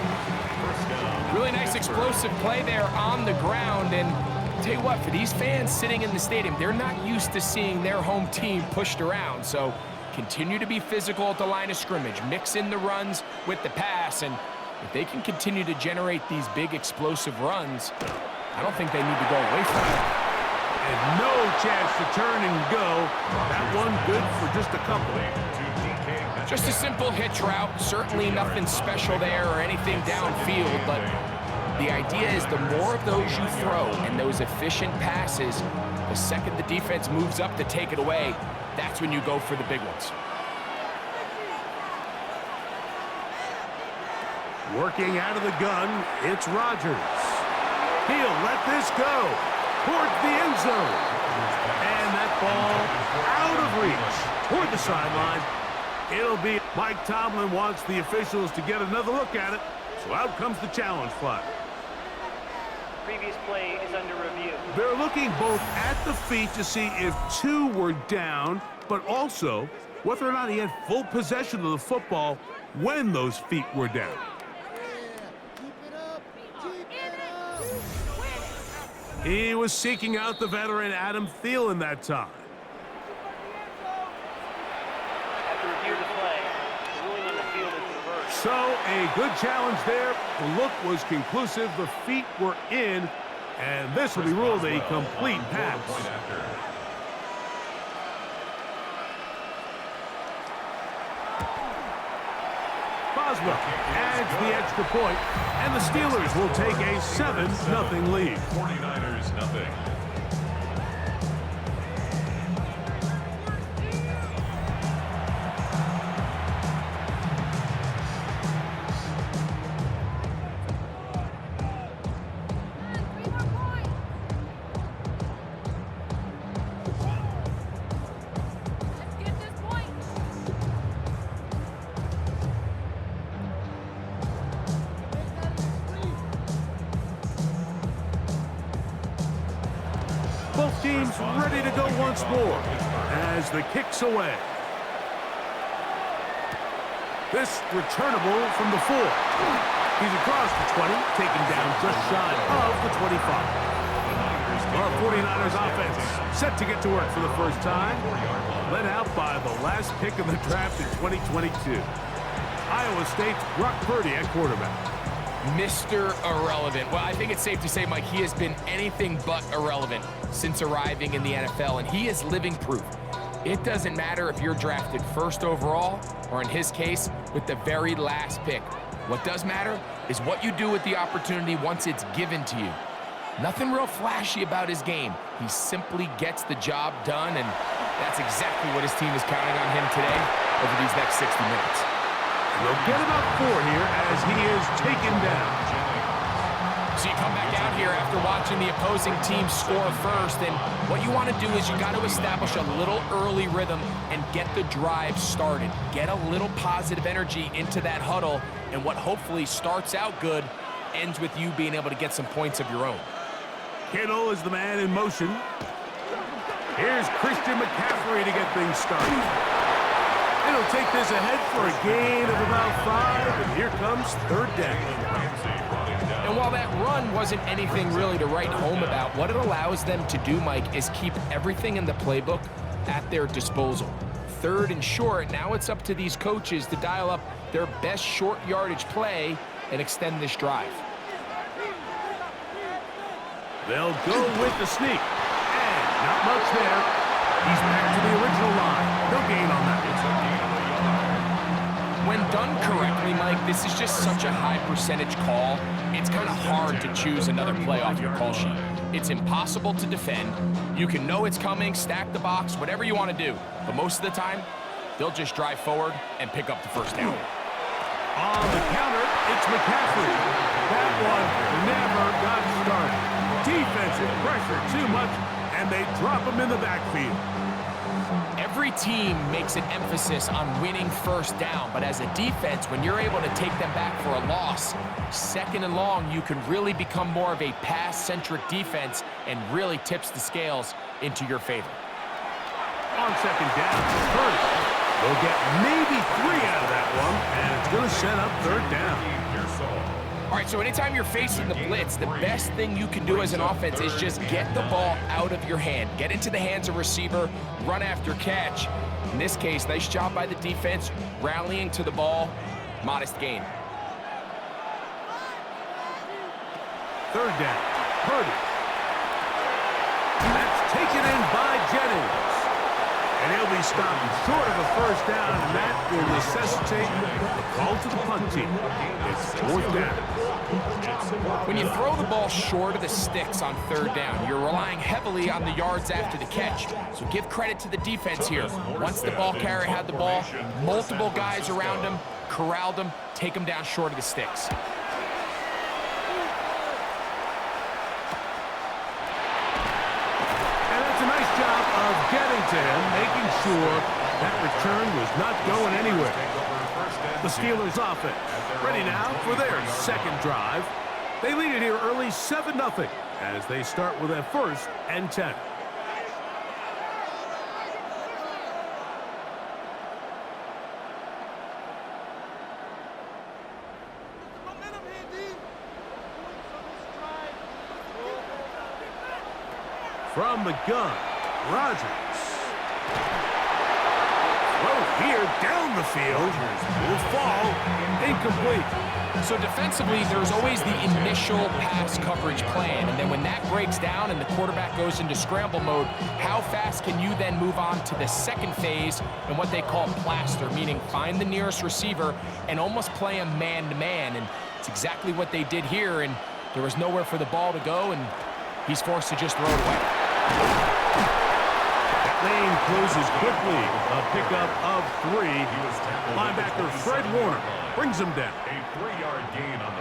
Really nice explosive play there on the ground, and I'll tell you what, for these fans sitting in the stadium, they're not used to seeing their home team pushed around, so continue to be physical at the line of scrimmage, mix in the runs with the pass, and if they can continue to generate these big explosive runs, I don't think they need to go away from it. And no chance to turn and go. That one good for just a couple. Just a simple hitch route. Certainly nothing special there or anything downfield, but the idea is the more of those you throw and those efficient passes, the second the defense moves up to take it away, that's when you go for the big ones. Working out of the gun, it's Rodgers. He'll let this go towards the end zone. And that ball out of reach toward the sideline. It'll be Mike Tomlin wants the officials to get another look at it. So out comes the challenge flag. Previous play is under review. They're looking both at the feet to see if 2 were down, but also whether or not he had full possession of the football when those feet were down. He was seeking out the veteran Adam Thielen that time. After review of the play, the ruling on the field is reversed. So a good challenge there. The look was conclusive. The feet were in, and this will be ruled a complete pass. Boswell adds the extra point, and the Steelers will take a 7-0 lead. 49ers nothing. Both teams ready to go once more as the kick's away. This returnable from the 4. He's across the 20, taken down just shy of the 25. Well, 49ers offense set to get to work for the first time. Led out by the last pick of the draft in 2022. Iowa State's Brock Purdy at quarterback. Mr. Irrelevant. Well, I think it's safe to say, Mike, he has been anything but irrelevant since arriving in the NFL, and he is living proof. It doesn't matter if you're drafted first overall, or in his case, with the very last pick. What does matter is what you do with the opportunity once it's given to you. Nothing real flashy about his game. He simply gets the job done, and that's exactly what his team is counting on him today over these next 60 minutes. We'll get about 4 here as he is taken down. So you come back out here after watching the opposing team score first, and what you want to do is you got to establish a little early rhythm and get the drive started. Get a little positive energy into that huddle, and what hopefully starts out good ends with you being able to get some points of your own. Kittle is the man in motion. Here's Christian McCaffrey to get things started. It'll take this ahead for a gain of about 5, and here comes third down. And while that run wasn't anything really to write home about, what it allows them to do, Mike, is keep everything in the playbook at their disposal. Third and short, now it's up to these coaches to dial up their best short yardage play and extend this drive. They'll go with the sneak. And not much there. He's back to the original line. No gain on that. When done correctly, Mike, this is just such a high percentage call. It's kind of hard to choose another play off your call sheet. It's impossible to defend. You can know it's coming, stack the box, whatever you want to do. But most of the time, they'll just drive forward and pick up the first down. On the counter, it's McCaffrey. That one never got started. Defensive pressure too much, and they drop him in the backfield. Every team makes an emphasis on winning first down, but as a defense, when you're able to take them back for a loss, second and long, you can really become more of a pass-centric defense and really tips the scales into your favor. On second down, Purdy. They'll get maybe 3 out of that one, and it's going to set up third down. All right, so anytime you're facing the blitz, the best thing you can do as an offense is just get the ball out of your hand. Get into the hands of receiver, run after catch. In this case, nice job by the defense, rallying to the ball, modest gain. Third down, Purdy. That's taken in by Jennings. And he'll be stopped short of a first down, and that will necessitate a call to the punt team. It's fourth down. When you throw the ball short of the sticks on third down, you're relying heavily on the yards after the catch. So give credit to the defense here. Once the ball carrier had the ball, multiple guys around him, corralled him, take him down short of the sticks. Getting to him, making sure that return was not going anywhere. The Steelers offense ready now for their second drive. They lead it here early 7-0 as they start with a 1st and 10. From the gun, Rodgers. Throw here down the field. Will fall. Incomplete. So defensively, there's always the initial pass coverage plan. And then when that breaks down and the quarterback goes into scramble mode, how fast can you then move on to the second phase and what they call plaster, meaning find the nearest receiver and almost play him man-to-man. And it's exactly what they did here. And there was nowhere for the ball to go, and he's forced to just throw it away. Lane closes quickly. A pickup of 3. Linebacker Fred Warner brings him down.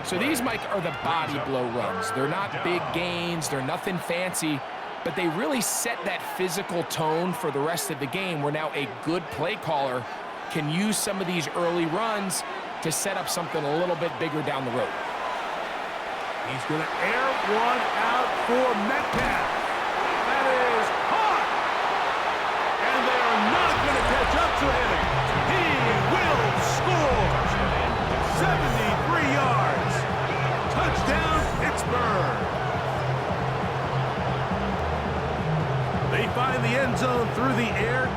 So these, Mike, are the body blow runs. They're not big gains. They're nothing fancy. But they really set that physical tone for the rest of the game where now a good play caller can use some of these early runs to set up something a little bit bigger down the road. He's going to air one out for Metcalf. That is caught. And they are not going to catch up to him. He will score. 73 yards. Touchdown, Pittsburgh.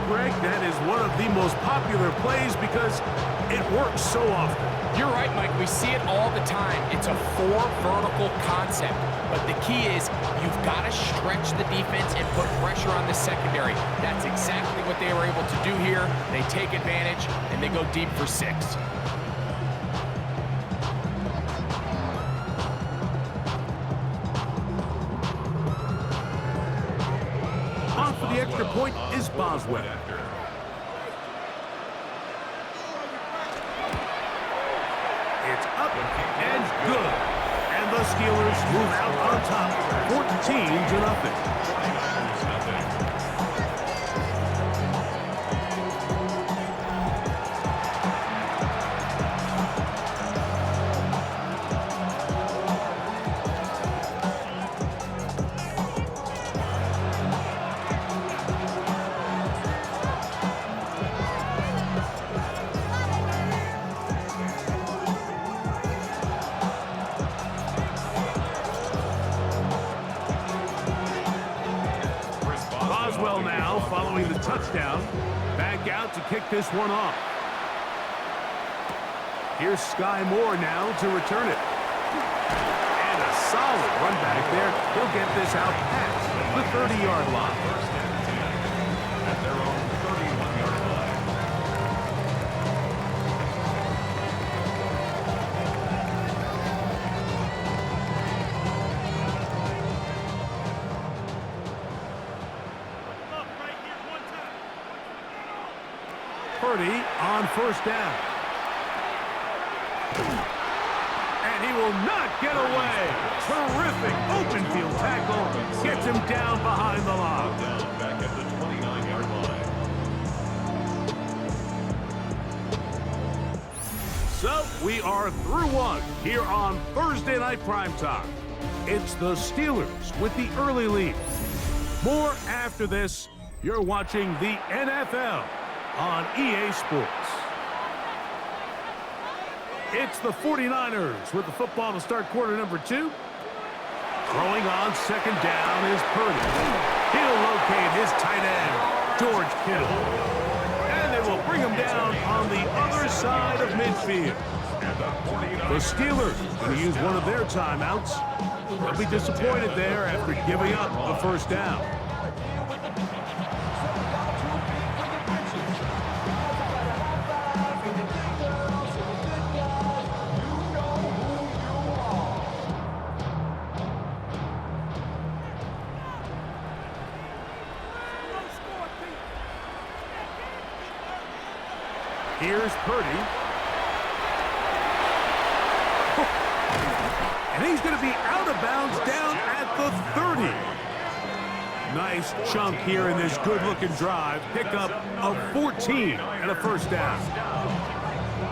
Greg, that is one of the most popular plays because it works so often. You're right, Mike. We see it all the time. It's a 4 vertical concept. But the key is you've got to stretch the defense and put pressure on the secondary. That's exactly what they were able to do here. They take advantage, and they go deep for 6. On for the extra point is Boswell. It's up and good. And the Steelers move out on top, 14-0. Boswell now following the touchdown. Back out to kick this one off. Here's Sky Moore now to return it. And a solid run back there. He'll get this out past the 30-yard line. At their own 31-yard line. Purdy on first down. And he will not get away. Terrific open field tackle. Gets him down behind the line. Down back at the 29-yard line. So we are through one here on Thursday Night Primetime. It's the Steelers with the early lead. More after this. You're watching the NFL on EA Sports. It's the 49ers with the football to start quarter number 2. Throwing on second down is Purdy. He'll locate his tight end, George Kittle. And they will bring him down on the other side of midfield. The Steelers going to use one of their timeouts. They'll be disappointed there after giving up a first down. Here's Purdy. And he's going to be out of bounds down at the 30. Nice chunk here in this good-looking drive. Pick up of 14 and a first down.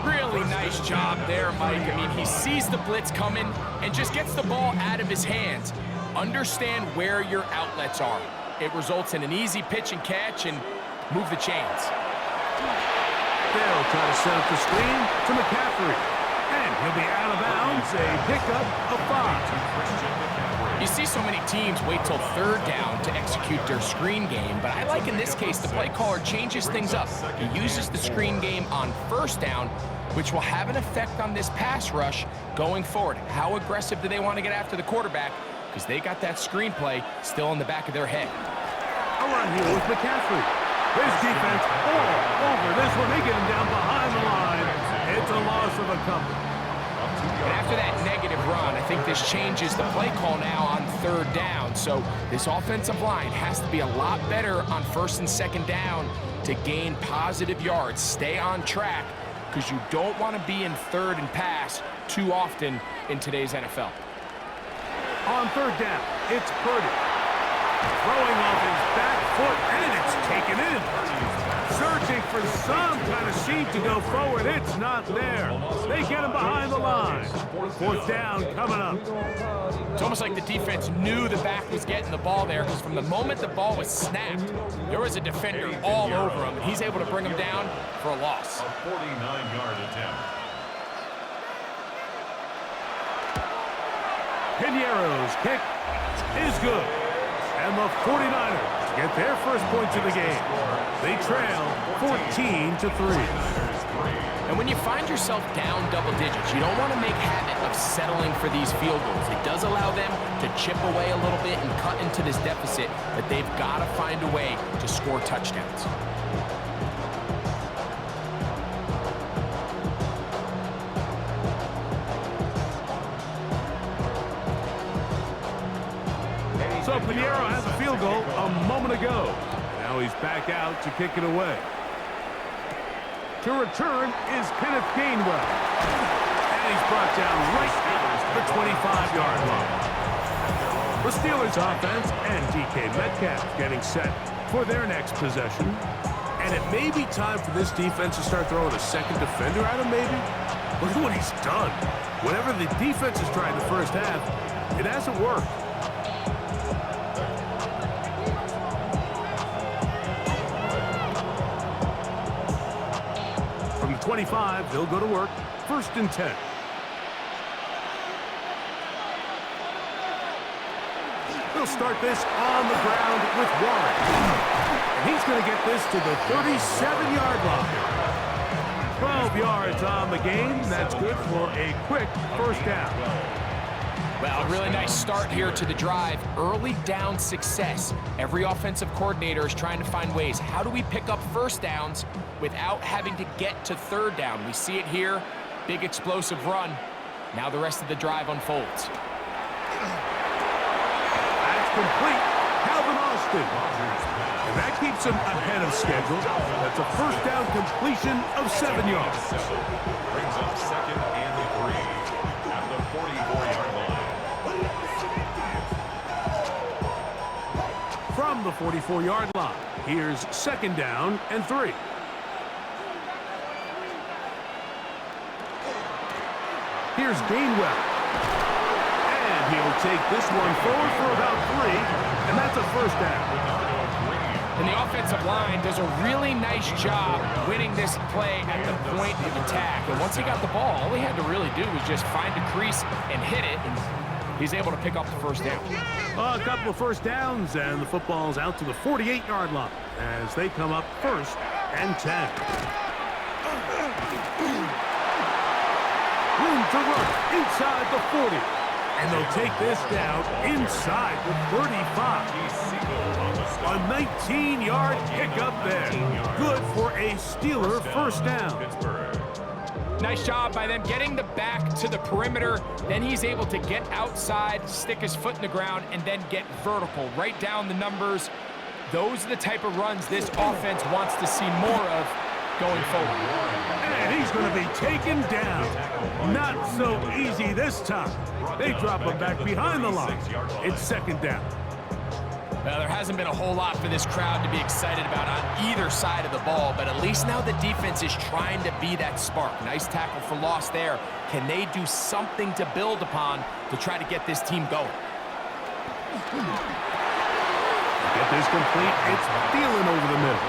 Really nice job there, Mike. I mean, he sees the blitz coming and just gets the ball out of his hands. Understand where your outlets are. It results in an easy pitch and catch and move the chains. They'll try to set up the screen to McCaffrey. And he'll be out of bounds, a pickup of 5. You see so many teams wait till third down to execute their screen game, but I like in this case the play caller changes things up. He uses the screen game on first down, which will have an effect on this pass rush going forward. How aggressive do they want to get after the quarterback? Because they got that screenplay still in the back of their head. A run here with McCaffrey. His defense all over this one. They get him down behind the line. It's a loss of a couple. And after that negative run, I think this changes the play call now on third down. So this offensive line has to be a lot better on first and second down to gain positive yards. Stay on track because you don't want to be in third and pass too often in today's NFL. On third down, it's Purdy. Throwing off his back foot, and it's taken in. Searching for some kind of seam to go forward. It's not there. They get him behind the line. Fourth down coming up. It's almost like the defense knew the back was getting the ball there because from the moment the ball was snapped, there was a defender all over him, and he's able to bring him down for a loss. A 49-yard attempt. Piniero's kick is good. And the 49ers get their first points of the game. They trail 14-3. And when you find yourself down double digits, you don't want to make habit of settling for these field goals. It does allow them to chip away a little bit and cut into this deficit, but they've got to find a way to score touchdowns. So Pinheiro has a field goal a moment ago. Now he's back out to kick it away. To return is Kenneth Gainwell. And he's brought down right at the 25-yard line. The Steelers offense and DK Metcalf getting set for their next possession. And it may be time for this defense to start throwing a second defender at him, maybe. Look at what he's done. Whatever the defense has tried the first half, it hasn't worked. From the 25, they'll go to work. 1st and 10. They'll start this on the ground with Warren. And he's going to get this to the 37-yard line. 12 yards on the game. That's good for a quick first down. Well, a really nice start here to the drive. Early down success. Every offensive coordinator is trying to find ways. How do we pick up first downs without having to get to third down? We see it here. Big explosive run. Now the rest of the drive unfolds. That's complete. Calvin Austin. And that keeps him ahead of schedule. That's a first down completion of 7 yards. Brings up 2nd and 3 at the 44-yard line. From the 44-yard line, here's 2nd down and 3. Here's Gainwell. And he'll take this one forward for about 3, and that's a first down. And the offensive line does a really nice job winning this play at the point of attack. And once he got the ball, all he had to really do was just find a crease and hit it, and he's able to pick up the first down. A couple of first downs, and the football's out to the 48-yard line as they come up 1st and 10. Room to run inside the 40. And they'll take this down inside the 35. A 19-yard pickup there. Good for a Steeler first down. Nice job by them getting the back to the perimeter. Then he's able to get outside, stick his foot in the ground, and then get vertical. Right down the numbers. Those are the type of runs this offense wants to see more of going forward. And he's going to be taken down. Not so easy this time. They drop him back behind the line. It's 2nd down. Well, there hasn't been a whole lot for this crowd to be excited about on either side of the ball, but at least now the defense is trying to be that spark. Nice tackle for loss there. Can they do something to build upon to try to get this team going? Get this complete. It's Thielen over the middle.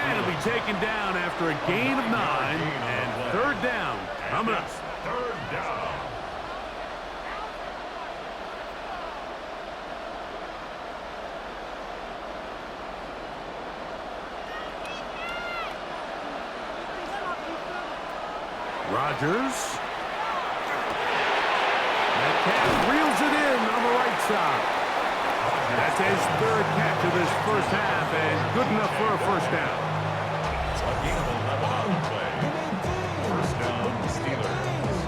And it'll be taken down after a gain of 9, and 3rd down coming up. 3rd down. Rodgers. Metcalf reels it in on the right side. That's his 3rd catch of this first half, and good enough for a first down. A gain of 11 on the play. First down, Steelers.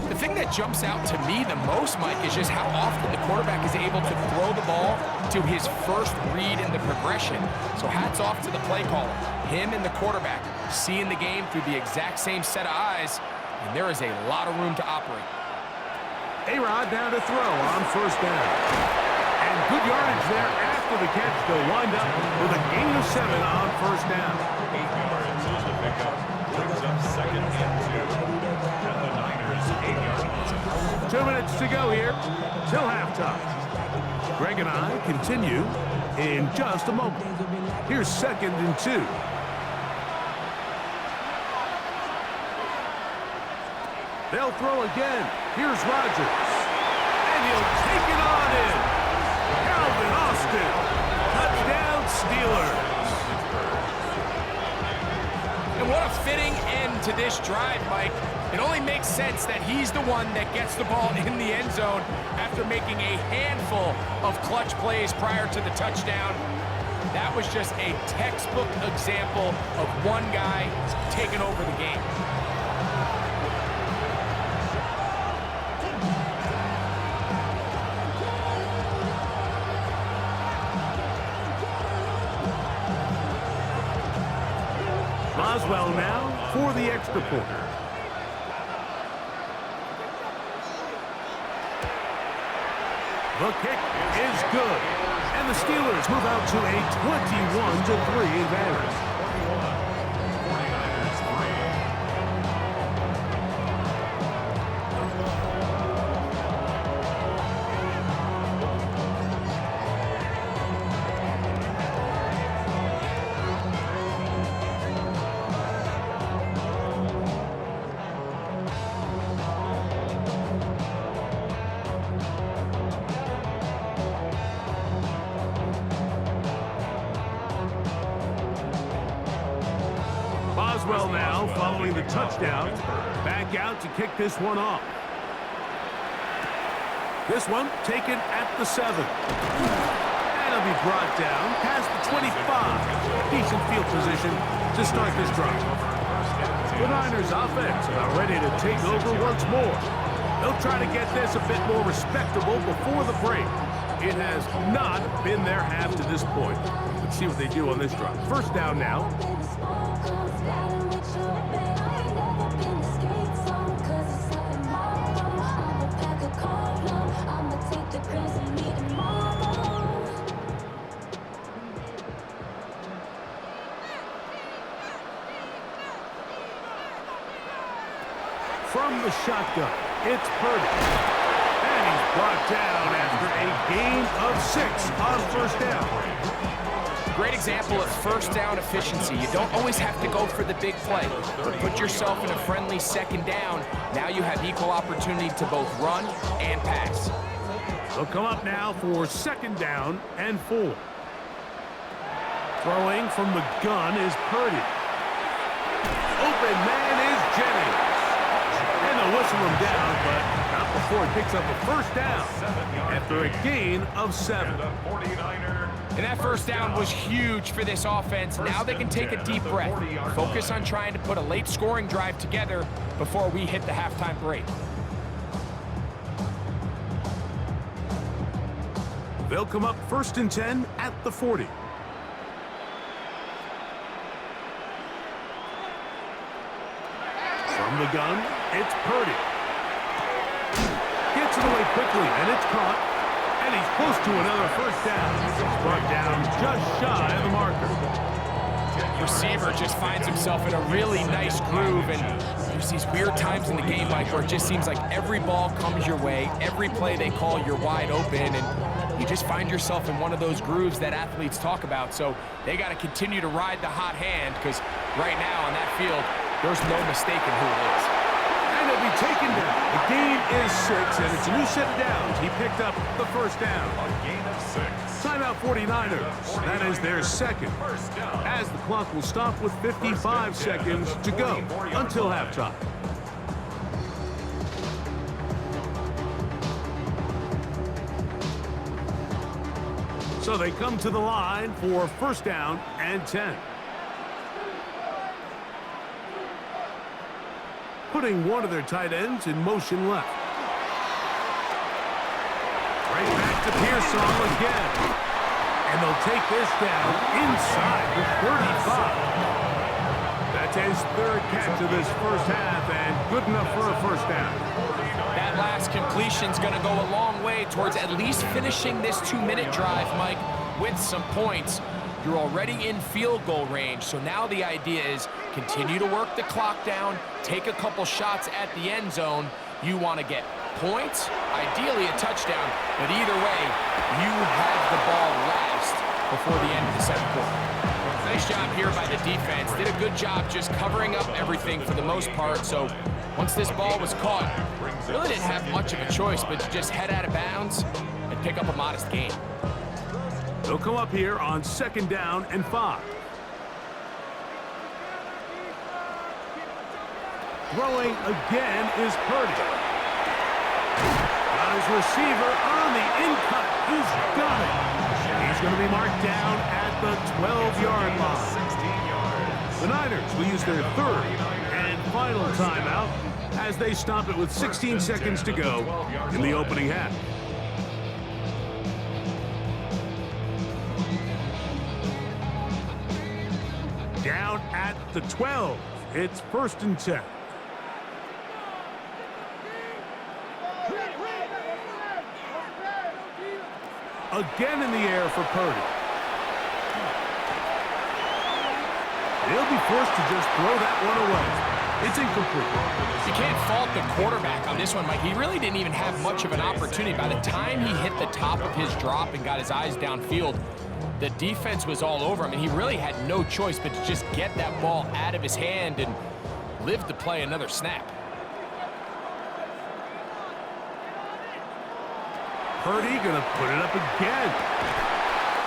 The thing that jumps out to me the most, Mike, is just how often the quarterback is able to throw the ball to his first read in the progression. So hats off to the play caller. Him and the quarterback seeing the game through the exact same set of eyes, and there is a lot of room to operate. A-Rod down to throw on first down. And good yardage there after the catch. They'll wind up with a gain of 7 on first down. 8 yards is the pickup. Brings up 2nd and 2. And the Niners 8 yards. 2 minutes to go here till halftime. Greg and I continue in just a moment. Here's 2nd and 2. They'll throw again. Here's Rodgers. And he'll take it on in. Calvin Austin. Touchdown, Steelers. And what a fitting end to this drive, Mike. It only makes sense that he's the one that gets the ball in the end zone after making a handful of clutch plays prior to the touchdown. That was just a textbook example of one guy taking over the game. Boswell now for the extra point. The kick is good. And the Steelers move out to a 21-3 advantage. Boswell now following the touchdown. Back out to kick this one off. This one taken at the 7. And it'll be brought down past the 25. Decent field position to start this drive. The Niners offense are ready to take over once more. They'll try to get this a bit more respectable before the break. It has not been their half to this point. Let's see what they do on this drive. First down now. From the shotgun, it's Purdy. And he's brought down after a gain of 6 on first down. Great example of first down efficiency. You don't always have to go for the big play, but put yourself in a friendly second down. Now you have equal opportunity to both run and pass. They'll come up now for second down and 4. Throwing from the gun is Purdy. Open man is Jennings. And they'll whistle him down, but not before he picks up a first down after a gain of 7. And that first down was huge for this offense. Now they can take a deep breath. Focus on trying to put a late scoring drive together before we hit the halftime break. They'll come up 1st and 10 at the 40. From the gun, it's Purdy. Gets it away quickly, and it's caught. And he's close to another first down. He's brought down just shy of the marker. Receiver just finds himself in a really nice groove, and there's these weird times in the game, Mike, where it just seems like every ball comes your way, every play they call, you're wide open, and you just find yourself in one of those grooves that athletes talk about. So they got to continue to ride the hot hand, because right now on that field, there's no mistaking who it is. And he'll be taken down. The gain is 6, and it's a new set of downs. He picked up the first down. A gain of 6. Timeout 49ers. That is their second. As the clock will stop with 55 seconds to go until halftime. So they come to the line for first down and 10. Putting one of their tight ends in motion left. Right back to Pearsall again. And they'll take this down inside the 35. That's his 3rd catch of this first half, and good enough for a first down. That last completion's going to go a long way towards at least finishing this 2-minute drive, Mike, with some points. You're already in field goal range, so now the idea is continue to work the clock down, take a couple shots at the end zone. You want to get points, ideally a touchdown, but either way, you have the ball last before the end of the second quarter. Nice job here by the defense. Did a good job just covering up everything for the most part, so Once this ball was caught, really didn't have much of a choice but to just head out of bounds and pick up a modest gain. They'll come up here on 2nd down and 5. Throwing again is Purdy. Got his receiver on the in-cut. He's got it. He's going to be marked down at the 12-yard line. The Niners will use their 3rd and final timeout as they stop it with 16 seconds to go in the opening half. Down at the 12. It's 1st and 10. Again in the air for Purdy. He'll be forced to just throw that one away. It's incomplete. You can't fault the quarterback on this one, Mike. He really didn't even have much of an opportunity. By the time he hit the top of his drop and got his eyes downfield, the defense was all over him, and he really had no choice but to just get that ball out of his hand and live to play another snap. Purdy gonna put it up again.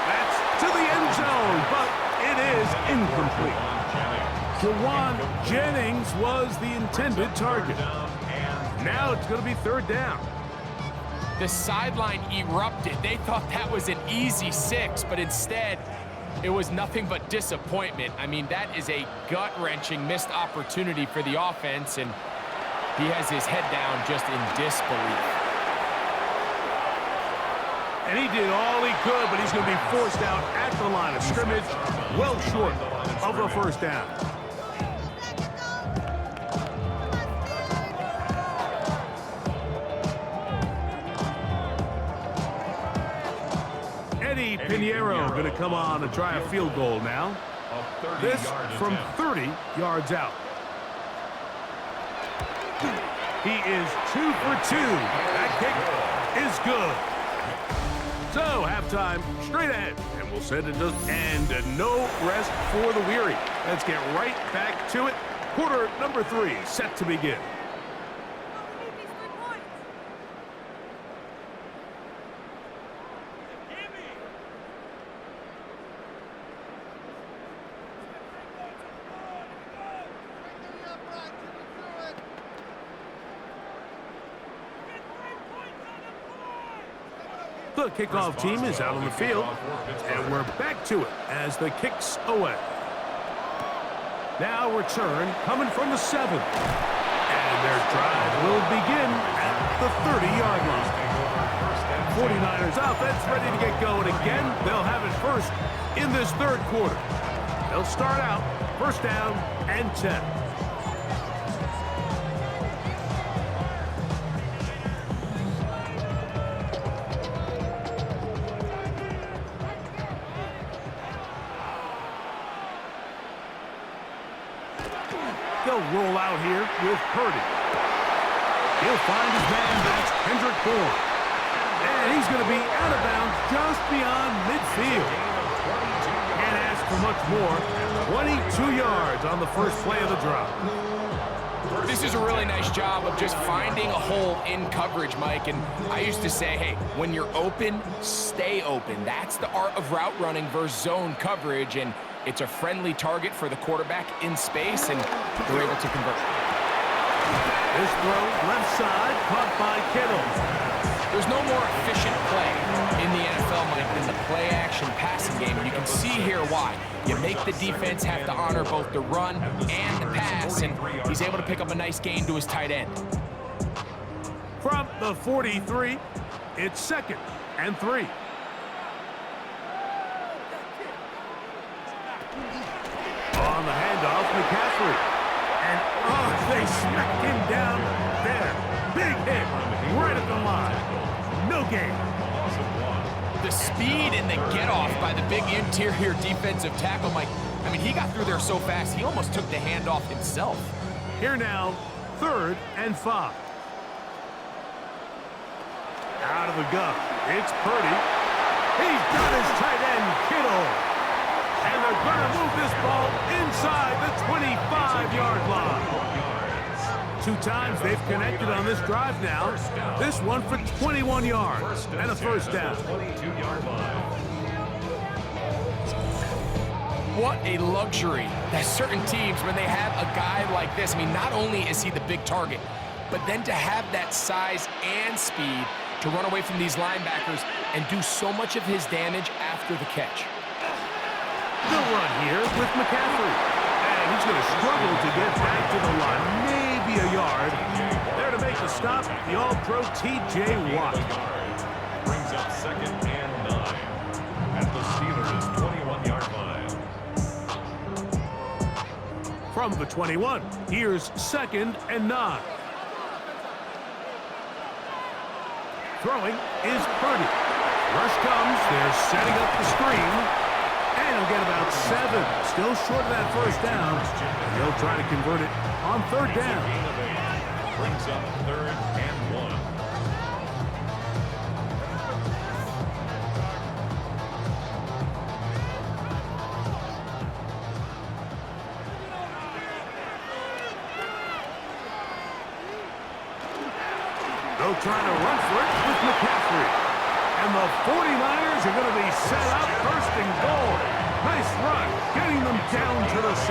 That's to the end zone, but it is incomplete. Jawan Jennings was the intended target. Now it's gonna be 3rd down. The sideline erupted. They thought that was an easy 6, but instead it was nothing but disappointment. I mean, that is a gut-wrenching missed opportunity for the offense, and he has his head down just in disbelief. And he did all he could, but he's going to be forced out at the line of scrimmage, well short of the 1st down. Eddie Pinheiro going to come on and try a field goal now. This from 30 yards out. He is 2 for 2. That kick is good. So, halftime, straight ahead, and we'll send it to and no rest for the weary. Let's get right back to it. Quarter number 3 set to begin. The kickoff team is out on the field, and we're back to it as the kick's away. Now return coming from the 7. And their drive will begin at the 30-yard line. 49ers offense ready to get going again. They'll have it first in this 3rd quarter. They'll start out 1st down and 10. They'll roll out here with Purdy. He'll find his man, that's Kendrick Bourne. And he's going to be out of bounds just beyond midfield. Can't ask for much more. 22 yards on the first play of the drive. This is a really nice job of just finding a hole in coverage, Mike. And I used to say, hey, when you're open, stay open. That's the art of route running versus zone coverage. And it's a friendly target for the quarterback in space, and they're able to convert. This throw left side, caught by Kittle. There's no more efficient play in the NFL, Mike, than the play-action passing game. And you can see here why. You make the defense have to honor both the run and the pass, and he's able to pick up a nice gain to his tight end. From the 43, it's 2nd and 3. On the handoff, McCaffrey. And, they smacked him down there. Big hit right at the line. No gain. The speed and the get-off by the big interior defensive tackle, Mike. I mean, he got through there so fast, he almost took the handoff himself. Here now, 3rd and 5. Out of the gun, it's Purdy. He's got his tight end, Kittle. And they're going to move this ball inside the 25-yard line. 2 times they've connected on this drive now. This one for 21 yards and a first down. 22-yard line. What a luxury that certain teams, when they have a guy like this, I mean, not only is he the big target, but then to have that size and speed to run away from these linebackers and do so much of his damage after the catch. The run here with McCaffrey. And he's going to struggle to get back to the line. Maybe a yard. There to make the stop, the All-Pro T.J. Watt. Brings up 2nd and 9 at the Steelers' 21-yard line. From the 21, here's 2nd and 9. Throwing is Purdy. Rush comes, they're setting up the screen. And he'll get about 7. Still short of that first down. And they'll try to convert it on 3rd down. Brings up 3rd and 1. They'll try to run for it with McCaffrey. And the 49ers are going to be set up 1st and goal. Nice run, getting them down to the 6.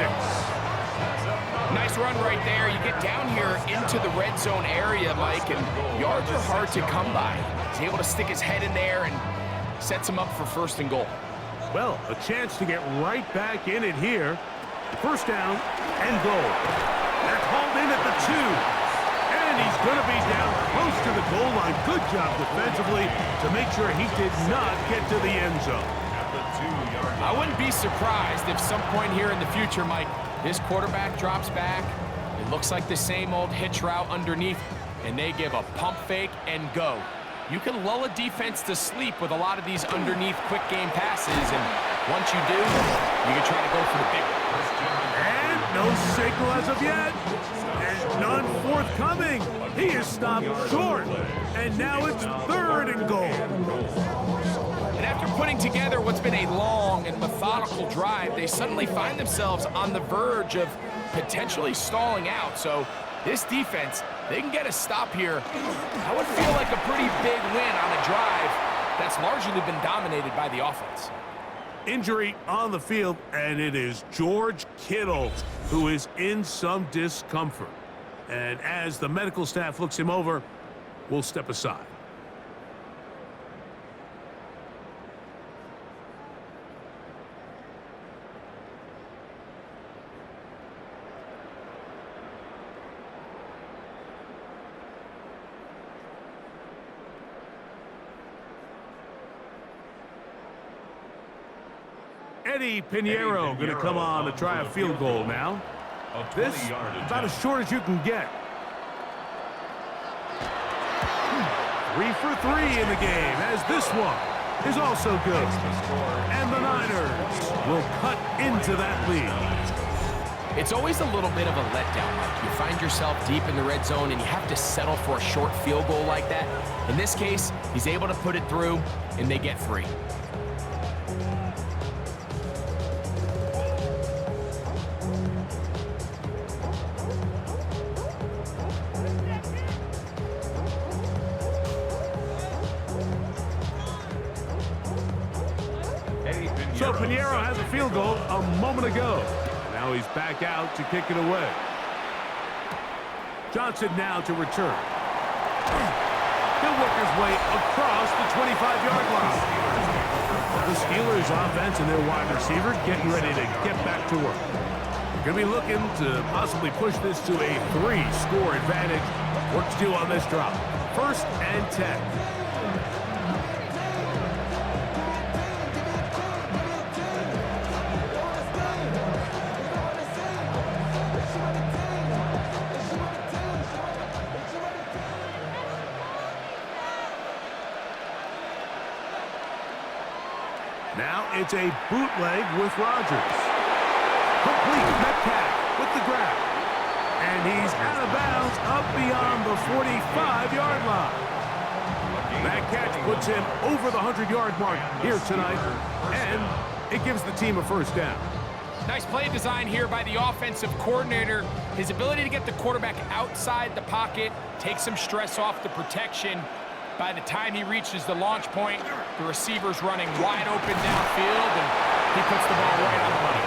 Nice run right there. You get down here into the red zone area, Mike, and yards are hard to come by. He's able to stick his head in there and sets him up for 1st and goal. Well, a chance to get right back in it here. 1st down and goal. They're hauled in at the 2. And he's going to be down close to the goal line. Good job defensively to make sure he did not get to the end zone. I wouldn't be surprised if some point here in the future, Mike, this quarterback drops back. It looks like the same old hitch route underneath, and they give a pump fake and go. You can lull a defense to sleep with a lot of these underneath quick game passes, and once you do, you can try to go for the big one. And no signal as of yet. And none forthcoming. He is stopped short. And now it's 3rd and goal. And after putting together what's been a long and methodical drive, they suddenly find themselves on the verge of potentially stalling out. So this defense, they can get a stop here. That would feel like a pretty big win on a drive that's largely been dominated by the offense. Injury on the field, and it is George Kittle who is in some discomfort. And as the medical staff looks him over, we'll step aside. Eddie Pinheiro going to come on to try a field goal now. This about as short as you can get. 3 for 3 in the game, as this one is also good. And the Niners will cut into that lead. It's always a little bit of a letdown, Mike. You find yourself deep in the red zone and you have to settle for a short field goal like that. In this case, he's able to put it through, and they get 3. So Pinheiro has a field goal a moment ago. Now he's back out to kick it away. Johnson now to return. He'll work his way across the 25-yard line. The Steelers offense and their wide receivers getting ready to get back to work. They're going to be looking to possibly push this to a 3-score advantage. Work to do on this drop. 1st and 10. Now it's a bootleg with Rodgers. Complete Metcalf with the grab. And he's out of bounds up beyond the 45-yard line. That catch puts him over the 100-yard mark here tonight, and it gives the team a 1st down. Nice play design here by the offensive coordinator. His ability to get the quarterback outside the pocket, take some stress off the protection. By the time he reaches the launch point, the receiver's running wide open downfield, and he puts the ball right on the money.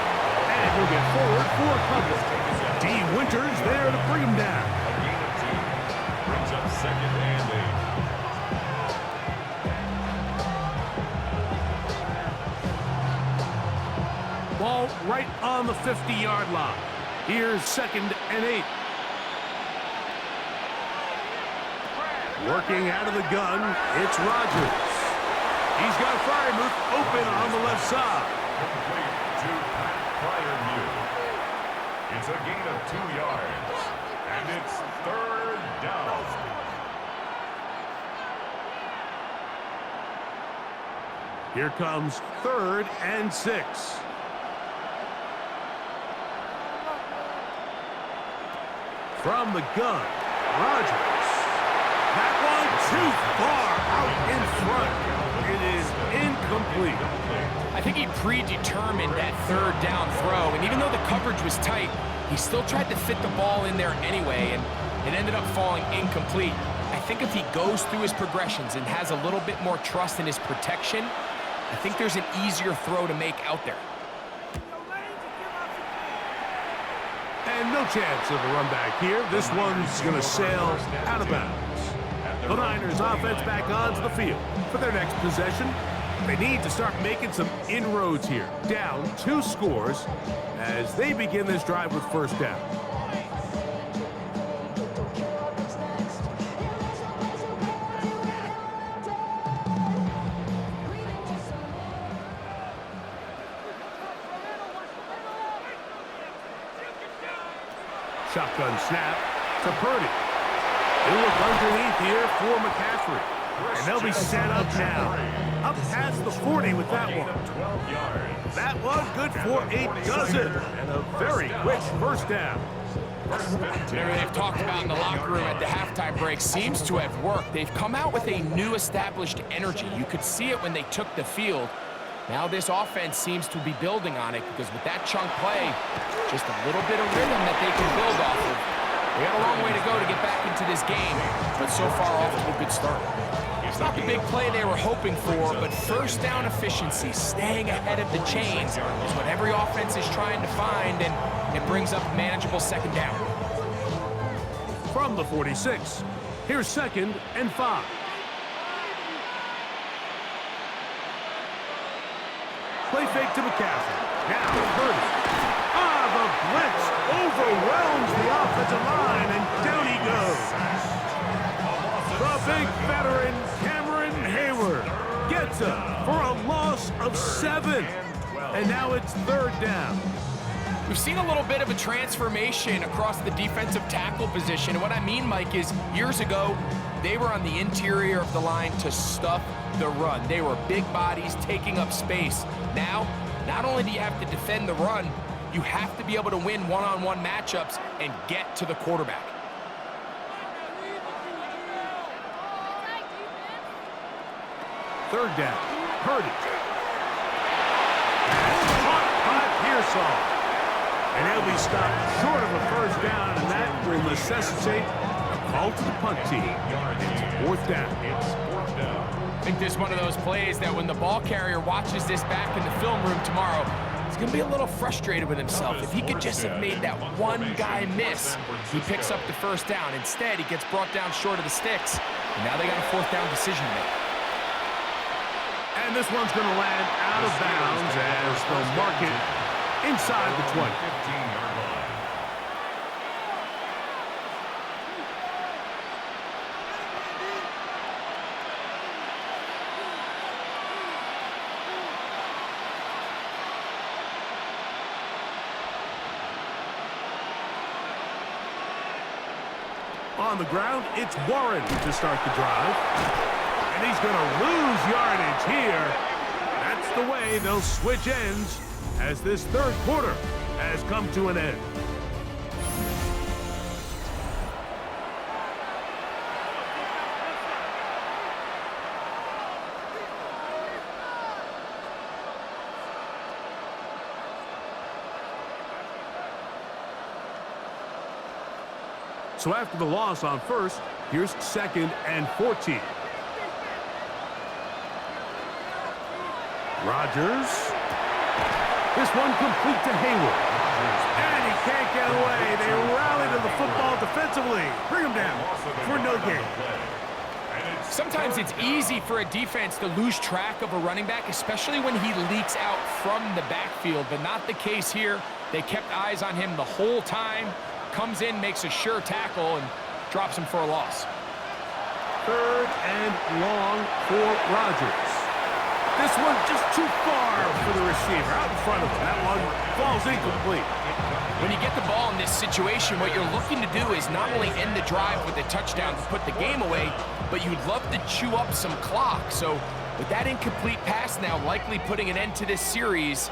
And he'll get forward for coverage. D. Winters there to bring him down. Brings up 2nd and 8. Ball right on the 50-yard line. Here's 2nd and 8. Working out of the gun, it's Rodgers. He's got Freiermuth open on the left side. Complete to Pat Freiermuth. It's a gain of 2 yards, and it's 3rd down. Here comes 3rd and 6. From the gun, Rodgers. That one too far out in front. It is incomplete. I think he predetermined that 3rd down throw, and even though the coverage was tight, he still tried to fit the ball in there anyway, and it ended up falling incomplete. I think if he goes through his progressions and has a little bit more trust in his protection, I think there's an easier throw to make out there. And no chance of a run back here. This one's going to sail out of bounds. The Niners offense back onto the field for their next possession. They need to start making some inroads here. Down 2 scores as they begin this drive with 1st down. Shotgun snap to Purdy. They'll look underneath here for McCaffrey. And they'll be set up now. Up past the 40 with that one. That one good for a dozen. And a very quick 1st down. They've talked about in the locker room at the halftime break seems to have worked. They've come out with a new established energy. You could see it when they took the field. Now this offense seems to be building on it because with that chunk play, just a little bit of rhythm that they can build off of. They got a long way to go to get back into this game, but so far off to a good start. It's not the big play they were hoping for, but 1st down efficiency, staying ahead of the chains, is what every offense is trying to find, and it brings up a manageable 2nd down. From the 46, here's 2nd and 5. Play fake to McCaffrey. Now Purdy. The blitz overwhelms the offensive line, and down he goes. The big veteran, Cameron Hayward, gets up for a loss of 7. And now it's 3rd down. We've seen a little bit of a transformation across the defensive tackle position. And what I mean, Mike, is years ago, they were on the interior of the line to stuff the run. They were big bodies taking up space. Now, not only do you have to defend the run, you have to be able to win one-on-one matchups and get to the quarterback. Third down, Purdy. Caught by Pearsall. And he'll be stopped short of a 1st down, and that will necessitate a call to the punt team. It's 4th down. I think this is one of those plays that when the ball carrier watches this back in the film room tomorrow, he's going to be a little frustrated with himself. If he could just have made that one guy miss, he picks up the 1st down. Instead, he gets brought down short of the sticks, and now they got a 4th down decision to make. And this one's going to land out of bounds as they'll mark it inside the 20. 15-yard line. On the ground, it's Warren to start the drive. And he's going to lose yardage here. That's the way they'll switch ends as this 3rd quarter has come to an end. So after the loss on first, here's 2nd and 14. Rodgers. This one complete to Hayward. And he can't get away. They rally to the football defensively. Bring him down for no gain. Sometimes it's easy for a defense to lose track of a running back, especially when he leaks out from the backfield, but not the case here. They kept eyes on him the whole time. Comes in, makes a sure tackle, and drops him for a loss. 3rd and long for Rodgers. This one just too far for the receiver, out in front of him. That one falls incomplete. When you get the ball in this situation, what you're looking to do is not only end the drive with a touchdown to put the game away, but you'd love to chew up some clock. So with that incomplete pass now likely putting an end to this series,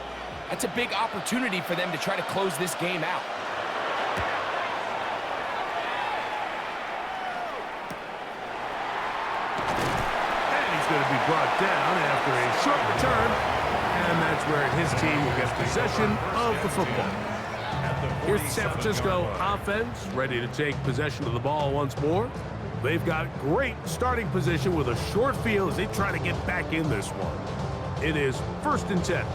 that's a big opportunity for them to try to close this game out. Going to be brought down after a short return, and that's where his team will get possession of the football. Here's the San Francisco offense, ready to take possession of the ball once more. They've got great starting position with a short field as they try to get back in this one. It is 1st and 10.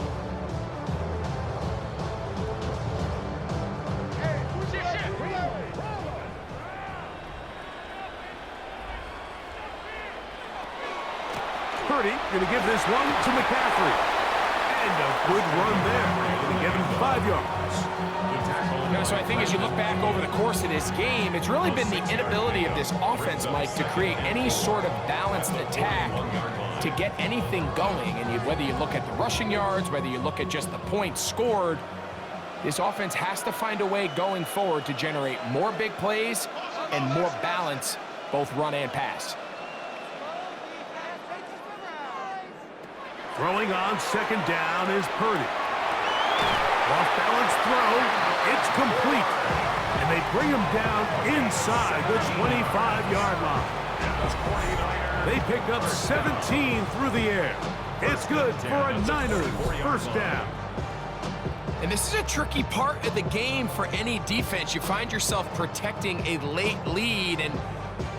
Purdy going to give this one to McCaffrey. And a good run there. Going to give him 5 yards. Yeah, so I think as you look back over the course of this game, it's really been the inability of this offense, Mike, to create any sort of balanced attack to get anything going. And whether you look at the rushing yards, whether you look at just the points scored, this offense has to find a way going forward to generate more big plays and more balance, both run and pass. Throwing on 2nd down is Purdy. Off-balance throw. It's complete. And they bring him down inside the 25-yard line. They pick up 17 through the air. It's good for a Niners 1st down. And this is a tricky part of the game for any defense. You find yourself protecting a late lead, and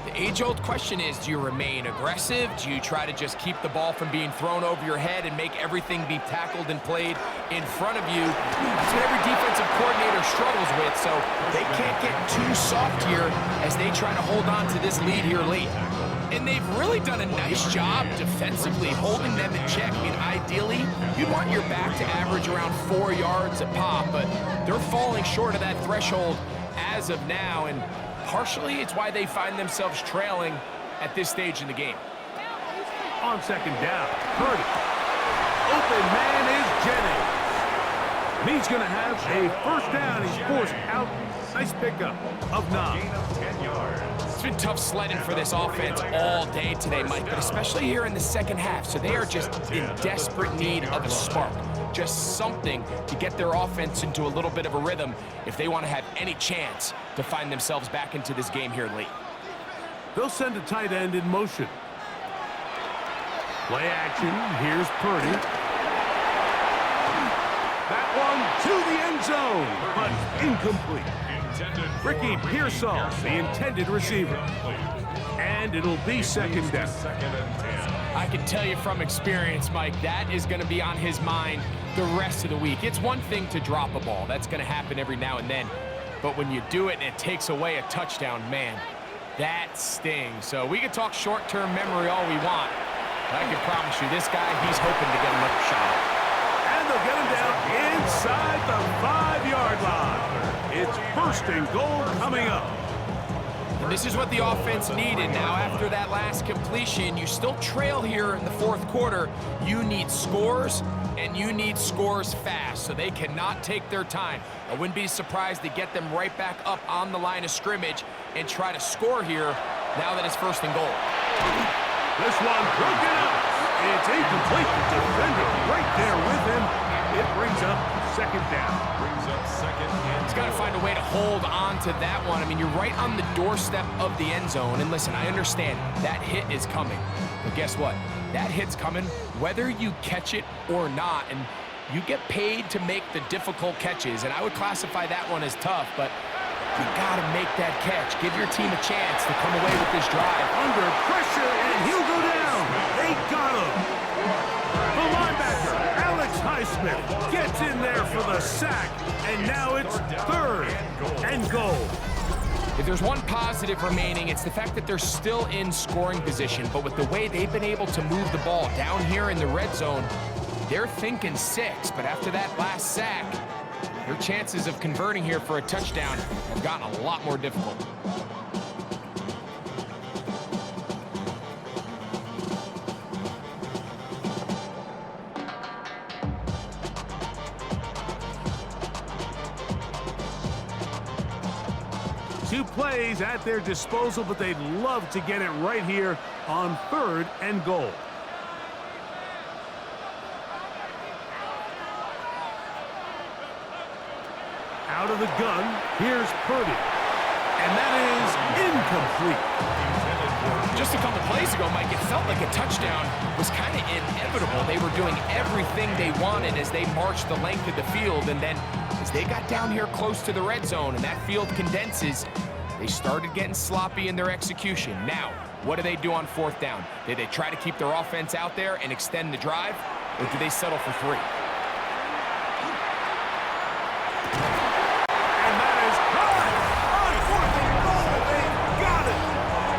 the age-old question is, do you remain aggressive? Do you try to just keep the ball from being thrown over your head and make everything be tackled and played in front of you? That's what every defensive coordinator struggles with, so they can't get too soft here as they try to hold on to this lead here late. And they've really done a nice job defensively holding them in check. I mean, ideally, you'd want your back to average around 4 yards a pop, but they're falling short of that threshold as of now, and partially, it's why they find themselves trailing at this stage in the game. On 2nd down, Purdy. Open man is Jennings. And he's going to have a 1st down. He's forced out. Nice pickup of 9. It's been tough sledding for this offense all day today, Mike, but especially here in the second half. So they are just in desperate need of a spark. Just something to get their offense into a little bit of a rhythm if they want to have any chance to find themselves back into this game here late. They'll send a tight end in motion. Play action. Here's Purdy. That one to the end zone, but incomplete. Ricky Pearsall, the intended receiver. And it'll be 2nd down. I can tell you from experience, Mike, that is going to be on his mind the rest of the week. It's one thing to drop a ball. That's going to happen every now and then. But when you do it and it takes away a touchdown, man, that stings. So we can talk short-term memory all we want, but I can promise you this guy, he's hoping to get another shot. And they'll get him down inside the 5-yard line. It's 1st and goal coming up. And this is what the offense needed. Now, after that last completion, you still trail here in the 4th quarter. You need scores, and you need scores fast, so they cannot take their time. I wouldn't be surprised to get them right back up on the line of scrimmage and try to score here now that it's 1st and goal. This one broken up. It's incomplete. The defender right there with him. It brings up 2nd down. He's got to find a way to hold on to that one. I mean, you're right on the doorstep of the end zone. And listen, I understand that hit is coming. But guess what? That hit's coming whether you catch it or not. And you get paid to make the difficult catches. And I would classify that one as tough. But You got to make that catch. Give your team a chance to come away with this drive. Under pressure, and he'll go down. They got him. The linebacker, Alex Highsmith, gets in there for the sack, and now it's 3rd and goal. If there's one positive remaining, it's the fact that they're still in scoring position. But with the way they've been able to move the ball down here in the red zone, they're thinking 6. But after that last sack, their chances of converting here for a touchdown have gotten a lot more difficult. Two plays at their disposal, but they'd love to get it right here on 3rd and goal. Out of the gun, here's Purdy. And that is incomplete. Just a couple plays ago, Mike, it felt like a touchdown was kind of inevitable. They were doing everything they wanted as they marched the length of the field, and then as they got down here close to the red zone and that field condenses, they started getting sloppy in their execution. Now, what do they do on 4th down? Do they try to keep their offense out there and extend the drive, or do they settle for 3? And that is high on 4th and goal. They got it.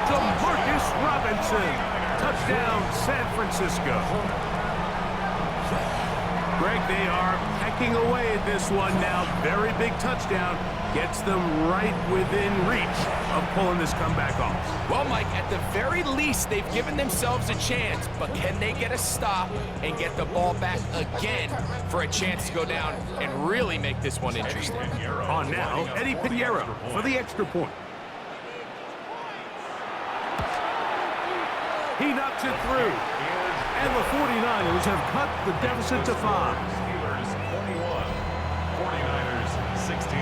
DeMarcus Robinson. Touchdown, San Francisco. Greg, they are pecking away at this one now. Very big touchdown. Gets them right within reach of pulling this comeback off. Well, Mike, at the very least, they've given themselves a chance, but can they get a stop and get the ball back again for a chance to go down and really make this one interesting? On now, Eddie Pinheiro for the extra point. He knocks it through. And the 49ers have cut the deficit to 5. Steelers 21, 49ers 16.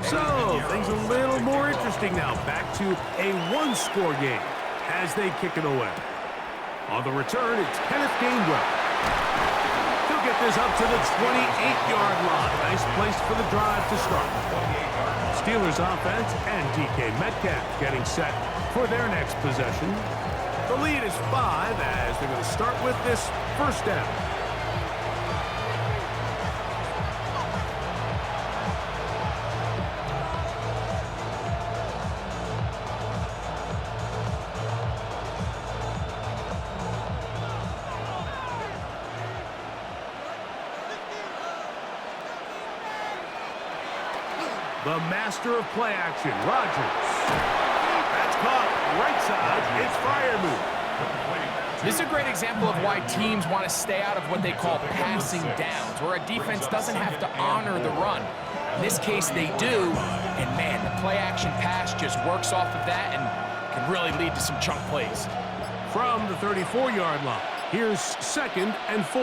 So, things a little more interesting now. Back to a one-score game as they kick it away. On the return, it's Kenneth Gainwell. He'll get this up to the 28-yard line. Nice place for the drive to start. Steelers offense and DK Metcalf getting set for their next possession. The lead is 5 as they're going to start with this 1st down. The master of play action, Rodgers. That's caught right side. It's fire move. This is a great example of why teams want to stay out of what they call passing downs, where a defense doesn't have to honor the run. In this case, they do, and man, the play action pass just works off of that and can really lead to some chunk plays. From the 34-yard line, here's 2nd and 4.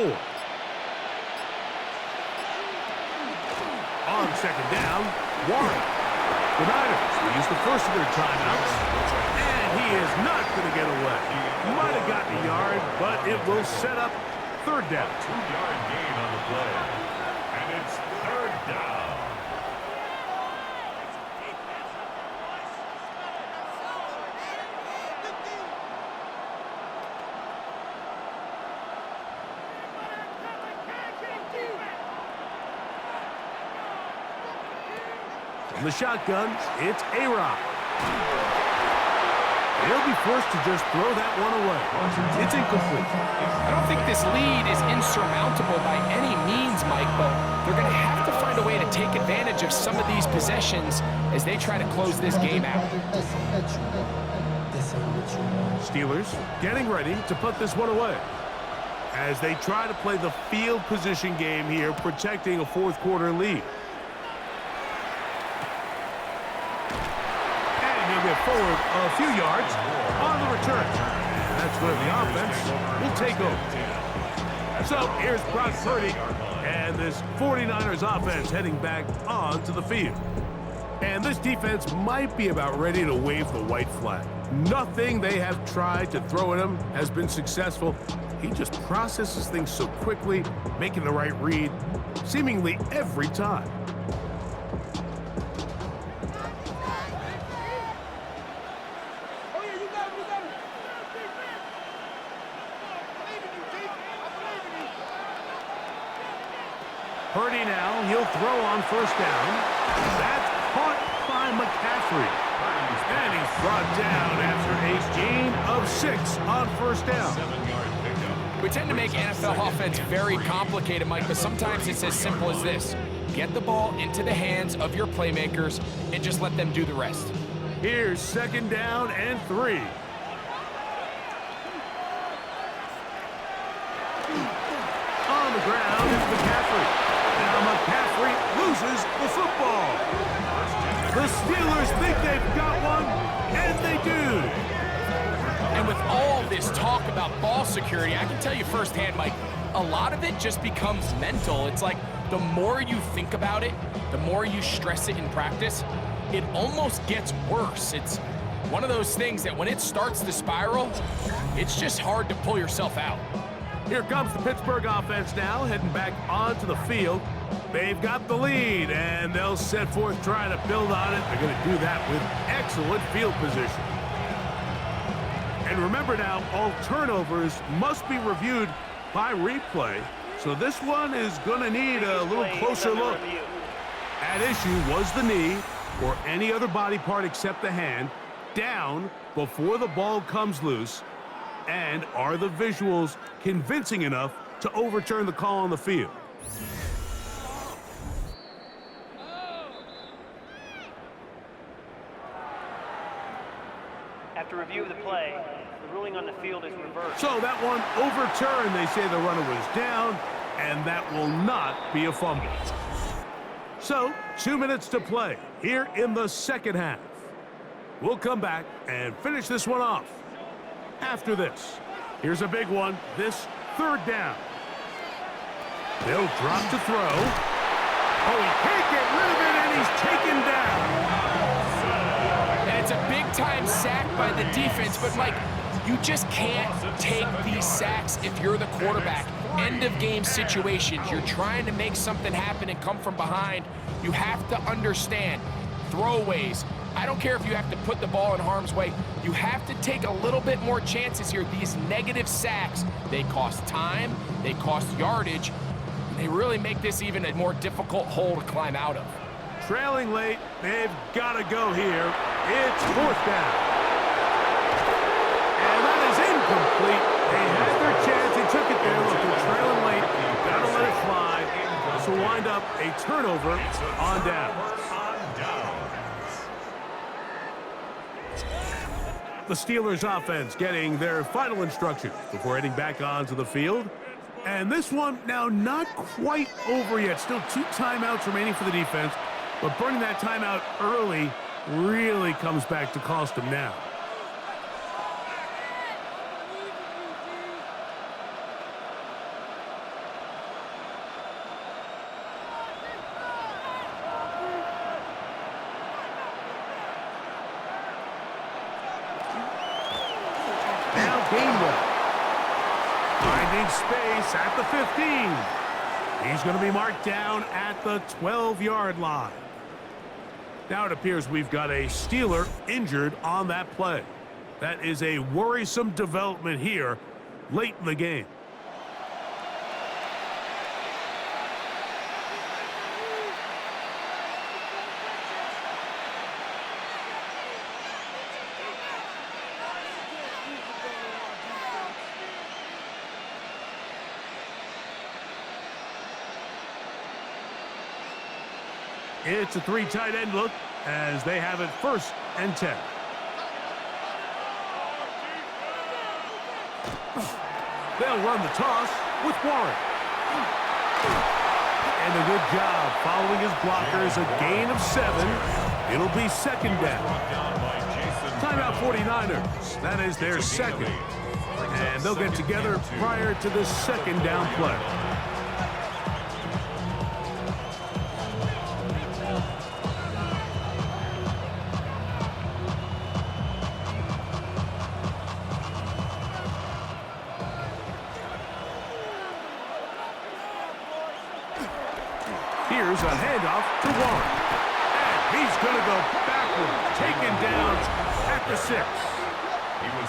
On 2nd down, Warren. The Niners will use the first of their timeouts, and he is not going to get away. Might have gotten a yard, but it will set up 3rd down. 2-yard gain on the play. And it's 3rd down. From the shotgun, it's A-Rod. He'll be forced to just throw that one away. It's incomplete. I don't think this lead is insurmountable by any means, Mike, but they're going to have to find a way to take advantage of some of these possessions as they try to close this game out. Steelers getting ready to put this one away as they try to play the field position game here, protecting a 4th quarter lead. Get forward a few yards on the return. And that's where the offense will take over. So here's Brock Purdy and this 49ers offense heading back onto the field. And this defense might be about ready to wave the white flag. Nothing they have tried to throw at him has been successful. He just processes things so quickly, making the right read, seemingly every time. Purdy now, he'll throw on first down. That's caught by McCaffrey. And he's brought down after a gain of 6 on first down. We tend to make NFL offense very complicated, Mike, but sometimes it's as simple as this. Get the ball into the hands of your playmakers and just let them do the rest. Here's second down and 3. On the ground is McCaffrey. Now McCaffrey loses the football. The Steelers think they've got one, and they do. And with all this talk about ball security, I can tell you firsthand, Mike, a lot of it just becomes mental. It's like the more you think about it, the more you stress it in practice, it almost gets worse. It's one of those things that when it starts to spiral, it's just hard to pull yourself out. Here comes the Pittsburgh offense now, heading back onto the field. They've got the lead, and they'll set forth trying to build on it. They're going to do that with excellent field position. And remember now, all turnovers must be reviewed by replay, so this one is going to need a little closer look. At issue was the knee, or any other body part except the hand, down before the ball comes loose. And are the visuals convincing enough to overturn the call on the field? After review of the play, the ruling on the field is reversed. So that one overturned. They say the runner was down, and that will not be a fumble. So 2 minutes to play here in the second half. We'll come back and finish this one off after this. Here's a big one, this third down. They'll drop to throw. Oh, he can't get rid of it, and he's taken down. And it's a big-time sack by the defense, but, Mike, you just can't take these sacks if you're the quarterback. End-of-game situations. You're trying to make something happen and come from behind. You have to understand throwaways. I don't care if you have to put the ball in harm's way. You have to take a little bit more chances here. These negative sacks, they cost time, they cost yardage, and they really make this even a more difficult hole to climb out of. Trailing late, they've got to go here. It's fourth down. And that is incomplete. They had their chance, they took it there. Look, they're trailing late, got to let it fly. This will wind up a turnover on down. The Steelers offense getting their final instruction before heading back onto the field. And this one now not quite over yet. Still 2 timeouts remaining for the defense. But burning that timeout early really comes back to cost them now. Finding space at the 15. He's going to be marked down at the 12-yard line. Now it appears we've got a Steeler injured on that play. That is a worrisome development here late in the game. It's a 3 tight end look as they have it 1st and 10. They'll run the toss with Warren. And a good job following his blockers, a gain of 7. It'll be second down. Time Timeout 49ers. That is their second. And they'll get together prior to the second down play. Here's a handoff to Warren. And he's going to go backward, taken down at the 6.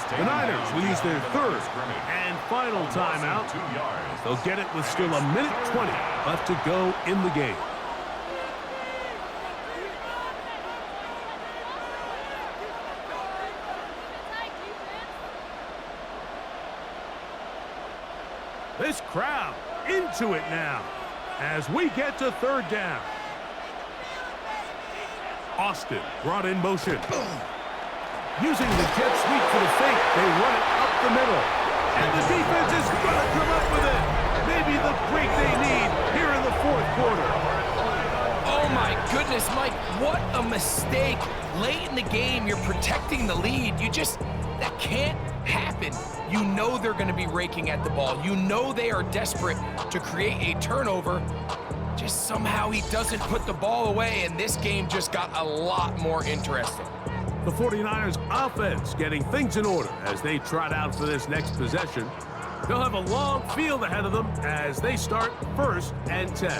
The Niners will use their third and final timeout. They'll get it with still a minute 20 left to go in the game. This crowd into it now as we get to third down. Austin brought in motion. Using the jet sweep for the fake, they run it up the middle. And the defense is going to come up with it. Maybe the break they need here in the fourth quarter. Oh my goodness, Mike, what a mistake. Late in the game, you're protecting the lead. That can't happen. You know they're going to be raking at the ball. You know they are desperate to create a turnover. Just somehow he doesn't put the ball away, and this game just got a lot more interesting. The 49ers offense getting things in order as they trot out for this next possession. They'll have a long field ahead of them as they start 1st and 10.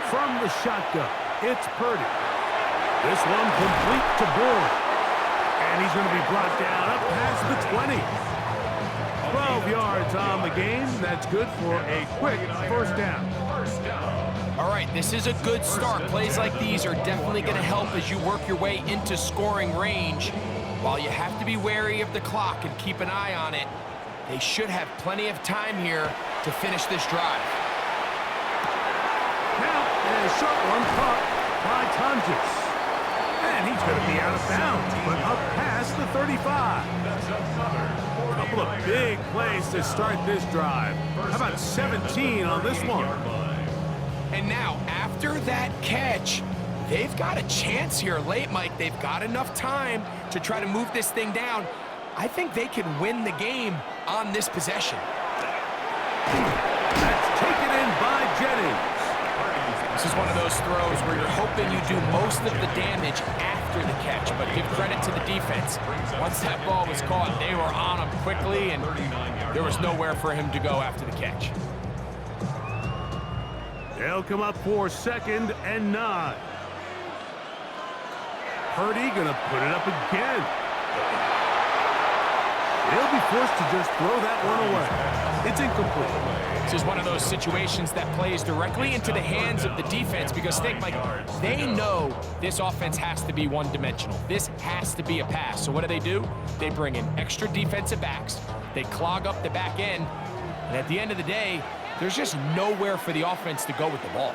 From the shotgun, it's Purdy. This one complete to Bourne. And he's going to be brought down up past the 20. 12 yards on the game. That's good for a quick first down. All right, this is a good start. Plays like these are definitely going to help as you work your way into scoring range. While you have to be wary of the clock and keep an eye on it, they should have plenty of time here to finish this drive. Now, a short one caught by Tonjes. And he's going to be out of bounds, but up past the 35. A couple of big plays to start this drive. How about 17 on this one? And now, after that catch, they've got a chance here late, Mike. They've got enough time to try to move this thing down. I think they can win the game on this possession. That's taken in by Jennings. This is one of those throws where you're hoping you do most of the damage after the catch, but give credit to the defense. Once that ball was caught, they were on him quickly, and there was nowhere for him to go after the catch. They'll come up for 2nd and 9. Purdy gonna put it up again. They'll be forced to just throw that one away. It's incomplete. This is one of those situations that plays directly into the hands of the defense because think, Mike, they know this offense has to be one-dimensional. This has to be a pass. So what do? They bring in extra defensive backs. They clog up the back end. And at the end of the day, there's just nowhere for the offense to go with the ball.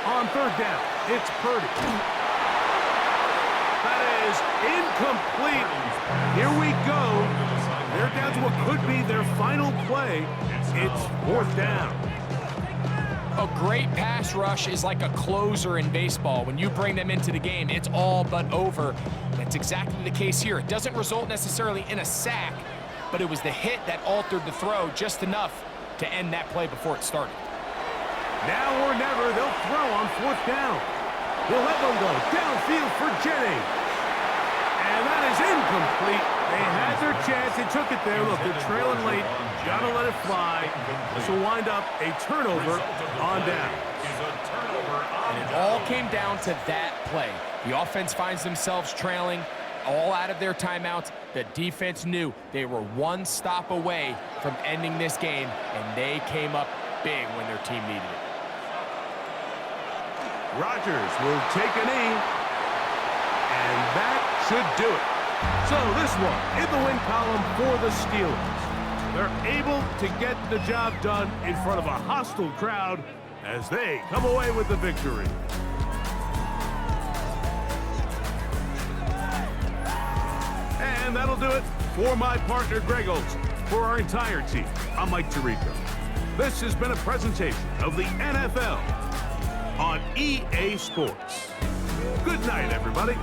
On 3rd down, it's Purdy. That is incomplete. Here we go. They're down to what could be their final play. It's 4th down. A great pass rush is like a closer in baseball. When you bring them into the game, it's all but over. That's exactly the case here. It doesn't result necessarily in a sack, but it was the hit that altered the throw just enough to end that play before it started. Now or never, they'll throw on 4th down. They'll let them go downfield for Jennings. And that is incomplete. They had their chance. They took it there. Look, they're trailing late. Got to let it fly. This will wind up a turnover on down. And it all came down to that play. The offense finds themselves trailing, all out of their timeouts. The defense knew they were one stop away from ending this game, and they came up big when their team needed it. Rodgers will take a knee, and that should do it. So this one in the win column for the Steelers. They're able to get the job done in front of a hostile crowd as they come away with the victory. And that'll do it for my partner, Greg Olson. For our entire team, I'm Mike Tirico. This has been a presentation of the NFL on EA Sports. Good night, everybody.